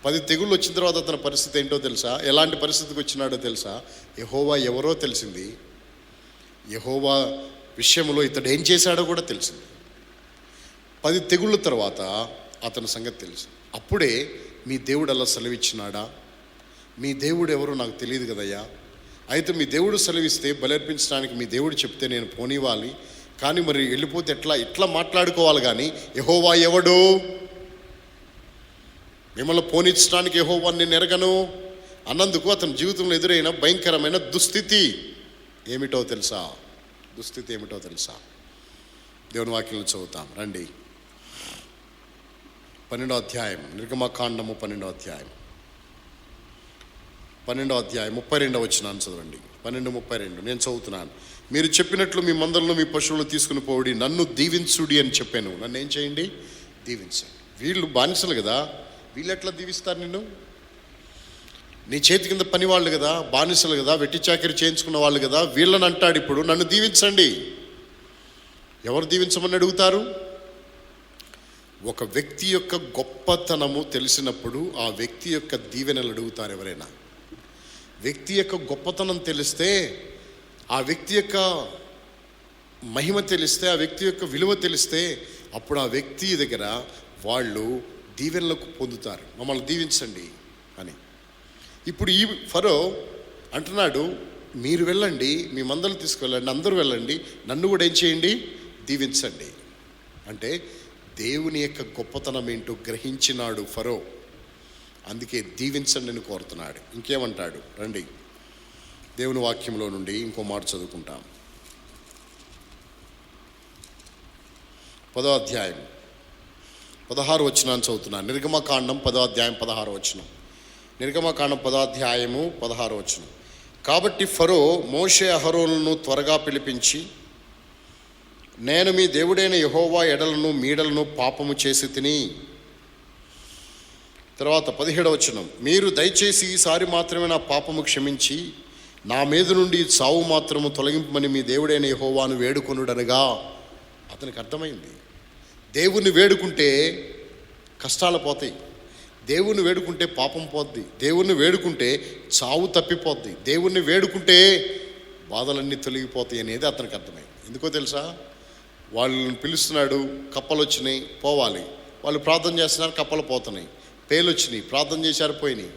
10 తెగుళ్ళు వచ్చిన తర్వాత అతని పరిస్థితి ఏంటో తెలుసా? ఎలాంటి పరిస్థితికి వచ్చినాడో తెలుసా? యెహోవా ఎవరో తెలిసింది, యెహోవా విషయంలో ఇతడు ఏం చేశాడో కూడా తెలిసింది. 10 తెగుళ్ళ తర్వాత అతని సంగతి తెలుసు. అప్పుడే మీ దేవుడు అలా సెలవిచ్చినాడా? మీ దేవుడు ఎవరో నాకు తెలియదు కదయ్యా. అయితే మీ దేవుడు సెలవిస్తే బలర్పించడానికి మీ దేవుడు చెప్తే నేను పోనివ్వాలి, కానీ మరి వెళ్ళిపోతే ఎట్లా మాట్లాడుకోవాలి. కానీ యెహోవా ఎవడు? మిమ్మల్ని పోనిచ్చడానికి యెహోవాని నేను ఎరగను అన్నందుకు అతని జీవితంలో ఎదురైన భయంకరమైన దుస్థితి ఏమిటో తెలుసా? దుస్థితి ఏమిటో తెలుసా? దేవుని వాక్యంలో చదువుతాం రండి. 12వ అధ్యాయం, నిర్గమకాండము 12వ అధ్యాయం 32వ వచనాన్ని చదవండి. 12:32 నేను చదువుతున్నాను. మీరు చెప్పినట్లు మీ మందలను మీ పశువులను తీసుకుని పోడి, నన్ను దీవించుడి అని చెప్పాను. నన్ను ఏం చేయండి? దీవించండి. వీళ్ళు బానిసలు కదా, వీళ్ళు ఎట్లా దీవిస్తారు నిన్ను? నీ చేతి కింద పని వాళ్ళు కదా, బానిసలు కదా, వెట్టి చాకరీ చేయించుకున్న వాళ్ళు కదా. వీళ్ళని అంటాడు ఇప్పుడు నన్ను దీవించండి. ఎవరు దీవించమని అడుగుతారు? ఒక వ్యక్తి యొక్క గొప్పతనము తెలిసినప్పుడు ఆ వ్యక్తి యొక్క దీవెనలు అడుగుతారు ఎవరైనా. వ్యక్తి యొక్క గొప్పతనం తెలిస్తే, ఆ వ్యక్తి యొక్క మహిమ తెలిస్తే, ఆ వ్యక్తి యొక్క విలువ తెలిస్తే అప్పుడు ఆ వ్యక్తి దగ్గర వాళ్ళు దీవెనలకు పొందుతారు. మమ్మల్ని దీవించండి అని. ఇప్పుడు ఈ ఫరో అంటున్నాడు, మీరు వెళ్ళండి, మీ మందలు తీసుకువెళ్ళండి, అందరూ వెళ్ళండి, నన్ను కూడా ఏం చేయండి? దీవించండి. అంటే దేవుని యొక్క గొప్పతనం ఏంటో గ్రహించినాడు ఫరో. అందుకే దీవించండి అని కోరుతున్నాడు. ఇంకేమంటాడు రండి, దేవుని వాక్యంలో నుండి ఇంకో మాట చదువుకుంటాం. 10వ అధ్యాయం 16వ వచనాన్ని చదువుతున్నాను. నిర్గమకాండం 10వ అధ్యాయం 16వ వచనం. నిర్గమకాండం 10వ అధ్యాయము 16వ వచనం. కాబట్టి ఫరో మోషే అహరోనులను త్వరగా పిలిపించి, నేను మీ దేవుడైన యెహోవా ఎడలను మీడలను పాపము చేసి తిని. తర్వాత 17వ వచనం. మీరు దయచేసి ఈసారి మాత్రమే నా పాపము క్షమించి నా మీద నుండి చావు మాత్రము తొలగింపమని మీ దేవుడైన యెహోవాను వేడుకొనుడనగా. అతనికి అర్థమైంది, దేవుణ్ణి వేడుకుంటే కష్టాలు పోతాయి, దేవుణ్ణి వేడుకుంటే పాపం పోద్ది, దేవుణ్ణి వేడుకుంటే చావు తప్పిపోద్ది, దేవుణ్ణి వేడుకుంటే బాధలన్నీ తొలగిపోతాయి అనేది అతనికి అర్థమైంది. ఎందుకో తెలుసా? వాళ్ళని పిలుస్తున్నాడు, కప్పలు వచ్చినాయి పోవాలి, వాళ్ళు ప్రార్థన చేస్తున్నారు, కప్పలు పోతున్నాయి. పేలు వచ్చినాయి, ప్రార్థన చేశారు పోయినాయి.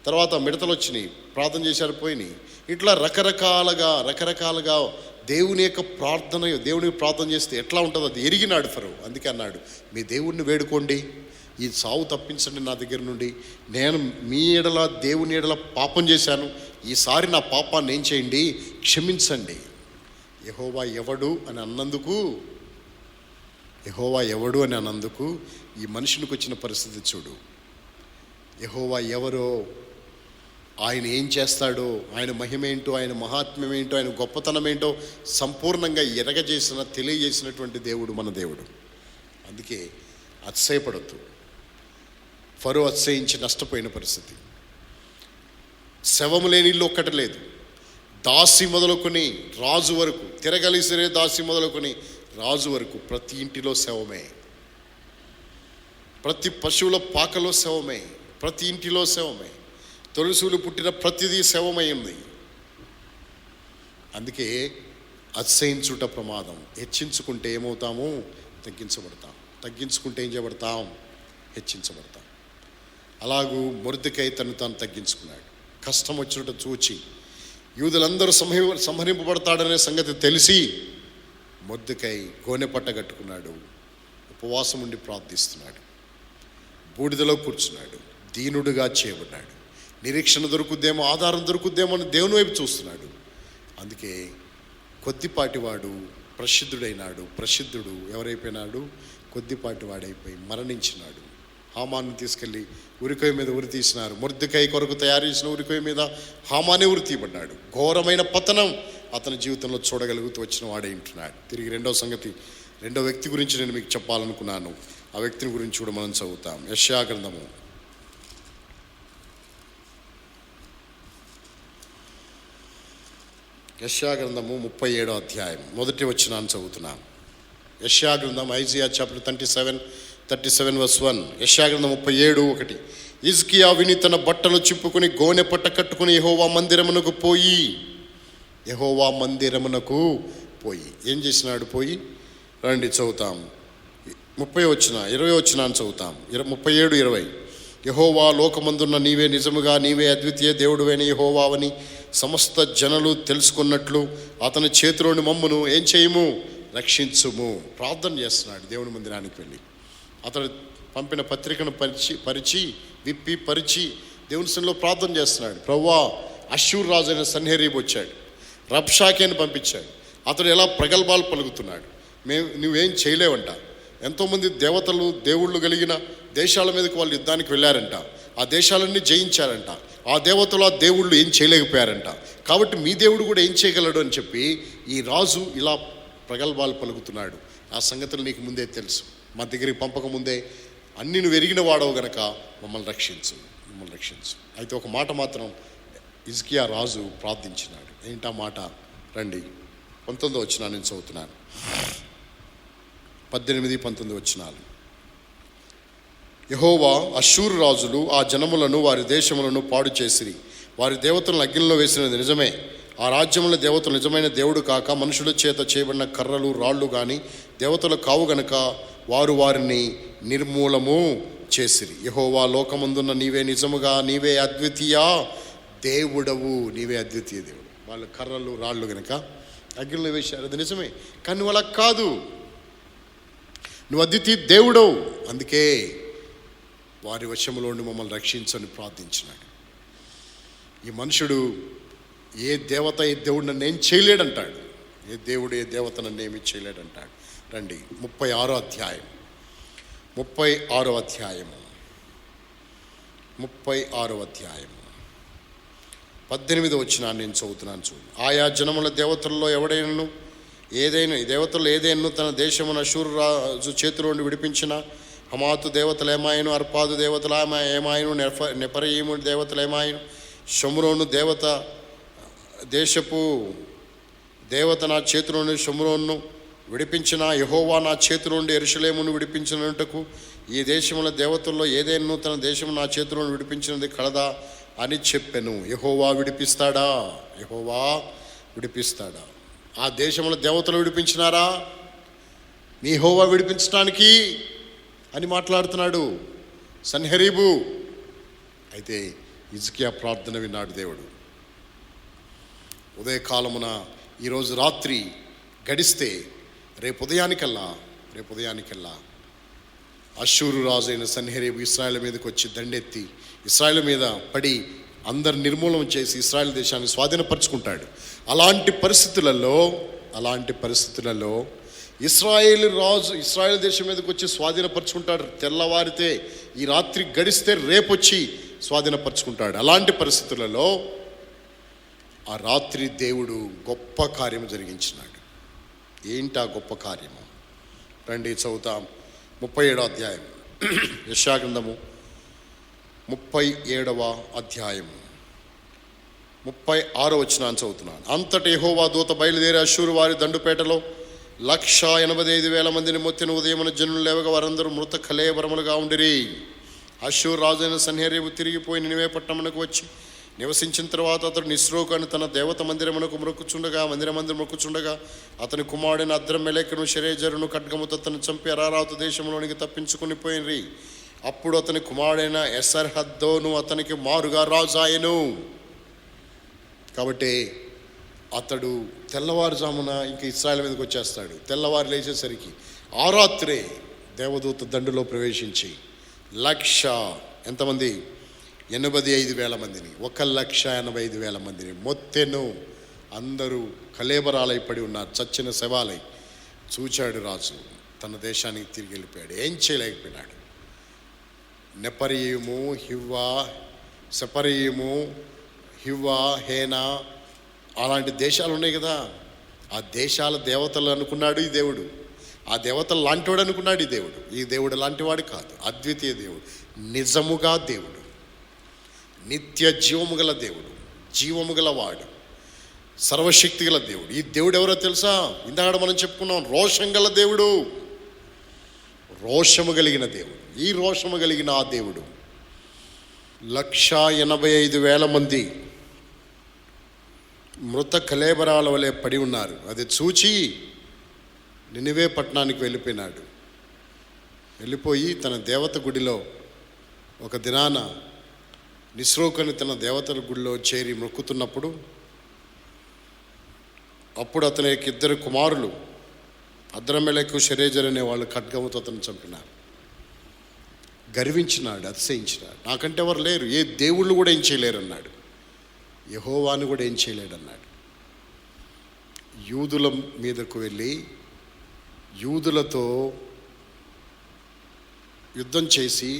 తర్వాత మిడతలు వచ్చినాయి, ప్రార్థన చేశారు పోయినాయి. ఇట్లా రకరకాలుగా దేవుని యొక్క ప్రార్థన, దేవునికి ప్రార్థన చేస్తే ఎట్లా ఉంటుందో అది ఎరిగినాడు ఫరో. అందుకే అన్నాడు, మీ దేవుణ్ణి వేడుకోండి, ఈ సావు తప్పించండి నా దగ్గర నుండి. నేను మీ ఎడల దేవుని ఎడల పాపం చేశాను, ఈసారి నా పాపాన్ని ఏం చేయండి? క్షమించండి. యెహోవా ఎవడు అని అన్నందుకు ఈ మనుషునికి వచ్చిన పరిస్థితి చూడు. యెహోవా ఎవరో, ఆయన ఏం చేస్తాడో, ఆయన మహిమేంటో, ఆయన మహాత్మ్యం ఏంటో, ఆయన గొప్పతనం ఏంటో సంపూర్ణంగా తెలియజేసినటువంటి దేవుడు మన దేవుడు. అందుకే అతిశయపడొద్దు. ఫరో అతిశయించి నష్టపోయిన పరిస్థితి. శవము లేని ఇల్లు ఒక్కటి లేదు. దాసి మొదలుకొని రాజు వరకు, తిరగలిసిరే దాసి మొదలుకొని రాజు వరకు ప్రతి ఇంటిలో శవమే. ప్రతి పశువుల పాకలో శవమే, ప్రతి ఇంటిలో శవమే. తొలుసులు పుట్టిన ప్రతిదీ శవమై ఉంది. అందుకే అతిశయించుట ప్రమాదం. హెచ్చించుకుంటే ఏమవుతాము? తగ్గించబడతాం. తగ్గించుకుంటే ఏం చేయబడతాం? హెచ్చించబడతాం. అలాగూ మొర్దెకై తను తాను తగ్గించుకున్నాడు. కష్టం వచ్చినట్టు చూచి యూదులందరూ సంహరింపబడతాడనే సంగతి తెలిసి మొర్దెకై గోనె పట్ట కట్టుకున్నాడు. ఉపవాసం ఉండి ప్రార్థిస్తున్నాడు. బూడిదలో కూర్చున్నాడు. దీనుడుగా చేయబడ్డాడు. నిరీక్షణ దొరుకుద్దేమో, ఆధారం దొరుకుద్దేమో అని దేవుని వైపు చూస్తున్నాడు. అందుకే కొద్దిపాటివాడు ప్రసిద్ధుడు ఎవరైపోయినాడు? కొద్దిపాటి వాడైపోయి మరణించినాడు. హామాన్ని తీసుకెళ్ళి ఉరికొయ్య మీద ఉరి తీసినారు. మొర్దెకై కొరకు తయారు చేసిన ఉరికొయ్య మీద హామానే ఉరి తీయబడ్డాడు. ఘోరమైన పతనం అతని జీవితంలో చూడగలుగుతూ వచ్చిన వాడే ఉంటున్నాడు. తిరిగి రెండో వ్యక్తి గురించి నేను మీకు చెప్పాలనుకున్నాను. ఆ వ్యక్తిని గురించి కూడా మనం చదువుతాం. యెషయా గ్రంథము 37వ అధ్యాయం మొదటి వచనాన్ని చదువుతున్నాం. యెషయా గ్రంథం, ఐజియా చాప్టర్ 37 verse 1. యెషయా గ్రంథం 37:1. హిజ్కియా విని తన బట్టలు చింపుకొని గోనె పట్ట కట్టుకుని యెహోవా మందిరమునకు పోయి ఏం చేసినాడు? పోయి రండి చదువుతాం. 20 వచనాన్ని చదువుతాం. 37:20. యెహోవా లోకమందున్న నీవే అద్వితీయ దేవుడువైన యెహోవావని సమస్త జనులు తెలుసుకున్నట్లు అతని చేతిలోని మమ్మును ఏం చేయము? రక్షించుము. ప్రార్థన చేస్తున్నాడు దేవుని మందిరానికి వెళ్ళి. అతడు పంపిన పత్రికను పరిచి దేవుని సన్నిధిలో ప్రార్థన చేస్తున్నాడు. ప్రభువా, అష్షూరు రాజు అయిన సన్హెరీబు వచ్చాడు, రబ్షాకేని పంపించాడు. అతడు ఎలా ప్రగల్భాలు పలుకుతున్నాడు. నువ్వేం చేయలేవంట. ఎంతోమంది దేవుళ్ళు కలిగిన దేశాల మీదకి వాళ్ళు యుద్ధానికి వెళ్ళారంట. ఆ దేశాలన్నీ జయించారంట. ఆ దేవుళ్ళు ఏం చేయలేకపోయారంట. కాబట్టి మీ దేవుడు కూడా ఏం చేయగలడు అని చెప్పి ఈ రాజు ఇలా ప్రగల్భాలు పలుకుతున్నాడు. ఆ సంగతులు నీకు ముందే తెలుసు. మా దగ్గరికి పంపక ముందే అన్ని నువ్వు ఎరిగిన వాడవు గనక మమ్మల్ని రక్షించు. అయితే ఒక మాట మాత్రం హిజ్కియా రాజు ప్రార్థించినాడు. ఏంటా మాట? రండి 19వ వచనాన్ని నేను చదువుతున్నాను. 18-19 వచనాలు. యెహోవా, అష్షూరు రాజులు ఆ జనములను వారి దేశములను పాడు చేసిరి. వారి దేవతలను అగ్నిలో వేసినది నిజమే. ఆ రాజ్యముల దేవతలు నిజమైన దేవుడు కాక మనుషుల చేత చేయబడిన కర్రలు రాళ్ళు కానీ దేవతలు కావు గనక వారు వారిని నిర్మూలము చేసిరి. యెహోవా, లోకమందున్న నీవే అద్వితీయ దేవుడవు. నీవే అద్వితీయ దేవుడు. వాళ్ళు కర్రలు రాళ్ళు గనక అగ్నిలో వేశారు, అది నిజమే. కానీ నువ్వు అలా కాదు, నువ్వు అద్వితీయ దేవుడవు. అందుకే వారి వశములో నుండి మమ్మల్ని రక్షించని ప్రార్థించినాడు. ఈ మనుషుడు ఏ దేవుడు నన్ను ఏం చేయలేడంటాడు. ఏ దేవత నన్ను ఏమి చేయలేడంటాడు. రండి 36వ అధ్యాయం 36వ అధ్యాయము 18వ వచనాన్ని నేను చదువుతున్నాను చూడు. ఆయా జనముల దేవతల్లో దేవతలు ఏదైనా తన దేశమున అష్షూరు రాజు చేతిలో నుండి విడిపించిన హమాతు దేవతలు ఏమాయను, అర్పాదు దేవతలు ఏమాయను, నెఫరయీము దేవతలు ఏమాయను, షోమ్రోను దేశపు దేవత నా చేతిలో నుండి షోమ్రోను విడిపించిన యెహోవా నా చేతిలో నుండి యెరూషలేమును విడిపించినట్టుకు ఈ దేశముల దేవతల్లో ఏదైనా తన దేశము నా చేతిలో నుండి విడిపించినది కలదా అని చెప్పెను. యెహోవా విడిపిస్తాడా? ఆ దేశముల దేవతలు విడిపించినారా? నీ యెహోవా విడిపించడానికి అని మాట్లాడుతున్నాడు సన్హెరీబు. అయితే హిజ్కియా ప్రార్థన విన్నాడు దేవుడు. ఉదయకాలమున ఈరోజు రాత్రి గడిస్తే రేపు ఉదయానికల్లా అష్షూరు రాజు అయిన సన్హెరీబు ఇశ్రాయేలు మీదకి వచ్చి దండెత్తి ఇశ్రాయేలు మీద పడి అందరు నిర్మూలన చేసి ఇశ్రాయేలు దేశాన్ని స్వాధీనపరుచుకుంటాడు. అలాంటి పరిస్థితులలో అలాంటి పరిస్థితులలో ఇశ్రాయేల్ దేశం మీదకి వచ్చి స్వాధీనపరుచుకుంటాడు. తెల్లవారితే ఈ రాత్రి గడిస్తే రేపొచ్చి స్వాధీనపరుచుకుంటాడు. అలాంటి పరిస్థితులలో ఆ రాత్రి దేవుడు గొప్ప కార్యం జరిగించినాడు. ఏంటి ఆ గొప్ప కార్యము? రండి చదువుతాం. 37వ అధ్యాయం, యెషయా గ్రంథము 37వ అధ్యాయం 36వ వచనాన్ని చదువుతున్నాను. అంతటి యెహోవా దూత బయలుదేరి అష్షూరు వారి దండుపేటలో 185,000 మందిని మొత్తిన ఉదయమున జనులు లేవగా వారందరూ మృత కళేబరములుగా ఉండిరి. అష్షూరు రాజైన సన్హెరీబు తిరిగిపోయి నినివే పట్టణమునకు వచ్చి నివసించిన తర్వాత అతడు నిస్రోకు అని తన దేవత మందిరమునకు మొక్కుచుండగా అతని కుమారుడైన అద్రమెలెకును షరేజరును ఖడ్గముతో అతను చంపి అరారాతు దేశంలోనికి తప్పించుకుని పోయినరి. అప్పుడు అతని కుమారుడైన ఎసర్హద్దోను అతనికి మారుగా రాజాయను. కాబట్టి అతడు తెల్లవారుజామున ఇంకా ఇశ్రాయేల్ మీదకి వచ్చేస్తాడు. తెల్లవారు లేచేసరికి ఆ రాత్రే దేవదూత దండులో ప్రవేశించి ఎంతమంది 85,000 మందిని 1,85,000 మందిని మొత్తెను. అందరూ కళేబరాలై పడి ఉన్నారు, చచ్చిన శవాలై. చూచాడు రాజు, తన దేశానికి తిరిగి వెళ్ళిపోయాడు. ఏం చేయలేకపోయినాడు. నెపరీము, హివ్వా, హేనా అలాంటి దేశాలు ఉన్నాయి కదా, ఆ దేశాల దేవతలు అనుకున్నాడు ఈ దేవుడు. ఆ దేవతలు లాంటివాడు అనుకున్నాడు ఈ దేవుడు. ఈ దేవుడు లాంటివాడు కాదు, అద్వితీయ దేవుడు, నిజముగా దేవుడు, నిత్య జీవము గల దేవుడు, జీవము గల వాడు, సర్వశక్తి గల దేవుడు. ఈ దేవుడు ఎవరో తెలుసా? ఇందాక మనం చెప్పుకున్నాం, రోషం గల దేవుడు, రోషము కలిగిన దేవుడు. ఈ రోషము కలిగిన ఆ దేవుడు 185,000 మంది మృత కళేబరాల వలె పడి ఉన్నారు. అది చూచి నినివే పట్టణానికి వెళ్ళిపోయి తన దేవత గుడిలో ఒక దినాన నిస్రోకని తన దేవతల గుడిలో చేరి మొక్కుతున్నప్పుడు అప్పుడు అతనికి 2 కుమారులు అద్రమెలెకు షరేజర్ అనే వాళ్ళు ఖడ్గముతో అతను చంపినారు. గర్వించినాడు, అతిశయించినాడు. నాకంటే ఎవరు లేరు, ఏ దేవుళ్ళు కూడా ఏం చేయలేరు అన్నాడు. యెహోవాను కూడా ఏం చేయలేడు అన్నాడు. యూదుల మీదకు వెళ్ళి యూదులతో యుద్ధం చేసి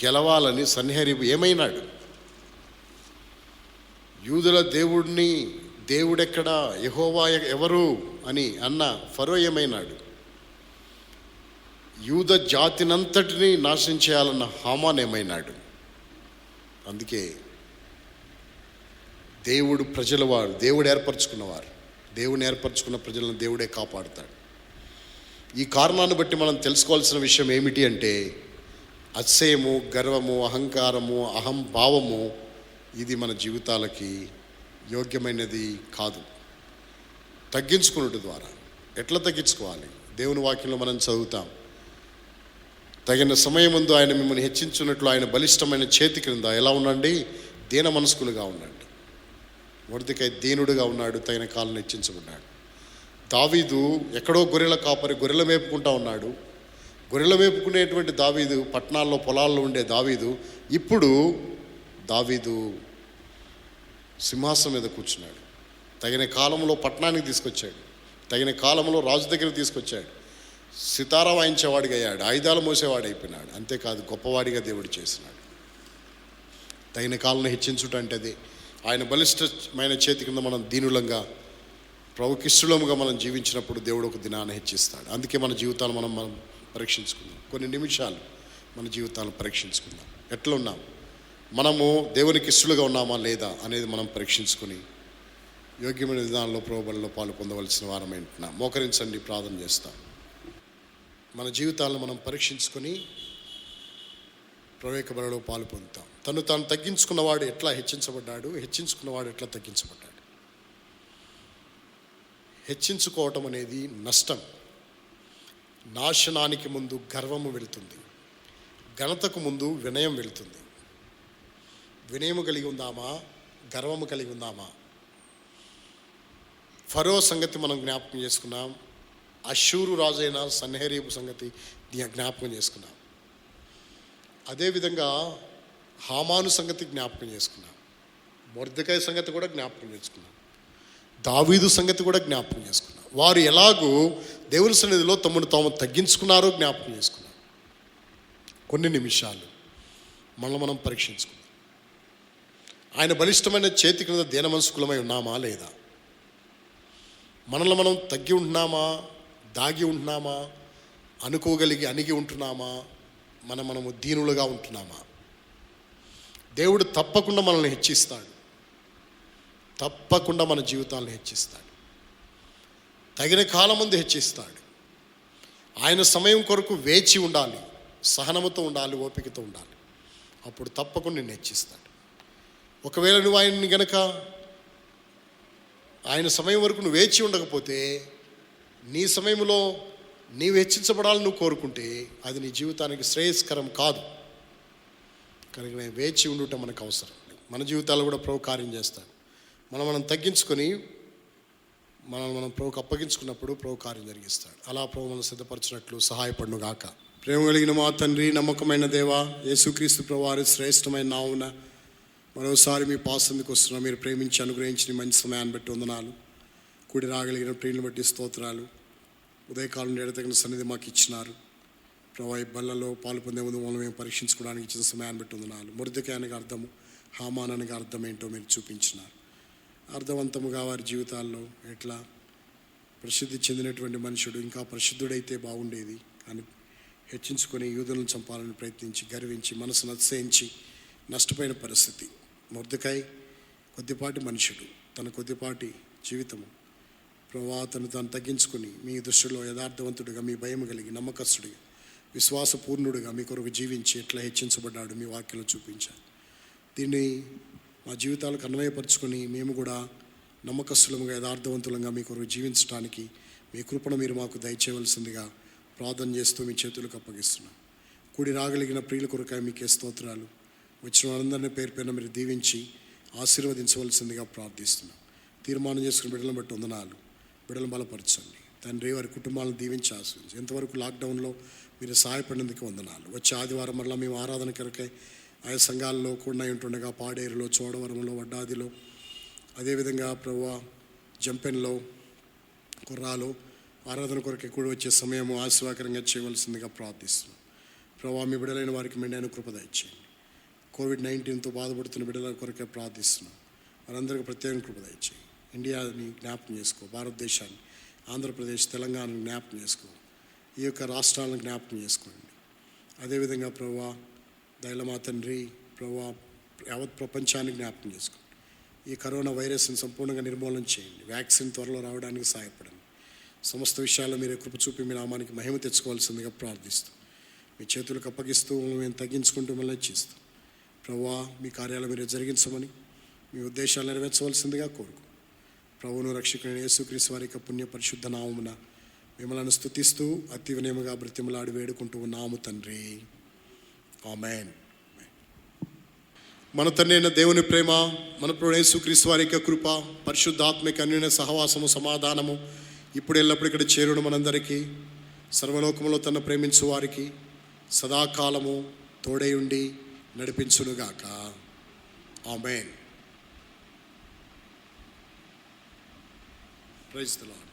గెలవాలని సన్హెరీబు ఏమైనాడు? యూదుల దేవుడెక్కడా, యెహోవా ఎవరు అని అన్న ఫరో ఏమైనాడు? యూద జాతినంతటిని నాశనం చేయాలన్న హామాన్ ఏమైనాడు? అందుకే దేవుడు ప్రజలవారు, దేవుడు ఏర్పరచుకున్నవారు, దేవుని ఏర్పరచుకున్న ప్రజలను దేవుడే కాపాడుతాడు. ఈ కారణాన్ని బట్టి మనం తెలుసుకోవాల్సిన విషయం ఏమిటి అంటే, అతిశయము, గర్వము, అహంకారము, అహంభావము ఇది మన జీవితాలకి యోగ్యమైనది కాదు. తగ్గించుకున్నట్టు ద్వారా ఎట్లా తగ్గించుకోవాలి? దేవుని వాక్యంలో మనం చదువుతాం, తగిన సమయముందు ఆయన మిమ్మల్ని హెచ్చించున్నట్లు ఆయన బలిష్టమైన చేతి క్రింద ఎలా ఉండండి? దీన మనస్కులుగా ఉండండి. మొర్దెకై దీనుడుగా ఉన్నాడు, తగిన కాలను హెచ్చించబడ్డాడు. దావీదు ఎక్కడో గొర్రెల కాపరి, గొర్రెల మేపుకుంటా ఉన్నాడు. గొర్రెల మేపుకునేటువంటి దావీదు, పట్టణాల్లో పొలాల్లో ఉండే దావీదు, ఇప్పుడు దావీదు సింహాసనం మీద కూర్చున్నాడు. తగిన కాలంలో పట్టణానికి తీసుకొచ్చాడు, తగిన కాలంలో రాజు దగ్గరికి తీసుకొచ్చాడు. సితారా వాయించేవాడిగా అయ్యాడు, ఆయుధాలు మోసేవాడు అయిపోయినాడు. అంతేకాదు, గొప్పవాడిగా దేవుడు చేసినాడు. తగిన కాలను హెచ్చించుట అంటే అది. ఆయన బలిష్టమైన చేతి కింద మనం దీనులంగా, ప్రభుకిష్టులముగా మనం జీవించినప్పుడు దేవుడు ఒక దినాన్ని హెచ్చిస్తాడు. అందుకే మన జీవితాలు మనం పరీక్షించుకుందాం. కొన్ని నిమిషాలు మన జీవితాలను పరీక్షించుకుందాం. ఎట్లా ఉన్నాం, మనము దేవునికి ఇష్టలుగా ఉన్నామా లేదా అనేది మనం పరీక్షించుకొని యోగ్యమైన విధానంలో ప్రభువులో పాలు పొందవలసిన వారమైంటున్నాం. మోకరించండి, ప్రార్థన చేస్తాం. మన జీవితాలను మనం పరీక్షించుకొని ప్రవేక బలలో పాలు పొందుతాం. తాను తగ్గించుకున్నవాడు ఎట్లా హెచ్చించబడ్డాడు, హెచ్చించుకున్నవాడు ఎట్లా తగ్గించబడ్డాడు. హెచ్చించుకోవటం అనేది నష్టం. నాశనానికి ముందు గర్వము వెళుతుంది, ఘనతకు ముందు వినయం వెళుతుంది. వినయము కలిగి ఉందామా, గర్వము కలిగి ఉందామా? ఫరో సంగతి మనం జ్ఞాపకం చేసుకున్నాం. అష్షూరు రాజైన సన్హెరీబు సంగతి జ్ఞాపకం చేసుకున్నాం. అదేవిధంగా హామాను సంగతి జ్ఞాపకం చేసుకున్నాం. మొర్దెకై సంగతి కూడా జ్ఞాపకం చేసుకున్నాం. దావీదు సంగతి కూడా జ్ఞాపకం చేసుకున్నాం. వారు ఎలాగూ దేవుని సన్నిధిలో తమను తాము తగ్గించుకున్నారో జ్ఞాపకం చేసుకున్నారు. కొన్ని నిమిషాలు మనం పరీక్షించుకున్నాం. ఆయన బలిష్టమైన చేతి క్రింద దీన మనస్కులమై ఉన్నామా లేదా? మనల్ని మనం తగ్గి ఉంటున్నామా, దాగి ఉంటున్నామా, అనుకోగలిగి అణిగి ఉంటున్నామా, మనము దీనులుగా ఉంటున్నామా? దేవుడు తప్పకుండా మనల్ని హెచ్చిస్తాడు, తప్పకుండా మన జీవితాలను హెచ్చిస్తాడు, తగిన కాలం ముందు హెచ్చిస్తాడు. ఆయన సమయం కొరకు వేచి ఉండాలి, సహనముతో ఉండాలి, ఓపికతో ఉండాలి. అప్పుడు తప్పకుండా నిన్ను హెచ్చిస్తాడు. ఒకవేళ నువ్వు ఆయన్ని గనక ఆయన సమయం వరకు నువ్వు వేచి ఉండకపోతే, నీ సమయంలో నీవు హెచ్చించబడాలని నువ్వు కోరుకుంటే అది నీ జీవితానికి శ్రేయస్కరం కాదు. కనుక నేను వేచి ఉండటం మనకు అవసరం. మన జీవితాల్లో కూడా ప్రభు కార్యం చేస్తాడు. మనం తగ్గించుకొని మనం ప్రభుకు అప్పగించుకున్నప్పుడు ప్రభు కార్యం జరిగిస్తాడు. అలా ప్రభు మనం సిద్ధపరచినట్లు సహాయపడును గాక. ప్రేమ కలిగిన మా తండ్రి, నమ్మకమైన దేవా, యేసుక్రీస్తు ప్రభు వారి శ్రేష్టమైన నామమున మరోసారి మీ పాసందుకు వస్తున్నాం. మీరు ప్రేమించి అనుగ్రహించిన మంచి సమయాన్ని బట్టి వందనాలు. కూడి రాగలిగిన ప్రియులను బట్టి స్తోత్రాలు. ఉదయకాలం ఎడతగిన సన్నిధి మాకు ఇచ్చినారు ప్రభు. ఈ బల్లలో పాలు పొందే ముందు మనం మేము పరీక్షించుకోవడానికి ఇచ్చిన సమయాన్ని బట్టి వందనాలు. మొర్దెకైనగా అర్థము, హామానానికి అర్థం ఏంటో మీరు చూపించినారు. అర్థవంతముగా వారి జీవితాల్లో ఎట్లా ప్రసిద్ధి చెందినటువంటి మనుషుడు ఇంకా పరిశుద్ధుడైతే బాగుండేది, కానీ హెచ్చించుకొని యూదులను చంపాలని ప్రయత్నించి గర్వించి మనసును అతిశయించి నష్టపోయిన పరిస్థితి. మొర్దెకై కొద్దిపాటి మనుషుడు, తన కొద్దిపాటి జీవితము ప్రభా తను తాను తగ్గించుకొని మీ దృష్టిలో యథార్థవంతుడిగా, మీ భయం కలిగి, నమ్మకస్తుడిగా, విశ్వాసపూర్ణుడిగా మీ కొరకు జీవించి ఎట్లా హెచ్చించబడ్డాడు మీ వాక్యంలో చూపించారు. దీన్ని మా జీవితాలకు అన్వయపరుచుకొని మేము కూడా నమ్మకస్తులముగా, యథార్థవంతులంగా మీ కొరకు జీవించడానికి మీ కృపను మీరు మాకు దయచేయవలసిందిగా ప్రార్థన చేస్తూ మీ చేతులకు అప్పగిస్తున్నాం. కూడి రాగలిగిన ప్రియుల కొరకై మీకే స్తోత్రాలు. వచ్చిన వాళ్ళందరినీ పేరు పేరున మీరు దీవించి ఆశీర్వదించవలసిందిగా ప్రార్థిస్తున్నాం. తీర్మానం చేసుకుని బిడ్డలను బట్టి వందనాలు. బిడ్డలను బలపరచండి తండ్రి. వారి కుటుంబాలను దీవించి ఆశీర్వదించి ఎంతవరకు లాక్డౌన్లో మీరు సహాయపడినందుకు వందనాలు. వచ్చే ఆదివారం మరలా మేము ఆరాధన కొరకై ఆయా సంఘాల్లో కూడా ఉంటుండగా పాడేరులో, చోడవరంలో, వడ్డాదిలో, అదేవిధంగా ప్రభువా జంపెన్లో, కుర్రాలో ఆరాధన కొరకు కూడా వచ్చే సమయము ఆశీర్వాదకరంగా చేయవలసిందిగా ప్రార్థిస్తున్నాం. ప్రభువా మీ బిడ్డలైన వారికి మెండైన కృప దయచేయండి. కోవిడ్-19తో బాధపడుతున్న బిడ్డల కొరకే ప్రార్థిస్తున్నాం. వారందరికీ ప్రత్యేక కృప దయచేయి. ఇండియాని జ్ఞాపకం చేసుకో, భారతదేశాన్ని, ఆంధ్రప్రదేశ్, తెలంగాణను జ్ఞాపకం చేసుకో, ఈ యొక్క రాష్ట్రాలను జ్ఞాపకం చేసుకోండి. అదేవిధంగా ప్రభువా దయలమా తండ్రి, ప్రభువా యావత్ ప్రపంచాన్ని జ్ఞాపకం చేసుకోండి. ఈ కరోనా వైరస్ని సంపూర్ణంగా నిర్మూలన చేయండి. వ్యాక్సిన్ త్వరలో రావడానికి సహాయపడండి. సమస్త విషయాల్లో మీరే కృప చూపి మీ నామానికి మహిమ తెచ్చుకోవాల్సిందిగా ప్రార్థిస్తూ మీ చేతులకు అప్పగిస్తూ మేము తగ్గించుకుంటూ మళ్ళీ ఇచ్చిస్తాం. ప్రభువా మీ కార్యాలు మీరు జరిగించమని, మీ ఉద్దేశాలు నెరవేర్చవలసిందిగా కోరుకు. ప్రభువును రక్షకుడైన యేసుక్రీస్తు వారి యొక్క పుణ్య పరిశుద్ధ నామమున మిమ్మల్ని స్తుతిస్తూ అతి వినయముగా బ్రతిమలాడి వేడుకుంటూ ఉన్నాము తండ్రి. ఆమేన్. మన తండ్రి అయిన దేవుని ప్రేమ, మన ప్రభువైన యేసుక్రీస్తు వారి యొక్క కృప, పరిశుద్ధాత్మిక అన్యోన్య సహవాసము, సమాధానము ఇప్పుడు ఎల్లప్పుడు ఇక్కడ చేరుడు మనందరికీ, సర్వలోకములో తన ప్రేమించు వారికి సదాకాలము తోడై ఉండి నడిపించునుగాక. ఆమేన్. Praise the lord.